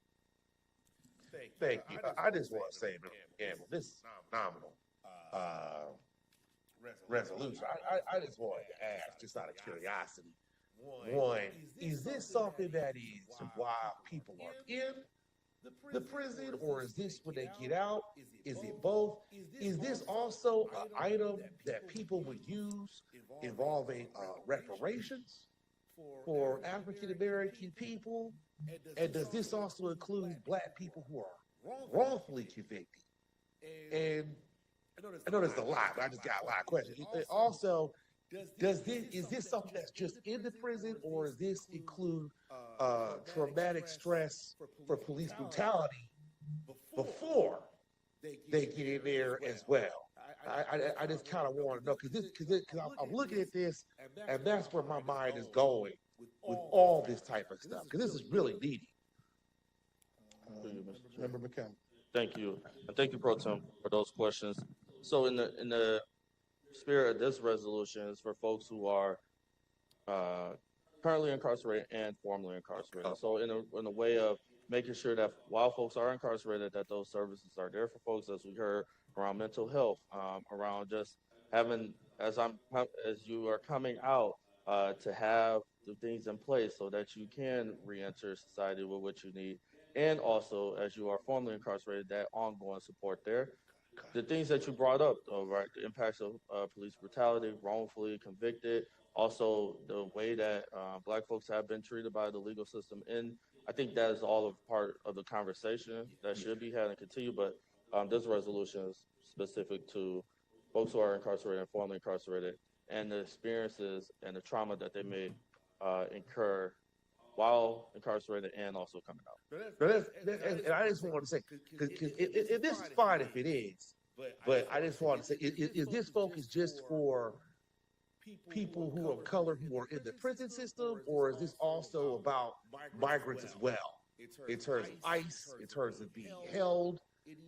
Thank you. I just want to say, Gamble, this is phenomenal resolution. I just wanted to ask, just out of curiosity, one, is this something that is while people are in the prison, or is this when they get out? Is it both? Is this also an item that people would use involving reparations for African American people? And does this also include Black people who are wrongfully convicted? And I know there's a lot, but I just got a lot of questions. And also, is this something that's just in the prison, or does this include traumatic stress for police brutality before they get in there as well? I just kind of want to know, because I'm looking at this, and that's where my mind is going with all this type of stuff, because this is really needed. Member McCown. Thank you. And thank you, Pro Tem, for those questions. So in the spirit of this resolution is for folks who are currently incarcerated and formerly incarcerated. So in a way of making sure that while folks are incarcerated, that those services are there for folks, as we heard, around mental health, around just having, as you are coming out, to have the things in place so that you can re-enter society with what you need. And also, as you are formerly incarcerated, that ongoing support there. The things that you brought up, though, right? The impacts of police brutality, wrongfully convicted, also the way that Black folks have been treated by the legal system. And I think that is all a part of the conversation that should be had and continue. But this resolution is specific to folks who are incarcerated and formerly incarcerated and the experiences and the trauma that they may incur while incarcerated and also coming out. And I just want to say, because this is fine if it is, but I just want to say, is this focus just for people who are of color who are in the prison system, or is this also about migrants as well, in terms of ICE, in terms of being held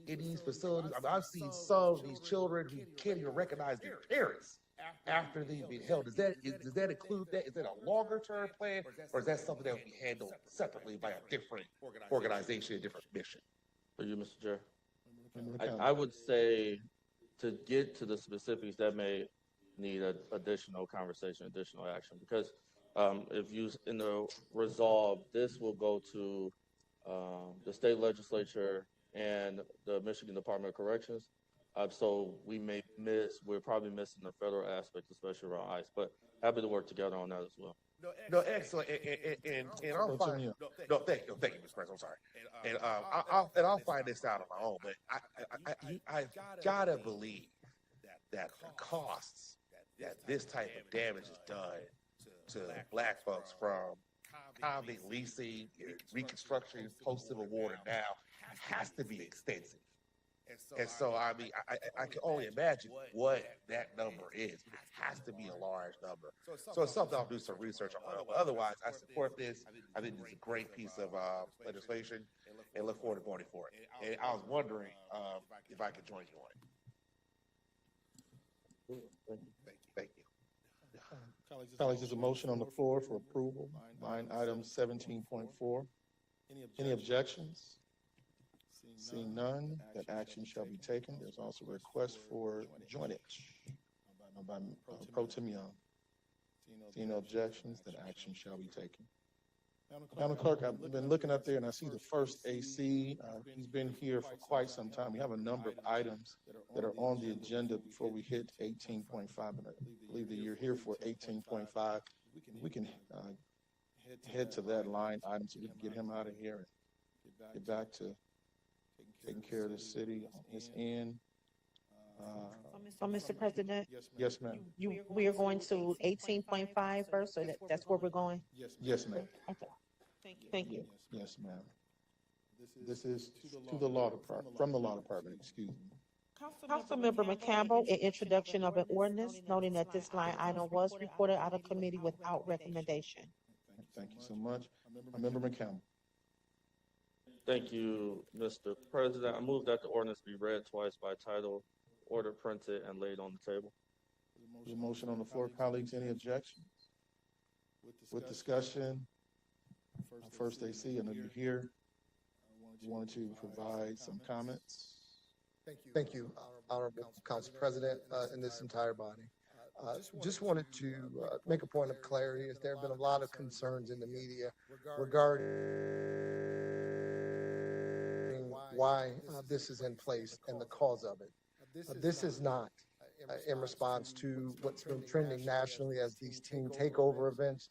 in these facilities? I mean, I've seen some of these children who can't even recognize their parents after they've been held. Does that include that? Is that a longer term plan, or is that something that will be handled separately by a different organization, a different mission? For you, Mr. Chair, I would say to get to the specifics, that may need additional conversation, additional action, because if you in the resolve, this will go to the state legislature and the Michigan Department of Corrections. So we're probably missing the federal aspect, especially around ICE, but happy to work together on that as well. No, excellent. And I'll find, thank you, Mr. President, I'm sorry. And I'll find this out on my own, but I've gotta believe that the costs that this type of damage is done to Black folks from accommodate leasing, reconstruction, post-civil war to now has to be extensive. And so, I mean, I can only imagine what that number is. It has to be a large number. So it's something I'll do some research on. But otherwise, I support this. I think it's a great piece of legislation and look forward to voting for it. And I was wondering if I could join you on it. Thank you. Colleagues, there's a motion on the floor for approval, line item 17.4. Any objections? Seeing none, that action shall be taken. There's also a request for joinage by Pro Tem Young. Seeing no objections, that action shall be taken. Madam Clerk, I've been looking up there and I see the first AC. He's been here for quite some time. We have a number of items that are on the agenda before we hit 18.5. And I believe that you're here for 18.5. We can head to that line item so we can get him out of here and get back to taking care of the city on his end. So, Mr. President, Yes, ma'am. we are going to 18.5 first, so that's where we're going? Yes, ma'am. Okay. Thank you. Yes, ma'am. This is to the law department, from the law department, excuse me. Councilmember McCampbell, an introduction of an ordinance noting that this line item was reported out of committee without recommendation. Thank you so much. Member McCampbell. Thank you, Mr. President. I move that the ordinance be read twice by title, order printed, and laid on the table. There's a motion on the floor, colleagues. Any objections? With discussion, first AC, I know you're here. You wanted to provide some comments? Thank you, Honorable Council President, and this entire body. Just wanted to make a point of clarity, as there have been a lot of concerns in the media regarding why this is in place and the cause of it. This is not in response to what's been trending nationally as these teen takeover events.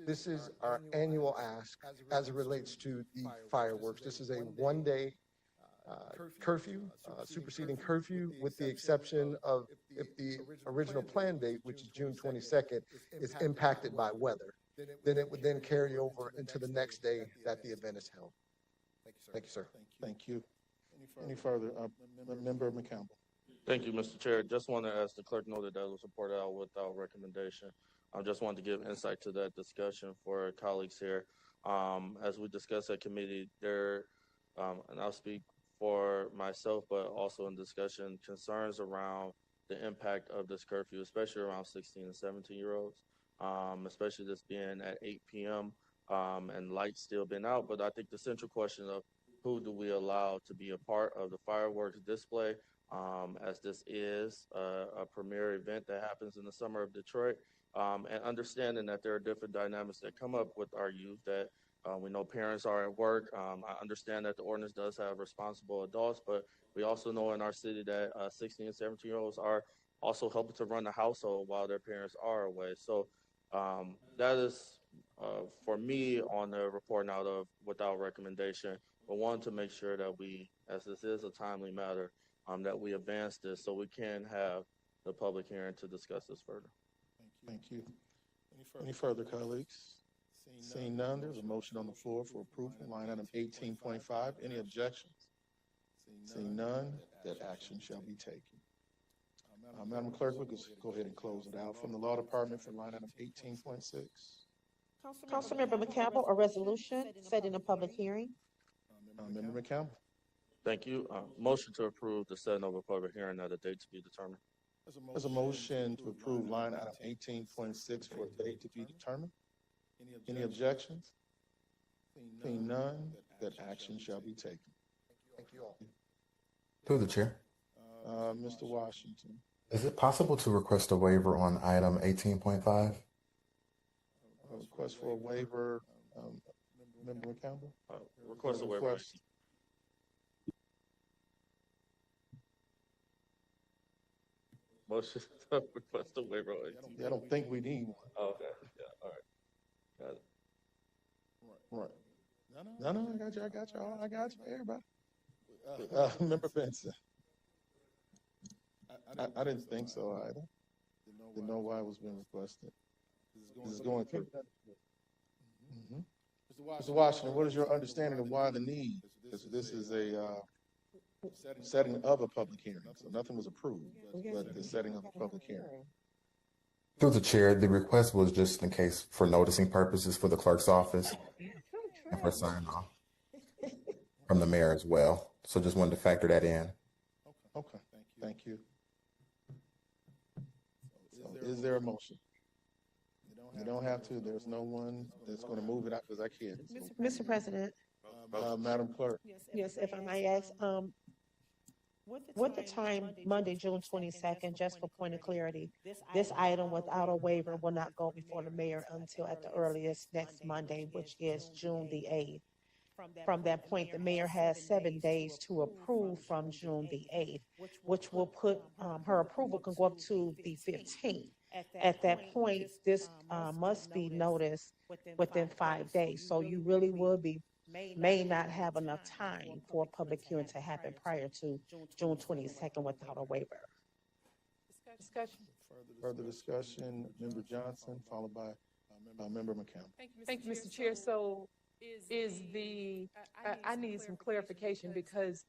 This is our annual ask as it relates to the fireworks. This is a one-day curfew, superseding curfew, with the exception of if the original plan date, which is June 22nd, is impacted by weather, then it would then carry over into the next day that the event is held. Thank you, sir. Thank you. Any further? Member McCampbell. Thank you, Mr. Chair. Just want to, as the clerk noted, that was reported out without recommendation. I just wanted to give insight to that discussion for colleagues here. As we discussed at committee, and I'll speak for myself, but also in discussion, concerns around the impact of this curfew, especially around 16 and 17-year-olds, especially this being at 8 p.m. And lights still been out. But I think the central question of who do we allow to be a part of the fireworks display, as this is a premier event that happens in the summer of Detroit, and understanding that there are different dynamics that come up with our youth, that we know parents are at work. I understand that the ordinance does have responsible adults, but we also know in our city that 16 and 17-year-olds are also helping to run the household while their parents are away. So that is, for me, on the report out of without recommendation, but wanted to make sure that we, as this is a timely matter, that we advance this so we can have the public hearing to discuss this further. Thank you. Any further, colleagues? Seeing none, there's a motion on the floor for approval, line item 18.5. Any objections? Seeing none, that action shall be taken. Madam Clerk, we can go ahead and close it out. From the Law Department for line item 18.6. Councilmember McCampbell, a resolution setting a public hearing. Member McCampbell. Thank you. Motion to approve the setting of a public hearing at a date to be determined. There's a motion to approve line item 18.6 for a date to be determined. Any objections? Seeing none, that action shall be taken. Thank you all. Through the chair. Mr. Washington. Is it possible to request a waiver on item 18.5? Request for a waiver, Member McCampbell? Request a waiver. Motion to request a waiver. Yeah, I don't think we need one. Oh, okay. Yeah. All right. Got it. Right. No, I got you. Everybody. Member Benson. I didn't think so either. Didn't know why it was being requested. This is going through. Mr. Washington, what is your understanding of why the need? This is a setting of a public hearing, so nothing was approved, but the setting of a public hearing. Through the chair, the request was just in case for noticing purposes for the clerk's office and for sign off from the mayor as well. So just wanted to factor that in. Okay, thank you. So is there a motion? You don't have to. There's no one that's going to move it out because I can't. So, Mr. President, Madam Clerk. yes, if I may ask, with the time Monday, June 22nd, just for point of clarity, this item without a waiver will not go before the mayor until at the earliest next Monday, which is June the 8th. From that point, the mayor has 7 days to approve from June the 8th, which will put, her approval can go up to the 15th. At that point, this must be noticed within 5 days. So you really may not have enough time for a public hearing to happen prior to June 22nd without a waiver. Discussion. Further discussion, Member Johnson, followed by Member McCampbell. Thank you, Mr. Chair. So I need some clarification because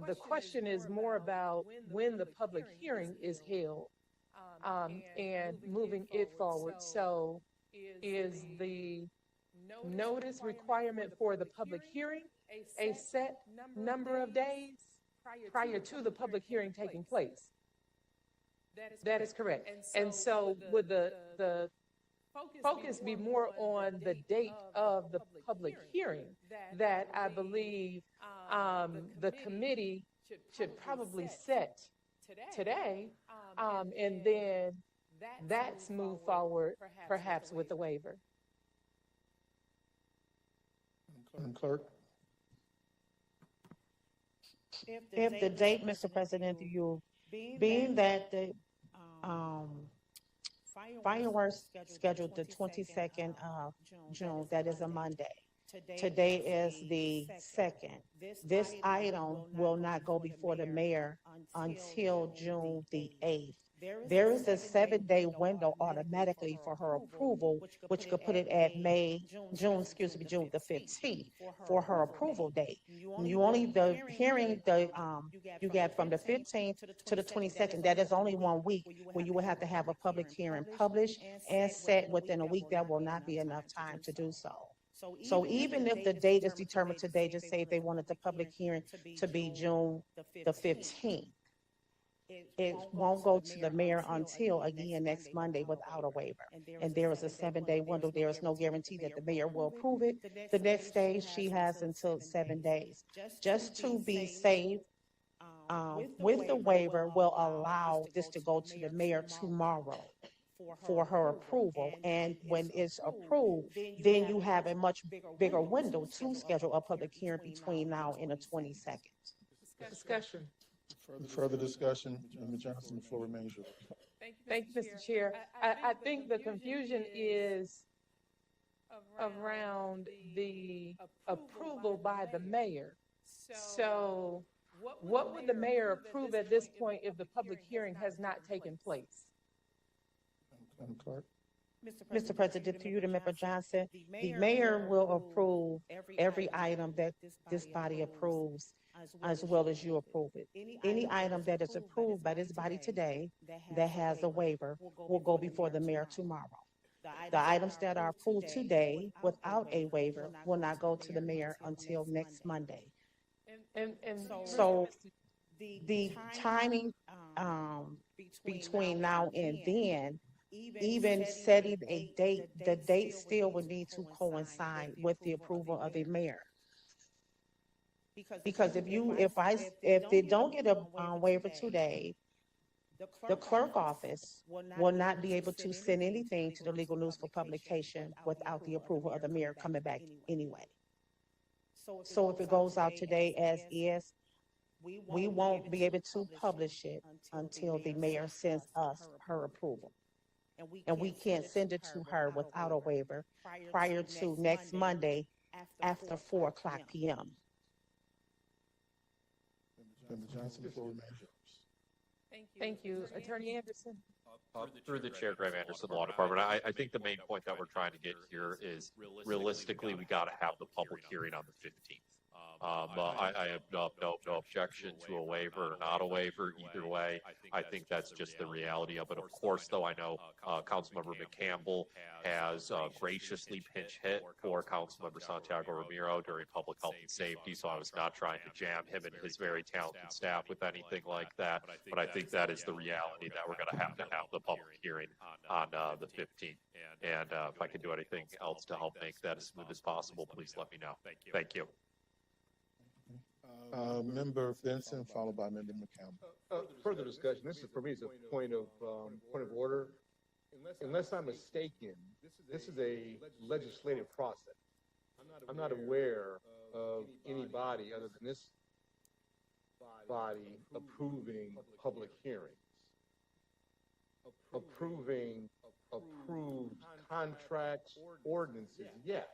the question is more about when the public hearing is held and moving it forward. So is the notice requirement for the public hearing a set number of days prior to the public hearing taking place? That is correct. And so would the focus be more on the date of the public hearing that I believe the committee should probably set today, and then that's move forward perhaps with the waiver. Clerk. If the date, Mr. President, you being that the fireworks scheduled the 22nd of June, that is a Monday. Today is the 2nd. This item will not go before the mayor until June the 8th. There is a 7-day window automatically for her approval, which could put it at June the 15th for her approval date. You only, the hearing, you get from the 15th to the 22nd, that is only 1 week where you will have to have a public hearing published and set within a week. That will not be enough time to do so. So even if the date is determined today, just say if they wanted the public hearing to be June the 15th, it won't go to the mayor until again next Monday without a waiver. And there is a 7-day window. There is no guarantee that the mayor will approve it. The next day she has until 7 days. Just to be safe, with the waiver will allow this to go to the mayor tomorrow for her approval. And when it's approved, then you have a much bigger window to schedule a public hearing between now and the 22nd. Discussion. Further discussion, Member Johnson, the floor remains yours. Thank you, Mr. Chair. I think the confusion is around the approval by the mayor. So what would the mayor approve at this point if the public hearing has not taken place? Madam Clerk. Mr. President, to you, to Member Johnson, the mayor will approve every item that this body approves, as well as you approve it. Any item that is approved by this body today that has a waiver will go before the mayor tomorrow. The items that are approved today without a waiver will not go to the mayor until next Monday. And so the timing between now and then, even setting a date, the date still would need to coincide with the approval of the mayor. Because if they don't get a waiver today, the clerk office will not be able to send anything to the legal news for publication without the approval of the mayor coming back anyway. So if it goes out today as is, we won't be able to publish it until the mayor sends us her approval. And we can't send it to her without a waiver prior to next Monday after 4:00 p.m. Member Johnson, the floor remains yours. Thank you. Attorney Anderson? Through the chair, Graham Anderson, Law Department. I think the main point that we're trying to get here is realistically, we got to have the public hearing on the 15th. I have no objection to a waiver or not a waiver either way. I think that's just the reality of it. Of course, though, I know Councilmember McCampbell has graciously pinch hit for Councilmember Santiago Ramiro during public health and safety, so I was not trying to jam him and his very talented staff with anything like that. But I think that is the reality that we're going to have the public hearing on the 15th. And if I can do anything else to help make that as smooth as possible, please let me know. Thank you. Member Benson, followed by Member McCampbell. Further discussion. This is for me is a point of order. Unless I'm mistaken, this is a legislative process. I'm not aware of any body other than this body approving public hearings, approved contracts, ordinances, yes.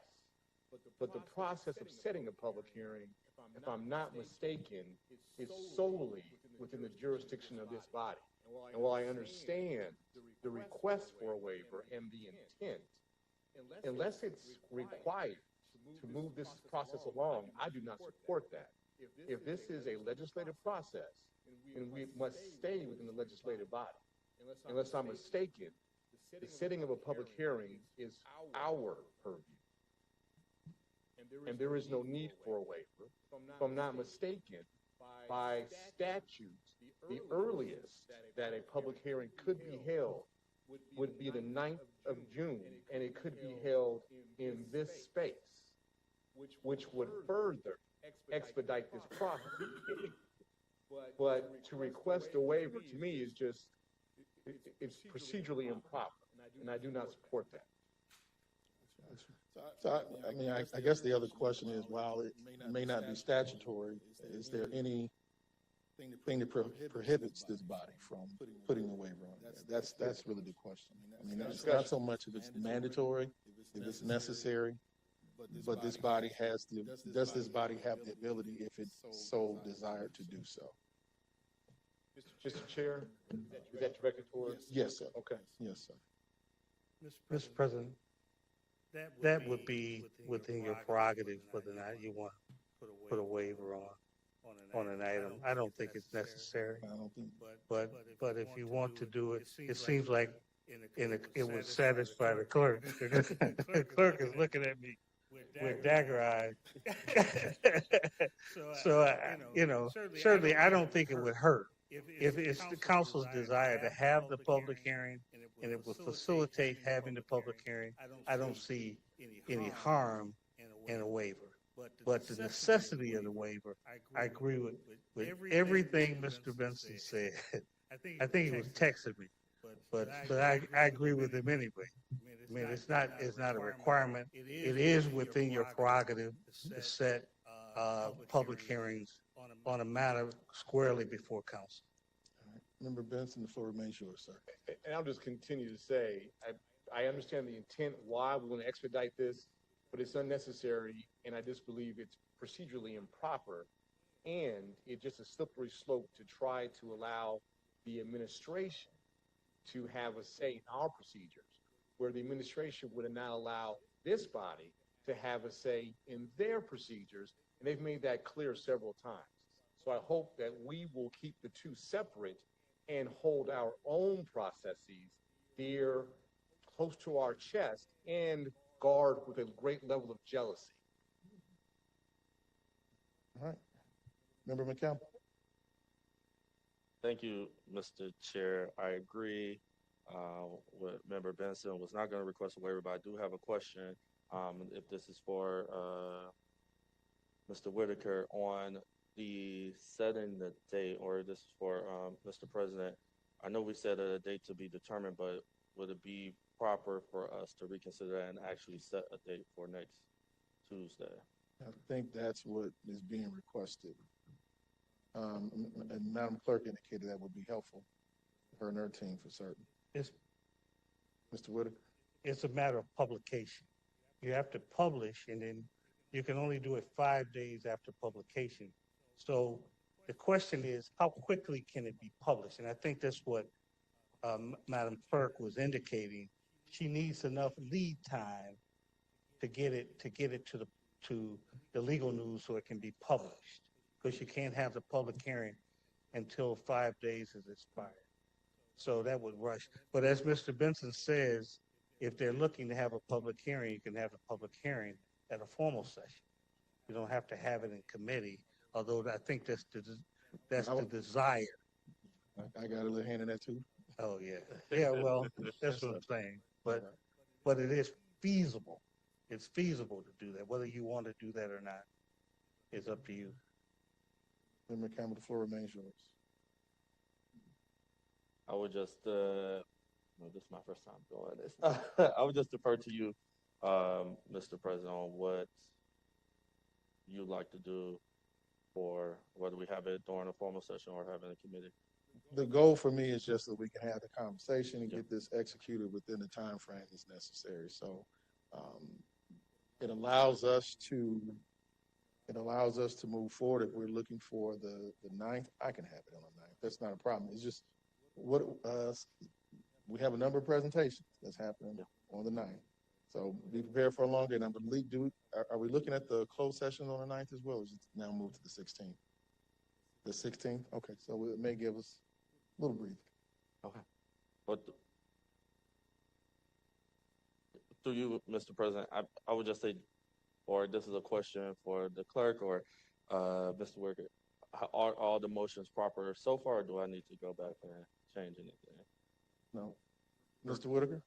But the process of setting a public hearing, if I'm not mistaken, is solely within the jurisdiction of this body. And while I understand the request for a waiver and the intent, unless it's required to move this process along, I do not support that. If this is a legislative process, then we must stay within the legislative body. Unless I'm mistaken, the setting of a public hearing is our purview. And there is no need for a waiver. If I'm not mistaken, by statute, the earliest that a public hearing could be held would be the 9th of June, and it could be held in this space, which would further expedite this process. But to request a waiver, to me, is just, it's procedurally improper, and I do not support that. So, I mean, I guess the other question is, while it may not be statutory, is there anything that prohibits this body from putting a waiver on there? That's really the question. I mean, it's not so much if it's mandatory, if it's necessary, but this body does this body have the ability, if it's so desired, to do so? Mr. Chair, is that directed towards? Yes, sir. Okay. Yes, sir. Mr. President, that would be within your prerogative whether or not you want to put a waiver on an item. I don't think it's necessary. I don't think. But if you want to do it, it seems like it would satisfy the clerk. The clerk is looking at me with dagger eyes. So, certainly I don't think it would hurt. If it's the council's desire to have the public hearing and it will facilitate having the public hearing, I don't see any harm in a waiver. But the necessity of the waiver, I agree with everything Mr. Benson said. I think he was texting me, but I agree with him anyway. I mean, it's not a requirement. It is within your prerogative to set public hearings on a matter squarely before council. Member Benson, the floor remains yours, sir. And I'll just continue to say, I understand the intent why we want to expedite this, but it's unnecessary, and I just believe it's procedurally improper, and it's just a slippery slope to try to allow the administration to have a say in our procedures, where the administration would not allow this body to have a say in their procedures, and they've made that clear several times. So I hope that we will keep the two separate and hold our own processes dear, close to our chest, and guard with a great level of jealousy. All right. Member McCampbell. Thank you, Mr. Chair. I agree with Member Benson. Was not going to request a waiver, but I do have a question. If this is for Mr. Whitaker on the setting the date, or this is for Mr. President. I know we said a date to be determined, but would it be proper for us to reconsider and actually set a date for next Tuesday? I think that's what is being requested. And Madam Clerk indicated that would be helpful, her and her team for certain. Mr. Whitaker? It's a matter of publication. You have to publish, and then you can only do it 5 days after publication. So The question is, how quickly can it be published? And I think that's what Madam Clerk was indicating. She needs enough lead time to get it to the legal news so it can be published, because you can't have the public hearing until 5 days has expired. So that would rush. But as Mr. Benson says, if they're looking to have a public hearing, you can have a public hearing at a formal session. You don't have to have it in committee, although I think that's the desire. I got a little hand in that too. Oh, yeah. Yeah, well, that's what I'm saying. But it is feasible. It's feasible to do that. Whether you want to do that or not is up to you. Member Campbell, the floor remains yours. I would just, no, this is my first time doing this. I would just defer to you, Mr. President, on what you'd like to do, for whether we have it during a formal session or have it in a committee. The goal for me is just that we can have the conversation and get this executed within the time frame that's necessary. So it allows us to move forward. If we're looking for the 9th, I can have it on the 9th. That's not a problem. It's just what we have a number of presentations that's happening on the 9th. So be prepared for a longer number. Are we looking at the closed session on the 9th as well, or is it now moved to the 16th? The 16th? Okay, so it may give us a little breather. Okay. But through you, Mr. President, I would just say, or this is a question for the clerk or Mr. Wicker, are all the motions proper so far, or do I need to go back and change anything? No. Mr. Whitaker?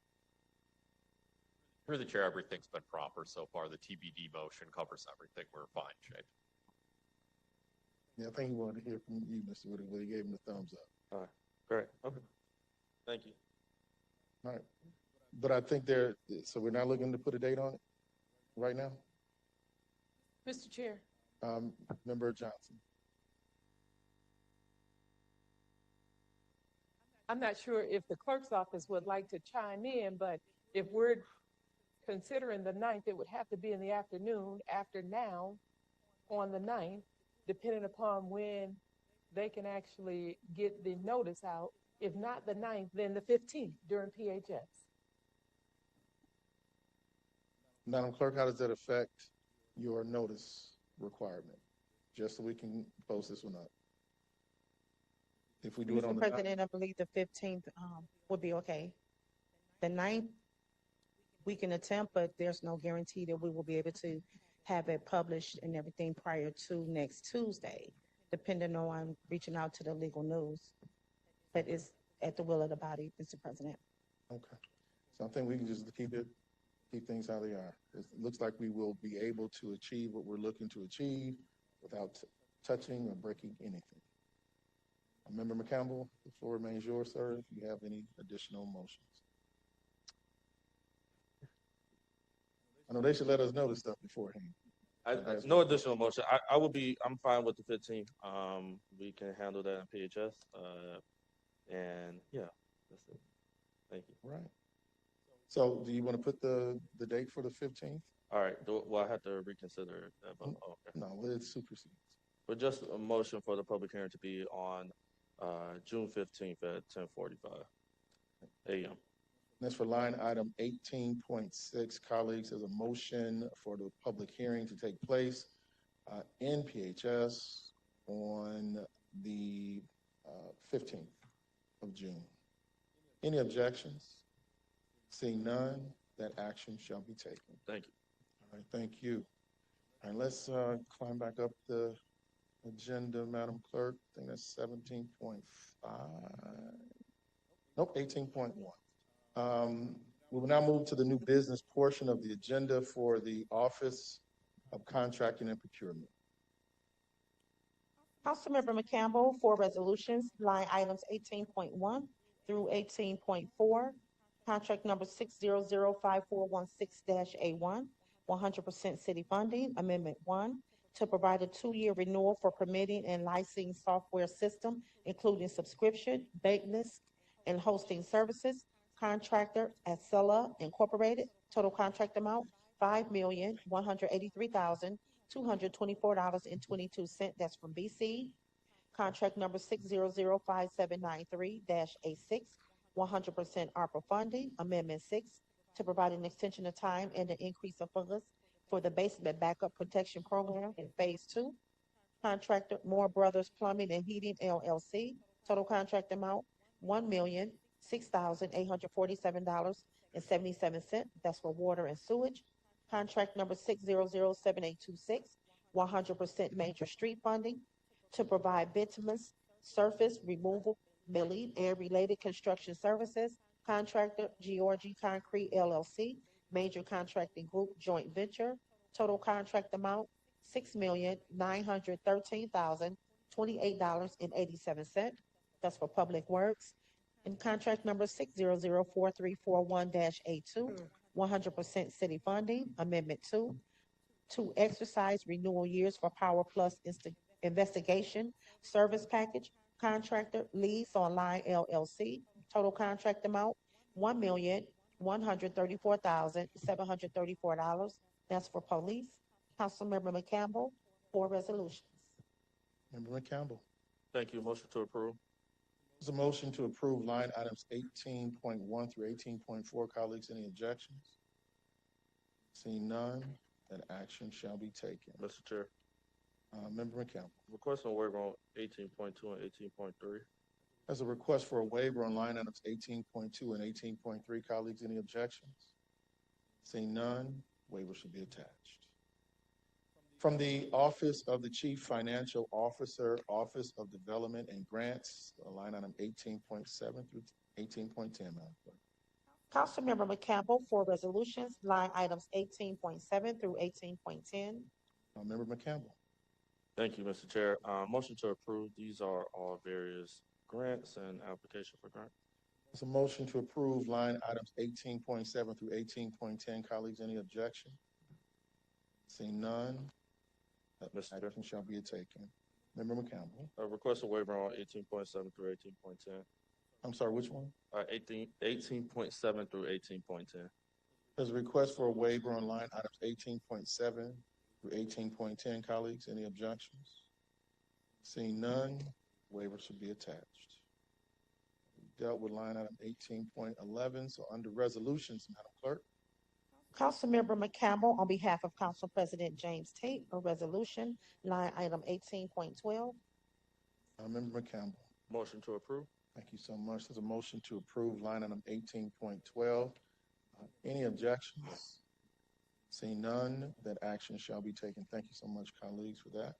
Through the chair, everything's been proper so far. The TBD motion covers everything. We're fine shape. Yeah, I think he wanted to hear from you, Mr. Whitaker, but he gave him the thumbs up. All right, great. Okay. Thank you. All right. But I think so we're not looking to put a date on it right now? Mr. Chair. Member Johnson. I'm not sure if the clerk's office would like to chime in, but if we're considering the 9th, it would have to be in the afternoon after now on the 9th, depending upon when they can actually get the notice out. If not the 9th, then the 15th during PHS. Madam Clerk, how does that affect your notice requirement? Just so we can post this one up. If we do it on Mr. the President, I believe the 15th would be okay. The 9th, we can attempt, but there's no guarantee that we will be able to have it published and everything prior to next Tuesday, depending on reaching out to the legal news. But it's at the will of the body, Mr. President. Okay. So I think we can just keep things how they are. It looks like we will be able to achieve what we're looking to achieve without touching or breaking anything. Member McCampbell, the floor remains yours, sir, if you have any additional motions. I know they should let us know this stuff beforehand. No additional motion. I'm fine with the 15th. We can handle that in PHS. And yeah, that's it. Thank you. Right. So do you want to put the date for the 15th? All right. Well, I have to reconsider that. But, okay. No, it supersedes. But just a motion for the public hearing to be on June 15th at 10:45 a.m. That's for line item 18.6. Colleagues, there's a motion for the public hearing to take place in PHS on the 15th of June. Any objections? Seeing none, that action shall be taken. Thank you. All right, thank you. All right, let's climb back up the agenda, Madam Clerk. I think that's 17.5. Nope, 18.1. We will now move to the new business portion of the agenda for the Office of Contracting and Procurement. Councilmember McCampbell for resolutions, line items 18.1 through 18.4. Contract number 6005416-A1, 100% city funding, Amendment 1, to provide a 2-year renewal for permitting and licensing software system, including subscription, maintenance, and hosting services. Contractor Acela Incorporated. Total contract amount $5,183,224.22. That's from BC. Contract number 6005793-A6, 100% ARPA funding, Amendment 6, to provide an extension of time and an increase of funds for the basement backup protection program in Phase 2. Contractor Moore Brothers Plumbing and Heating LLC, total contract amount $1,006,847.77. That's for water and sewage. Contract number 6007826, 100% major street funding to provide bituminous surface removal, milling, and related construction services. Contractor Georgie Concrete LLC, major contracting group joint venture. Total contract amount $6,913,028.87. That's for public works. And contract number 6004341-A2, 100% city funding, Amendment 2, to exercise renewal years for Power Plus investigation service package. Contractor Lease Online LLC, total contract amount $1,134,734. That's for police. Councilmember McCampbell, 4 resolutions. Member McCampbell. Thank you. Motion to approve. There's a motion to approve line items 18.1 through 18.4. Colleagues, any objections? Seeing none, that action shall be taken. Mr. Chair. Member McCampbell. Request on waiver on 18.2 and 18.3. There's a request for a waiver on line items 18.2 and 18.3. Colleagues, any objections? Seeing none, waiver should be attached. From the Office of the Chief Financial Officer, Office of Development and Grants, line item 18.7 through 18.10, Madam Clerk. Councilmember McCampbell, 4 resolutions, line items 18.7 through 18.10. Member McCampbell. Thank you, Mr. Chair. Motion to approve. These are all various grants and application for grant. There's a motion to approve line items 18.7 through 18.10. Colleagues, any objection? Seeing none, that action shall be taken. Member McCampbell. Request a waiver on 18.7 through 18.10. I'm sorry, which one? 18.7 through 18.10. There's a request for a waiver on line items 18.7 through 18.10. Colleagues, any objections? Seeing none, waiver should be attached. We dealt with line item 18.11, so under resolutions, Madam Clerk. Councilmember McCampbell, on behalf of Council President James Tate, a resolution, line item 18.12. Member McCampbell. Motion to approve. Thank you so much. There's a motion to approve line item 18.12. Any objections? Seeing none, that action shall be taken. Thank you so much, colleagues, for that.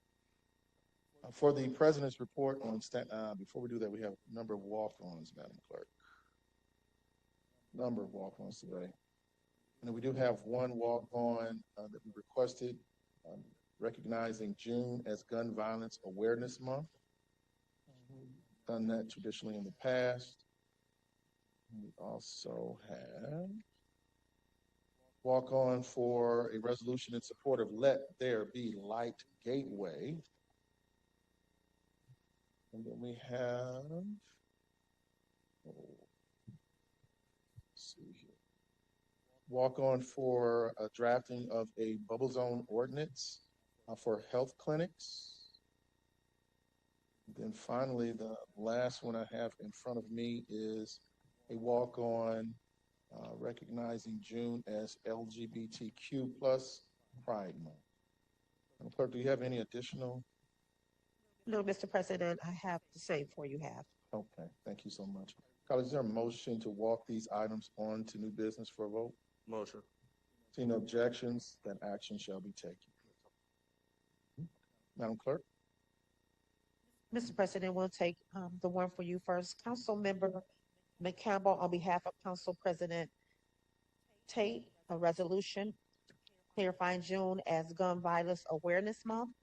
For the President's report on before we do that, we have a number of walk-ons, Madam Clerk. Number of walk-ons today. And we do have one walk-on that we requested, recognizing June as Gun Violence Awareness Month. We've done that traditionally in the past. We also have walk-on for a resolution in support of Let There Be Light Gateway. And then we have, let's see here. Walk-on for a drafting of a bubble zone ordinance for health clinics. And then finally, the last one I have in front of me is a walk-on recognizing June as LGBTQ plus Pride Month. Madam Clerk, do you have any additional? No, Mr. President, I have the same 4 you have. Okay, thank you so much. Colleagues, is there a motion to walk these items on to new business for a vote? Motion. Seeing no objections, that action shall be taken. Madam Clerk. Mr. President, we'll take the one for you first. Councilmember McCampbell, on behalf of Council President Tate, a resolution clarifying June as Gun Violence Awareness Month.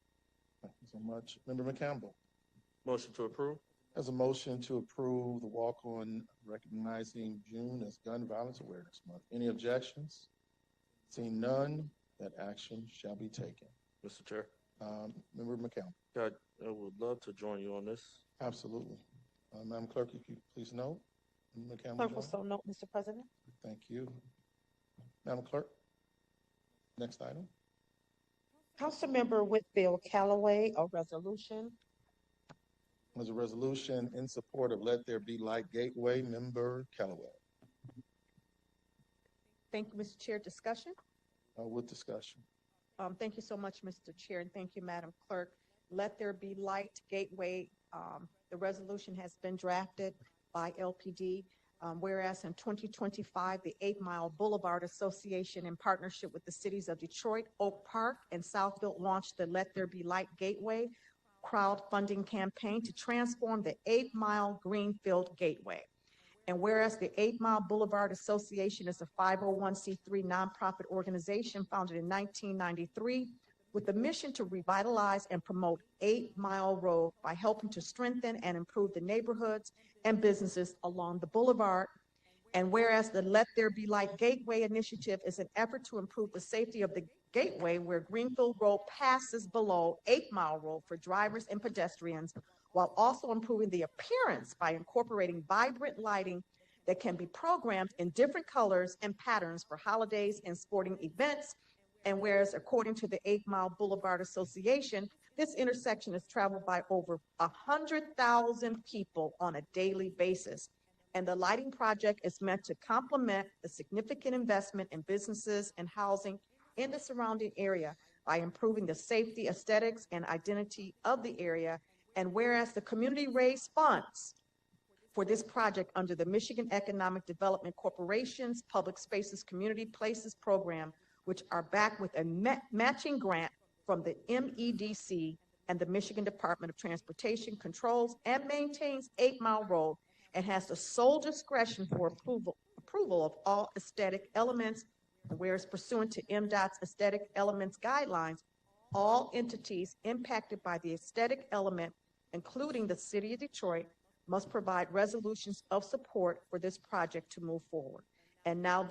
Thank you so much. Member McCampbell. Motion to approve. There's a motion to approve the walk-on recognizing June as Gun Violence Awareness Month. Any objections? Seeing none, that action shall be taken. Mr. Chair. Member McCampbell. I would love to join you on this. Absolutely. Madam Clerk, if you please note. McCampbell. Clerk will so note, Mr. President. Thank you. Madam Clerk. Next item. Councilmember Whitfield Callaway, a resolution There's a resolution in support of Let There Be Light Gateway, Member Calloway. Thank you, Mr. Chair. Discussion? With discussion. Thank you so much, Mr. Chair, and thank you, Madam Clerk. Let There Be Light Gateway, the resolution has been drafted by LPD. Whereas in 2025, the 8 Mile Boulevard Association, in partnership with the cities of Detroit, Oak Park, and Southfield, launched the Let There Be Light Gateway crowdfunding campaign to transform the 8 Mile Greenfield Gateway. And whereas the 8 Mile Boulevard Association is a 501c3 nonprofit organization founded in 1993 with a mission to revitalize and promote 8 Mile Road by helping to strengthen and improve the neighborhoods and businesses along the boulevard. And whereas the Let There Be Light Gateway initiative is an effort to improve the safety of the gateway where Greenfield Road passes below 8 Mile Road for drivers and pedestrians, while also improving the appearance by incorporating vibrant lighting that can be programmed in different colors and patterns for holidays and sporting events. And whereas according to the 8 Mile Boulevard Association, this intersection is traveled by over 100,000 people on a daily basis. And the lighting project is meant to complement the significant investment in businesses and housing in the surrounding area by improving the safety, aesthetics, and identity of the area. And whereas the community raised funds for this project under the Michigan Economic Development Corporation's Public Spaces Community Places program, which are backed with a matching grant from the MEDC, and the Michigan Department of Transportation controls and maintains 8 Mile Road and has the sole discretion for approval of all aesthetic elements. And whereas pursuant to MDOT's aesthetic elements guidelines, all entities impacted by the aesthetic element, including the City of Detroit, must provide resolutions of support for this project to move forward. And now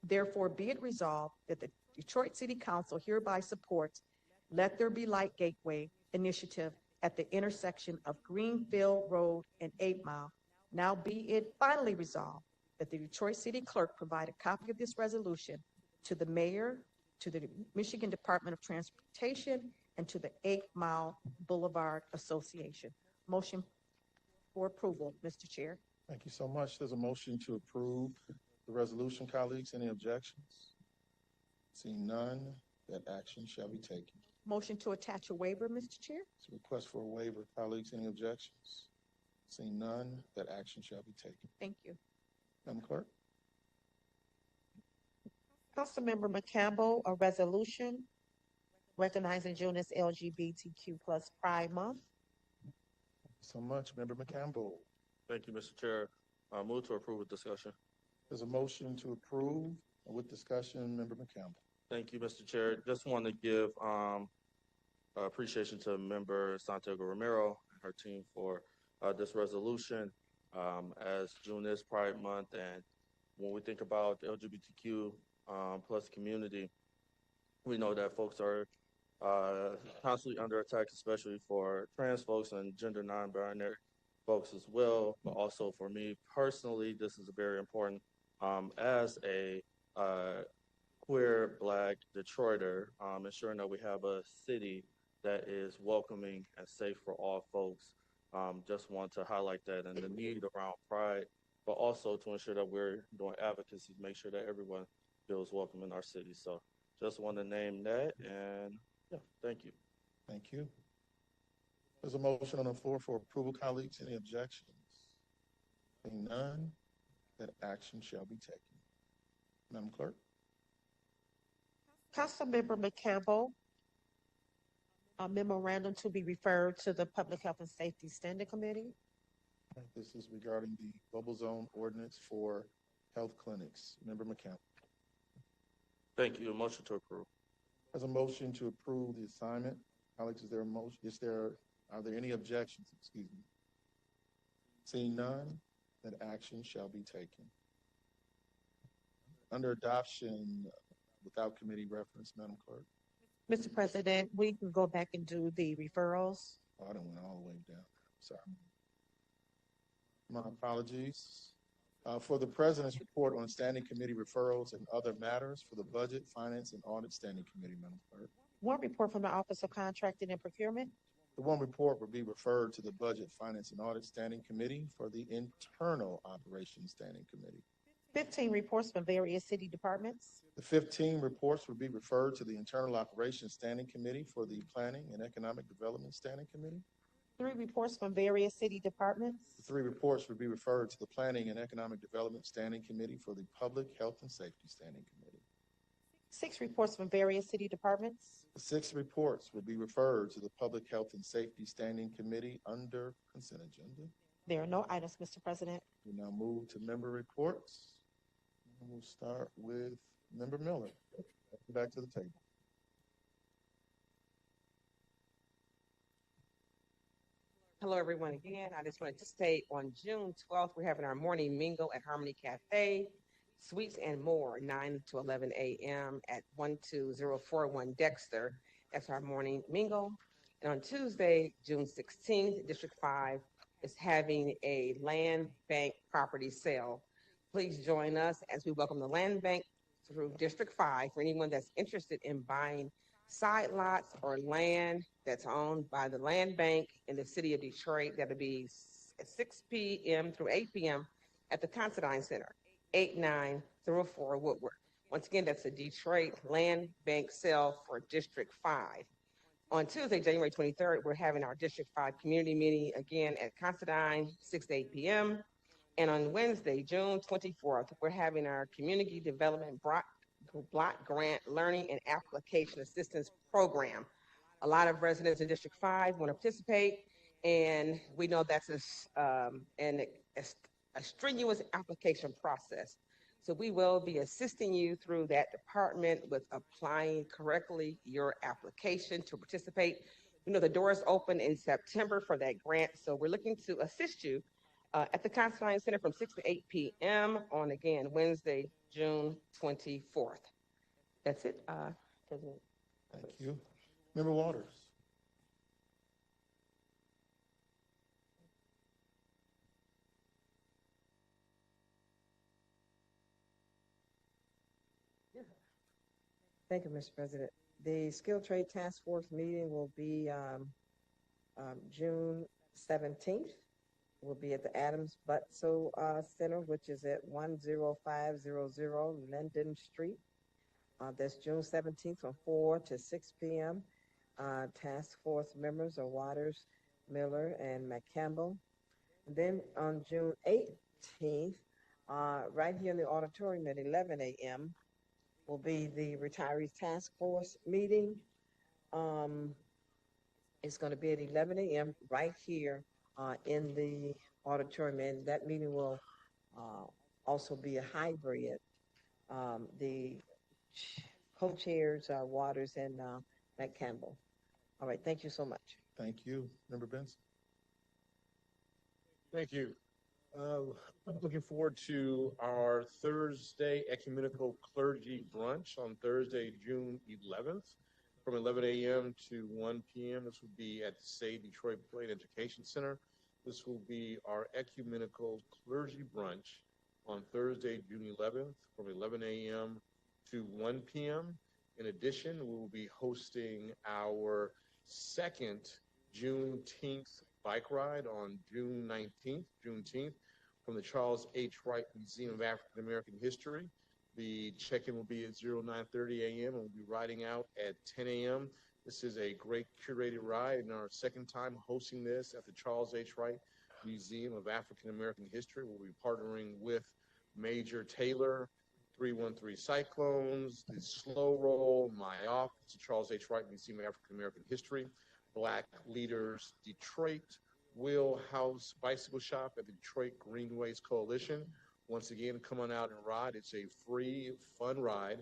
therefore be it resolved that the Detroit City Council hereby supports Let There Be Light Gateway initiative at the intersection of Greenfield Road and 8 Mile. Now be it finally resolved that the Detroit City Clerk provide a copy of this resolution to the mayor, to the Michigan Department of Transportation, and to the 8 Mile Boulevard Association. Motion for approval, Mr. Chair. Thank you so much. There's a motion to approve the resolution, colleagues. Any objections? Seeing none, that action shall be taken. Motion to attach a waiver, Mr. Chair. It's a request for a waiver, colleagues. Any objections? Seeing none, that action shall be taken. Thank you. Madam Clerk. Councilmember McCampbell, a resolution recognizing June as LGBTQ+ Pride Month. So much, Member McCampbell. Thank you, Mr. Chair. Move to approve with discussion. There's a motion to approve with discussion, Member McCampbell. Thank you, Mr. Chair. Just want to give appreciation to Member Santiago Romero and her team for this resolution. As June is Pride Month, and when we think about the LGBTQ plus community, we know that folks are constantly under attack, especially for trans folks and gender non-binary folks as well. But also for me personally, this is very important as a queer Black Detroiter, ensuring that we have a city that is welcoming and safe for all folks. Just want to highlight that and the need around pride, but also to ensure that we're doing advocacy to make sure that everyone feels welcome in our city. So just want to name that, and yeah, thank you. Thank you. There's a motion on the floor for approval, colleagues. Any objections? Seeing none, that action shall be taken. Madam Clerk. Councilmember McCampbell, a memorandum to be referred to the Public Health and Safety Standing Committee. This is regarding the bubble zone ordinance for health clinics. Member McCampbell. Thank you. A motion to approve. There's a motion to approve the assignment. Alex, is there a motion? Are there any objections? Excuse me. Seeing none, that action shall be taken. Under adoption, without committee reference, Madam Clerk. Mr. President, we can go back and do the referrals. Oh, I don't went all the way down. Sorry. My apologies. For the President's report on standing committee referrals and other matters for the Budget, Finance, and Audit Standing Committee, Madam Clerk. One report from the Office of Contracting and Procurement. The one report will be referred to the Budget, Finance, and Audit Standing Committee for the Internal Operations Standing Committee. 15 reports from various city departments. The 15 reports will be referred to the Internal Operations Standing Committee for the Planning and Economic Development Standing Committee. 3 reports from various city departments. The 3 reports will be referred to the Planning and Economic Development Standing Committee for the Public Health and Safety Standing Committee. 6 reports from various city departments. The 6 reports will be referred to the Public Health and Safety Standing Committee under consent agenda. There are no items, Mr. President. We now move to member reports. And we'll start with Member Miller. Back to the table. Hello, everyone. Again, I just wanted to state on June 12th, we're having our morning mingle at Harmony Cafe, Sweets and More, 9 to 11 a.m. at 12041 Dexter. That's our morning mingle. And on Tuesday, June 16th, District 5 is having a land bank property sale. Please join us as we welcome the land bank through District 5 for anyone that's interested in buying side lots or land that's owned by the land bank in the city of Detroit. That'll be at 6 p.m. through 8 p.m. at the Considine Center, 8904 Woodward. Once again, that's a Detroit land bank sale for District 5. On Tuesday, January 23rd, we're having our District 5 community meeting again at Considine, 6 to 8 p.m. And on Wednesday, June 24th, we're having our Community Development Block Grant Learning and Application Assistance Program. A lot of residents in District 5 want to participate, and we know that's a strenuous application process. So we will be assisting you through that department with applying correctly your application to participate. You know, the doors open in September for that grant, so we're looking to assist you at the Considine Center from 6 to 8 p.m. on, again, Wednesday, June 24th. That's it, President. Thank you. Member Waters. Thank you, Mr. President. The Skilled Trade Task Force meeting will be June 17th. Will be at the Adams Butso Center, which is at 10500 Linden Street. That's June 17th from 4 to 6 p.m. Task Force members are Waters, Miller, and McCampbell. And then on June 18th, right here in the auditorium at 11 a.m., will be the Retirees Task Force meeting. It's going to be at 11 a.m. right here in the auditorium, and that meeting will also be a hybrid. The co-chairs are Waters and Matt Campbell. All right, thank you so much. Thank you. Member Benson. Thank you. I'm looking forward to our Thursday Ecumenical Clergy Brunch on Thursday, June 11th from 11 a.m. to 1 p.m. This will be at the Say Detroit Plain Education Center. This will be our Ecumenical Clergy Brunch on Thursday, June 11th from 11 a.m. to 1 p.m. In addition, we will be hosting our second Juneteenth bike ride on June 19th, Juneteenth, from the Charles H. Wright Museum of African American History. The check-in will be at 09:30 a.m. and we'll be riding out at 10 a.m. This is a great curated ride and our second time hosting this at the Charles H. Wright Museum of African American History. We'll be partnering with Major Taylor, 313 Cyclones, the Slow Roll, my office, the Charles H. Wright Museum of African American History, Black Leaders Detroit, Wheelhouse Bicycle Shop at the Detroit Greenways Coalition. Once again, come on out and ride. It's a free, fun ride.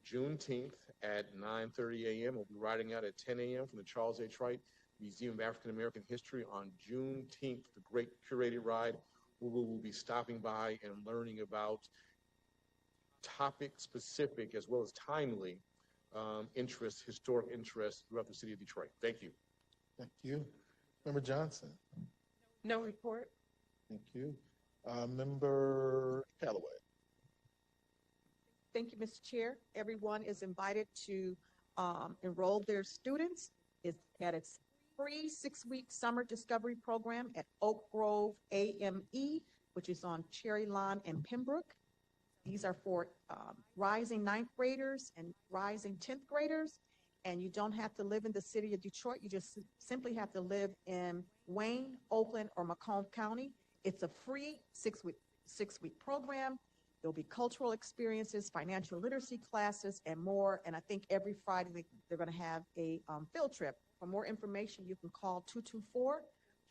Juneteenth at 9:30 a.m. We'll be riding out at 10 a.m. from the Charles H. Wright Museum of African American History on Juneteenth, the great curated ride. We will be stopping by and learning about topic-specific as well as timely interests, historic interests throughout the city of Detroit. Thank you. Thank you. Member Johnson. No report. Thank you. Member Callaway. Thank you, Mr. Chair. Everyone is invited to enroll their students. It's free 6-week summer discovery program at Oak Grove AME, which is on Cherry Lawn and Pembroke. These are for rising 9th graders and rising 10th graders. And you don't have to live in the city of Detroit. You just simply have to live in Wayne, Oakland, or Macomb County. It's a free six-week program. There'll be cultural experiences, financial literacy classes, and more. And I think every Friday they're going to have a field trip. For more information, you can call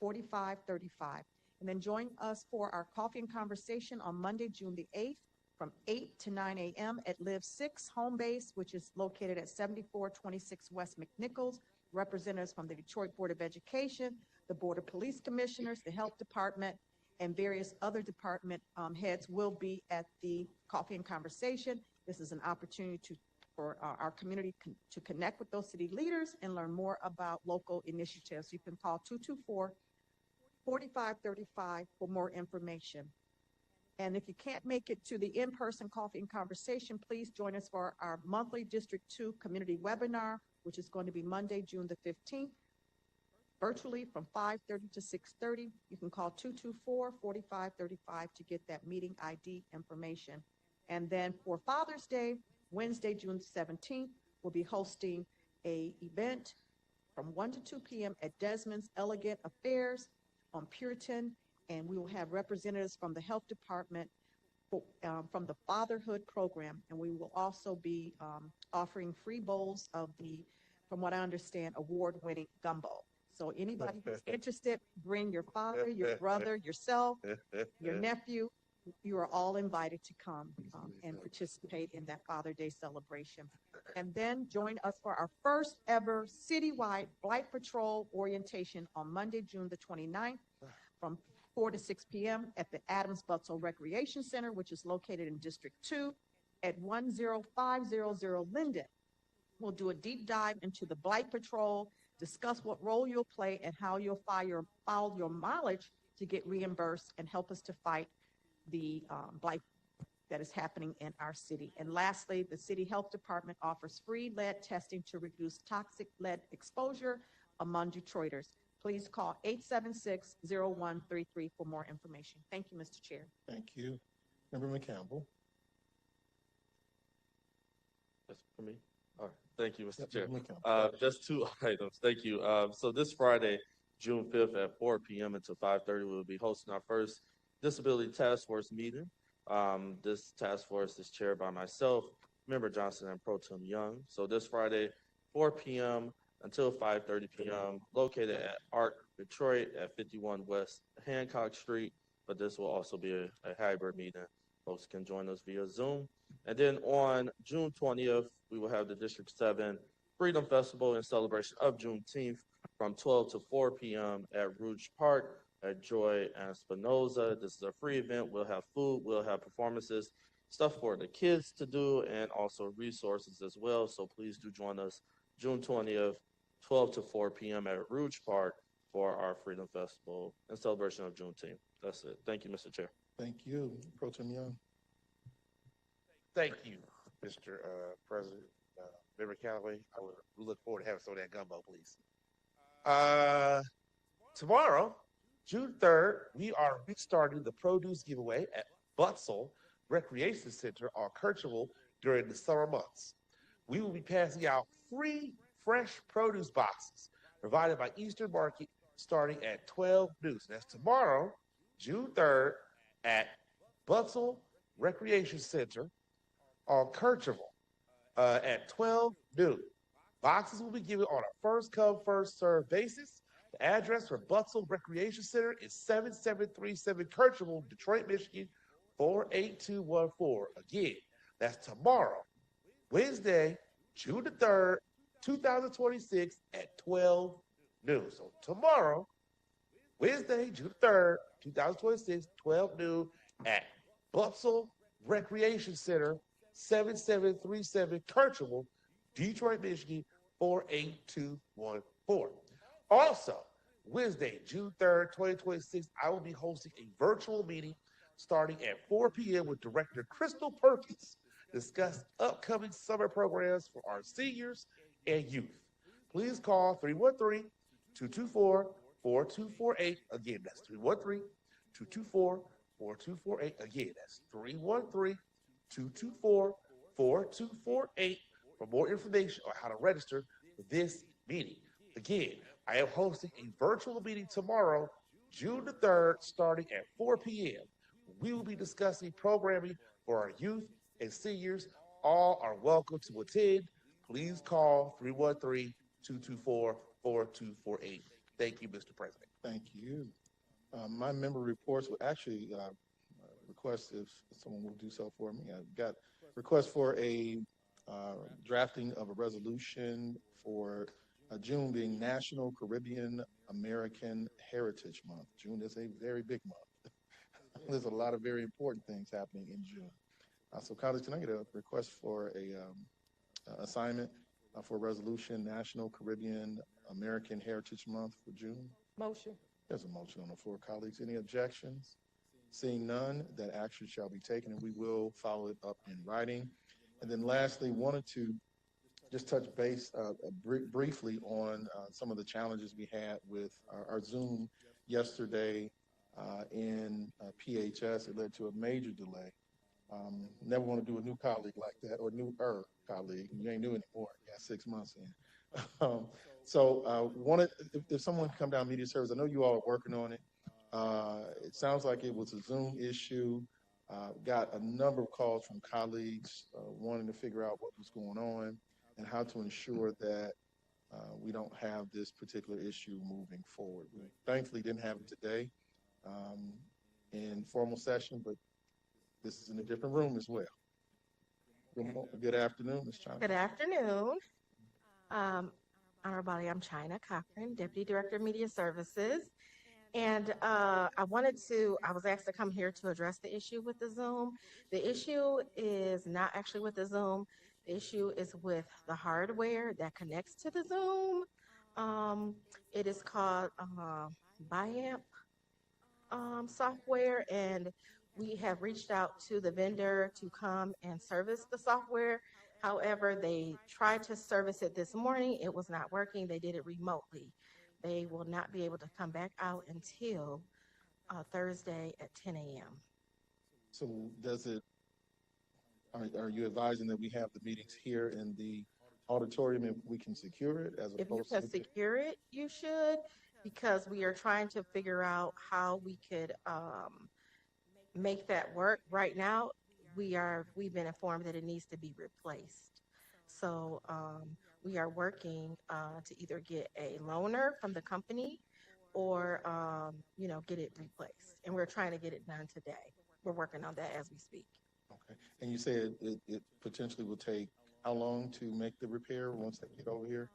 224-4535. And then join us for our coffee and conversation on Monday, June the 8th from 8 to 9 a.m. at Live 6 Home Base, which is located at 7426 West McNichols. Representatives from the Detroit Board of Education, the Board of Police Commissioners, the Health Department, and various other department heads will be at the coffee and conversation. This is an opportunity for our community to connect with those city leaders and learn more about local initiatives. You can call 224-4535 for more information. And if you can't make it to the in-person coffee and conversation, please join us for our monthly District 2 community webinar, which is going to be Monday, June the 15th, virtually from 5:30 to 6:30. You can call 224-4535 to get that meeting ID information. And then for Father's Day, Wednesday, June 17th, we'll be hosting an event from 1 to 2 p.m. at Desmond's Elegant Affairs on Puritan. And we will have representatives from the health department from the fatherhood program. And we will also be offering free bowls of the, from what I understand, award-winning gumbo. So anybody who's interested, bring your father, your brother, yourself, your nephew. You are all invited to come and participate in that Father Day celebration. And then join us for our first ever citywide Blight Patrol orientation on Monday, June the 29th from 4 to 6 p.m. at the Adams Butzel Recreation Center, which is located in District 2 at 10500 Linden. We'll do a deep dive into the Blight Patrol, discuss what role you'll play and how you'll file your mileage to get reimbursed and help us to fight the blight that is happening in our city. And lastly, the City Health Department offers free lead testing to reduce toxic lead exposure among Detroiters. Please call 876-0133 for more information. Thank you, Mr. Chair. Thank you. Member McCampbell. That's for me. All right. Thank you, Mr. Yep, Chair. McCampbell. Just 2 items. Thank you. So this Friday, June 5th at 4 p.m. until 5:30, we'll be hosting our first Disability Task Force meeting. This task force is chaired by myself, Member Johnson, and Pro Tem Young. So this Friday, 4 p.m. until 5:30 p.m., located at ARC Detroit at 51 West Hancock Street. But this will also be a hybrid meeting. Folks can join us via Zoom. And then on June 20th, we will have the District 7 Freedom Festival in celebration of Juneteenth from 12 to 4 p.m. at Rouge Park at Joy and Spinoza. This is a free event. We'll have food, we'll have performances, stuff for the kids to do, and also resources as well. So please do join us June 20th, 12 to 4 p.m. at Rouge Park for our Freedom Festival in celebration of Juneteenth. That's it. Thank you, Mr. Chair. Thank you. Pro Tem Young. Thank you, Mr. President. Member Callaway, I would look forward to having some of that gumbo, please. Tomorrow, June 3rd, we are restarting the produce giveaway at Butzel Recreation Center on Kercheval during the summer months. We will be passing out free fresh produce boxes provided by Eastern Market starting at 12 noon. So that's tomorrow, June 3rd, at Butzel Recreation Center on Kercheval at 12 noon. Boxes will be given on a first-come, first-served basis. The address for Butzel Recreation Center is 7737 Kercheval, Detroit, Michigan, 48214. Again, that's tomorrow, Wednesday, June the 3rd, 2026 at 12 noon. So tomorrow, Wednesday, June 3rd, 2026, 12 noon at Butzel Recreation Center, 7737 Kercheval, Detroit, Michigan, 48214. Also, Wednesday, June 3rd, 2026, I will be hosting a virtual meeting starting at 4 p.m. with Director Crystal Perkins to discuss upcoming summer programs for our seniors and youth. Please call 224-4248. Again, that's 313-224-4248. Again, that's 313-224-4248 for more information on how to register for this meeting. Again, I am hosting a virtual meeting tomorrow, June the 3rd, starting at 4 p.m. We will be discussing programming for our youth and seniors. All are welcome to attend. Please call 313-224-4248. Thank you, Mr. President. Thank you. My member reports will actually request if someone will do so for me. I've got request for a drafting of a resolution for June being National Caribbean American Heritage Month. June is a very big month. There's a lot of very important things happening in June. So colleagues, can I get a request for a assignment for resolution National Caribbean American Heritage Month for June? Motion. There's a motion on the floor, colleagues. Any objections? Seeing none, that action shall be taken, and we will follow it up in writing. And then lastly, wanted to just touch base briefly on some of the challenges we had with our Zoom yesterday in PHS. It led to a major delay. Never want to do a new colleague like that, or newer colleague. You ain't new anymore. You got 6 months in. So wanted, if someone can come down media service, I know you all are working on it. It sounds like it was a Zoom issue. Got a number of calls from colleagues wanting to figure out what was going on and how to ensure that we don't have this particular issue moving forward. We thankfully didn't have it today in formal session, but this is in a different room as well. Good afternoon, Ms. China. Good afternoon. Honorable, I'm China Cochran, Deputy Director of Media Services. And I was asked to come here to address the issue with the Zoom. The issue is not actually with the Zoom. The issue is with the hardware that connects to the Zoom. It is called BIAMP software, and we have reached out to the vendor to come and service the software. However, they tried to service it this morning. It was not working. They did it remotely. They will not be able to come back out until Thursday at 10 a.m. So are you advising that we have the meetings here in the auditorium if we can secure it as If you opposed to? can secure it, you should, because we are trying to figure out how we could make that work. Right now, we've been informed that it needs to be replaced. So we are working to either get a loaner from the company or get it replaced. And we're trying to get it done today. We're working on that as we speak. Okay. And you said it potentially will take how long to make the repair once they get over here?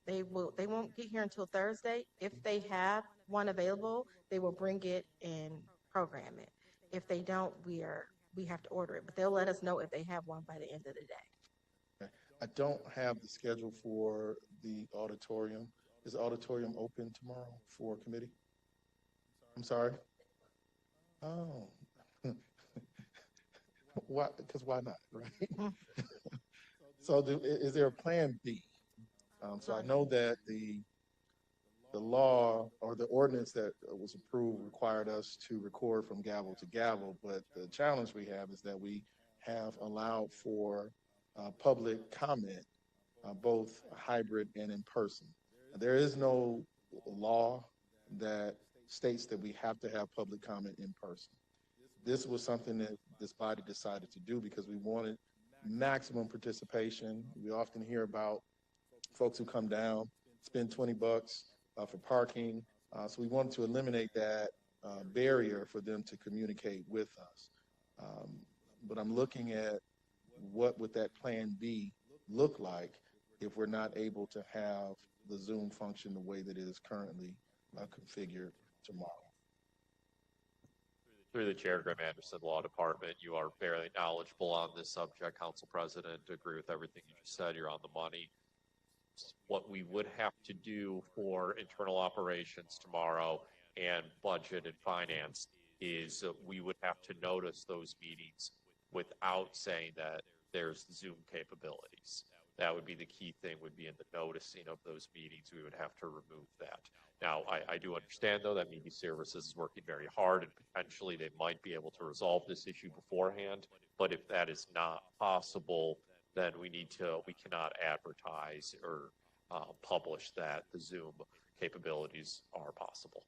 They won't get here until Thursday. If they have one available, they will bring it and program it. If they don't, we have to order it, but they'll let us know if they have one by the end of the day. Okay. I don't have the schedule for the auditorium. Is the auditorium open tomorrow for committee? I'm sorry? Oh. Why? Because why not, right? So is there a plan B? So I know that the law or the ordinance that was approved required us to record from gavel to gavel, but the challenge we have is that we have allowed for public comment, both hybrid and in person. There is no law that states that we have to have public comment in person. This was something that this body decided to do because we wanted maximum participation. We often hear about folks who come down, spend $20 for parking. So we wanted to eliminate that barrier for them to communicate with us. But I'm looking at what would that plan B look like if we're not able to have the Zoom function the way that it is currently configured tomorrow. Through the chair, Graham Anderson, Law Department, you are fairly knowledgeable on this subject, Council President. Agree with everything you just said. You're on the money. What we would have to do for internal operations tomorrow and budget and finance is we would have to notice those meetings without saying that there's Zoom capabilities. That would be the key thing, would be in the noticing of those meetings. We would have to remove that. Now, I do understand, though, that media services is working very hard, and potentially they might be able to resolve this issue beforehand. But if that is not possible, then we cannot advertise or publish that the Zoom capabilities are possible.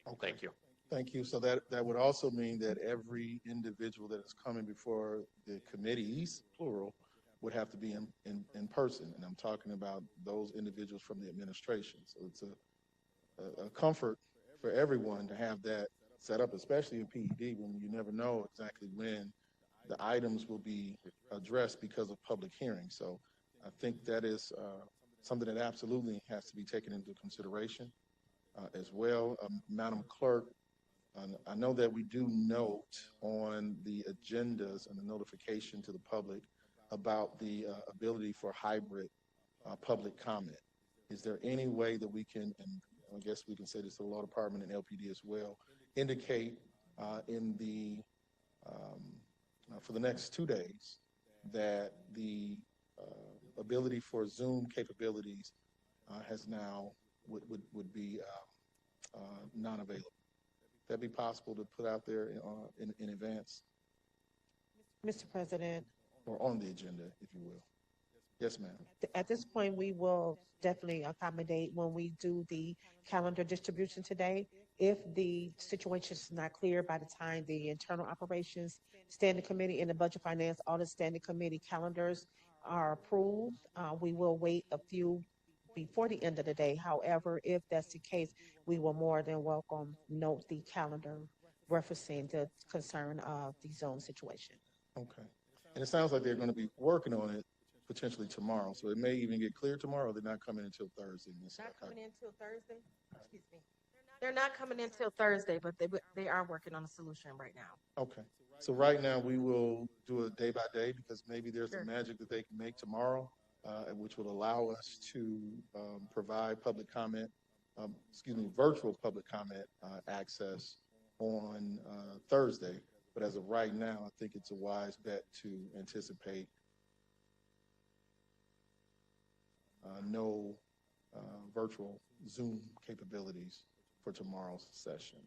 Okay. Thank you. Thank you. So that would also mean that every individual that is coming before the committees, plural, would have to be in person. And I'm talking about those individuals from the administration. So it's a comfort for everyone to have that set up, especially in PED, when you never know exactly when the items will be addressed because of public hearings. So I think that is something that absolutely has to be taken into consideration as well. Madam Clerk, I know that we do note on the agendas and the notification to the public about the ability for hybrid public comment. Is there any way that we can, and I guess we can say this to the law department and LPD as well, indicate in the for the next 2 days that the ability for Zoom capabilities has now would be non-available? That be possible to put out there in advance? Mr. President, Or on the agenda, if you will. Yes, ma'am. at this point, we will definitely accommodate when we do the calendar distribution today. If the situation is not clear by the time the internal operations standing committee and the budget finance audit standing committee calendars are approved, we will wait a few before the end of the day. However, if that's the case, we will more than welcome note the calendar referencing the concern of the zone situation. Okay. And it sounds like they're going to be working on it potentially tomorrow. So it may even get clear tomorrow. They're not coming until Thursday. Not coming in until Thursday? Excuse me. They're not coming in until Thursday, but they are working on a solution right now. Okay. So right now we will do a day by day because maybe there's Sure. some magic that they can make tomorrow, which will allow us to provide public comment, virtual public comment access on Thursday. But as of right now, I think it's a wise bet to anticipate no virtual Zoom capabilities for tomorrow's session.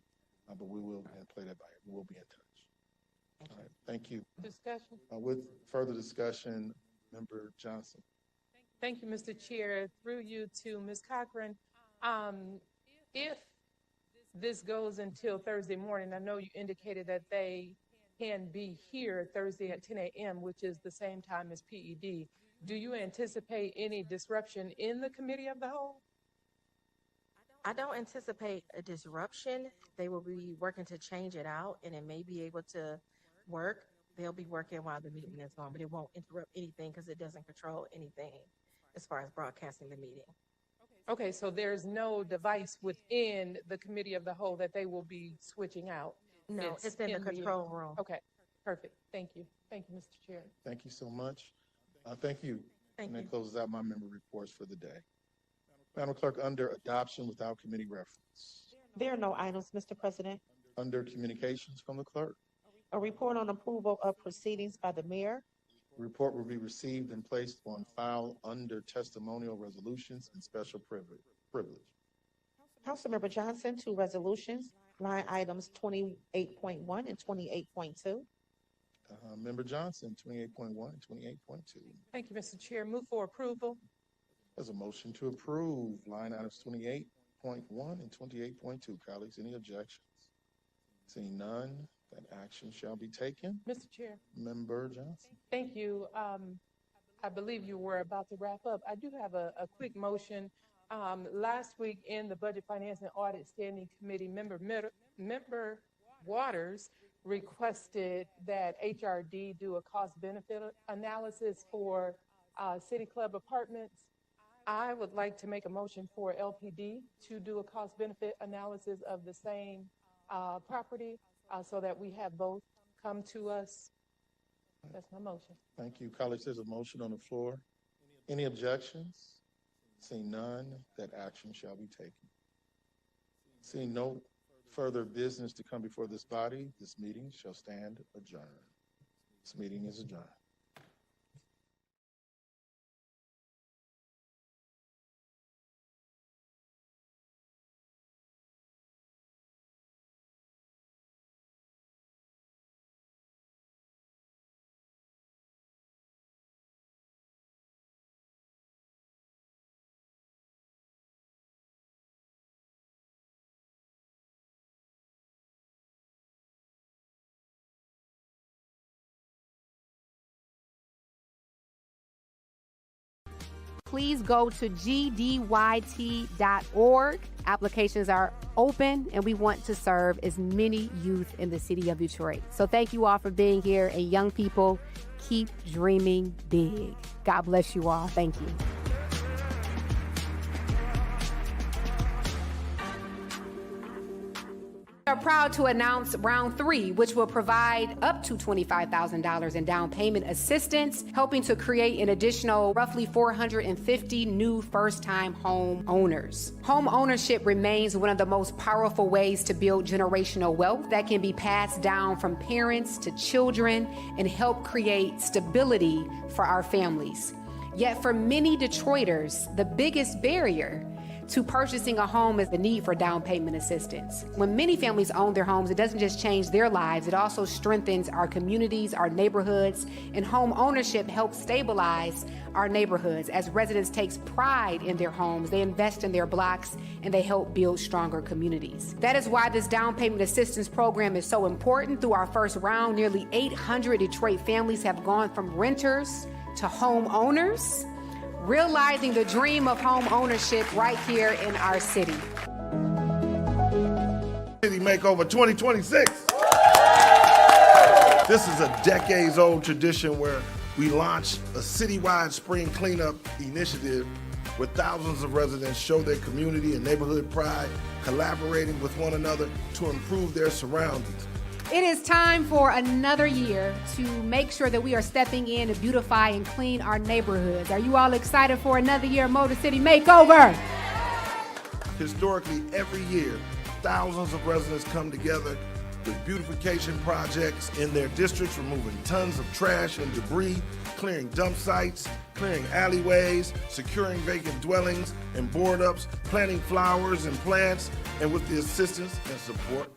But we will play that by ear. We will be in touch. All right. Thank you. Discussion. With further discussion, Member Johnson. Thank you, Mr. Chair. Through you to Ms. Cochran. If this goes until Thursday morning, I know you indicated that they can be here Thursday at 10 a.m., which is the same time as PED. Do you anticipate any disruption in the committee of the whole? I don't anticipate a disruption. They will be working to change it out, and it may be able to work. They'll be working while the meeting is on, but it won't interrupt anything because it doesn't control anything as far as broadcasting the meeting. Okay, so there's no device within the committee of the whole that they will be switching out? No, it's in the control room. Okay, perfect. Thank you. Thank you, Mr. Chair. Thank you so much. Thank you. Thank and you. that closes out my member reports for the day. Madam Clerk, under adoption without committee reference. There are no items, Mr. President. Under communications from the clerk. A report on approval of proceedings by the mayor. The report will be received and placed on file under testimonial resolutions and special privilege. Councilmember Johnson, two resolutions, line items 28.1 and 28.2. Member Johnson, 28.1 and 28.2. Thank you, Mr. Chair. Move for approval. There's a motion to approve line items 28.1 and 28.2. Colleagues, any objections? Seeing none, that action shall be taken. Mr. Chair. Member Johnson. Thank you. I believe you were about to wrap up. I do have a quick motion. Last week in the Budget, Finance, and Audit Standing Committee, Member Waters requested that HRD do a cost-benefit analysis for City Club apartments. I would like to make a motion for LPD to do a cost-benefit analysis of the same property so that we have both come to us. That's my motion. Thank you. Colleagues, there's a motion on the floor. Any objections? Seeing none, that action shall be taken. Seeing no further business to come before this body, this meeting shall stand adjourned. This meeting is adjourned. please go to gdyt.org. Applications are open, and we want to serve as many youth in the city of Detroit. So thank you all for being here, and young people, keep dreaming big. God bless you all. Thank you. We are proud to announce round 3, which will provide up to $25,000 in down payment assistance, helping to create an additional roughly 450 new first-time home owners. Home ownership remains one of the most powerful ways to build generational wealth that can be passed down from parents to children and help create stability for our families. Yet for many Detroiters, the biggest barrier to purchasing a home is the need for down payment assistance. When many families own their homes, it doesn't just change their lives, it also strengthens our communities, our neighborhoods, and home ownership helps stabilize our neighborhoods. As residents take pride in their homes, they invest in their blocks, and they help build stronger communities. That is why this down payment assistance program is so important. Through our first round, nearly 800 Detroit families have gone from renters to home owners, realizing the dream of home ownership right here in our city. City Makeover 2026. This is a decades-old tradition where we launched a citywide spring cleanup initiative where thousands of residents show their community and neighborhood pride, collaborating with one another to improve their surroundings. It is time for another year to make sure that we are stepping in to beautify and clean our neighborhoods. Are you all excited for another year of Motor City Makeover? Historically, every year, thousands of residents come together with beautification projects in their districts, removing tons of trash and debris, clearing dump sites, clearing alleyways, securing vacant dwellings and board-ups, planting flowers and plants, and with the assistance and support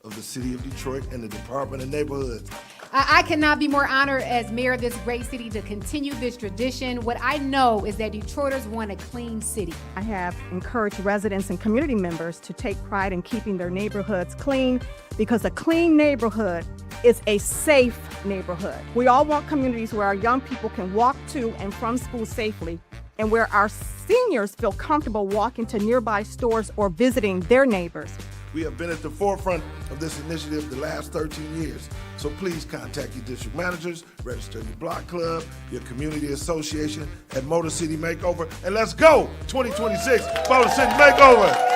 of the City of Detroit and the Department of Neighborhoods. I cannot be more honored as mayor of this great city to continue this tradition. What I know is that Detroiters want a clean city. I have encouraged residents and community members to take pride in keeping their neighborhoods clean because a clean neighborhood is a safe neighborhood. We all want communities where our young people can walk to and from school safely and where our seniors feel comfortable walking to nearby stores or visiting their neighbors. We have been at the forefront of this initiative the last 13 years. So please contact your district managers, register your block club, your community association at Motor City Makeover, and let's go! 2026 Motor City Makeover!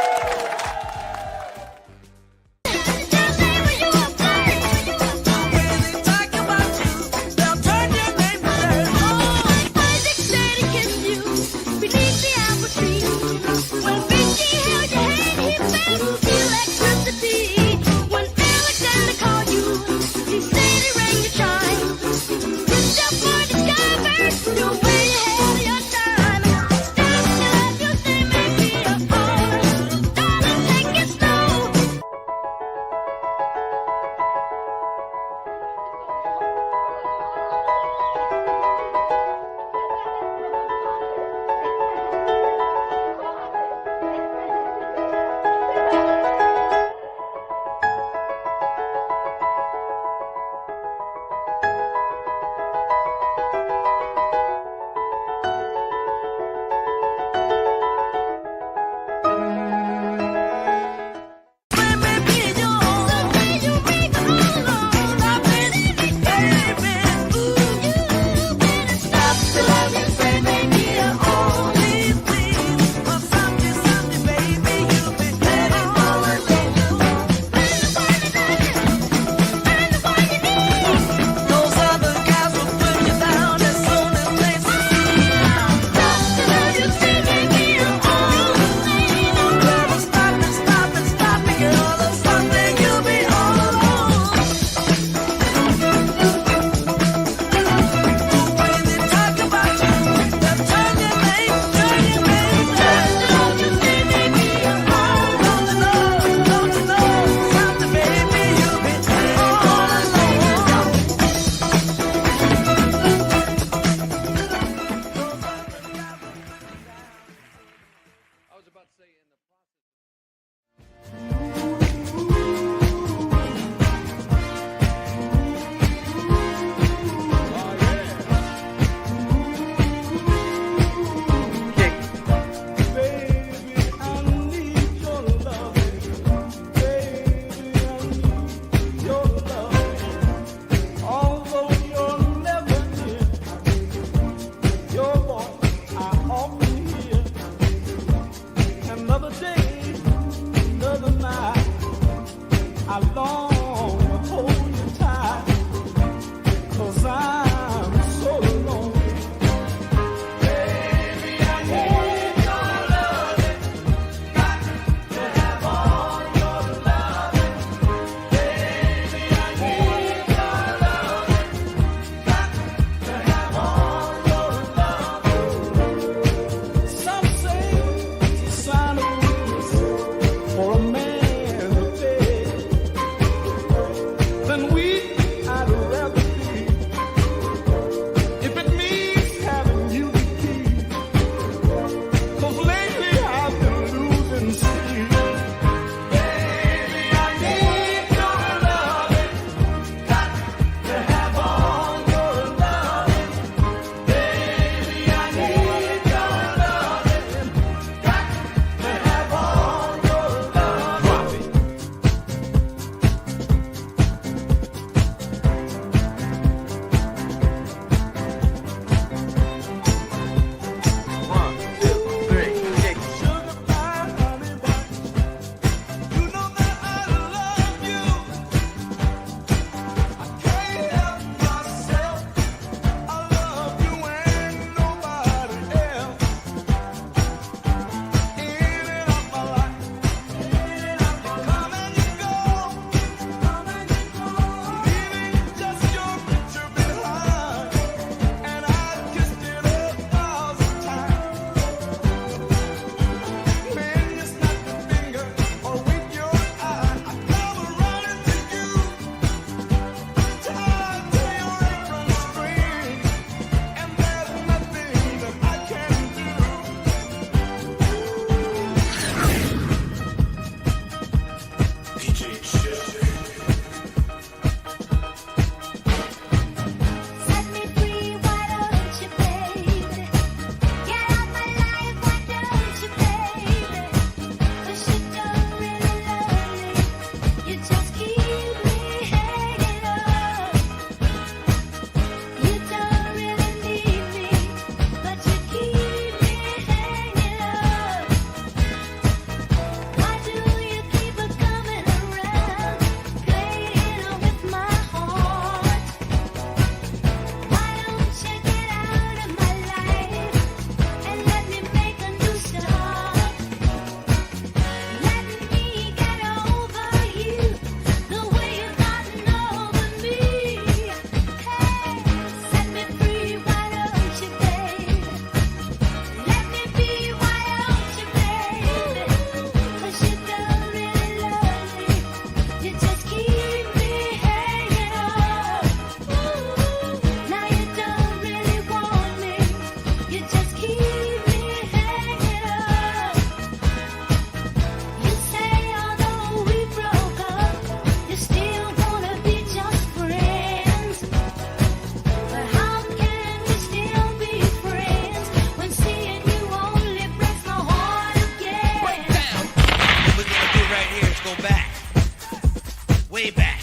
way back.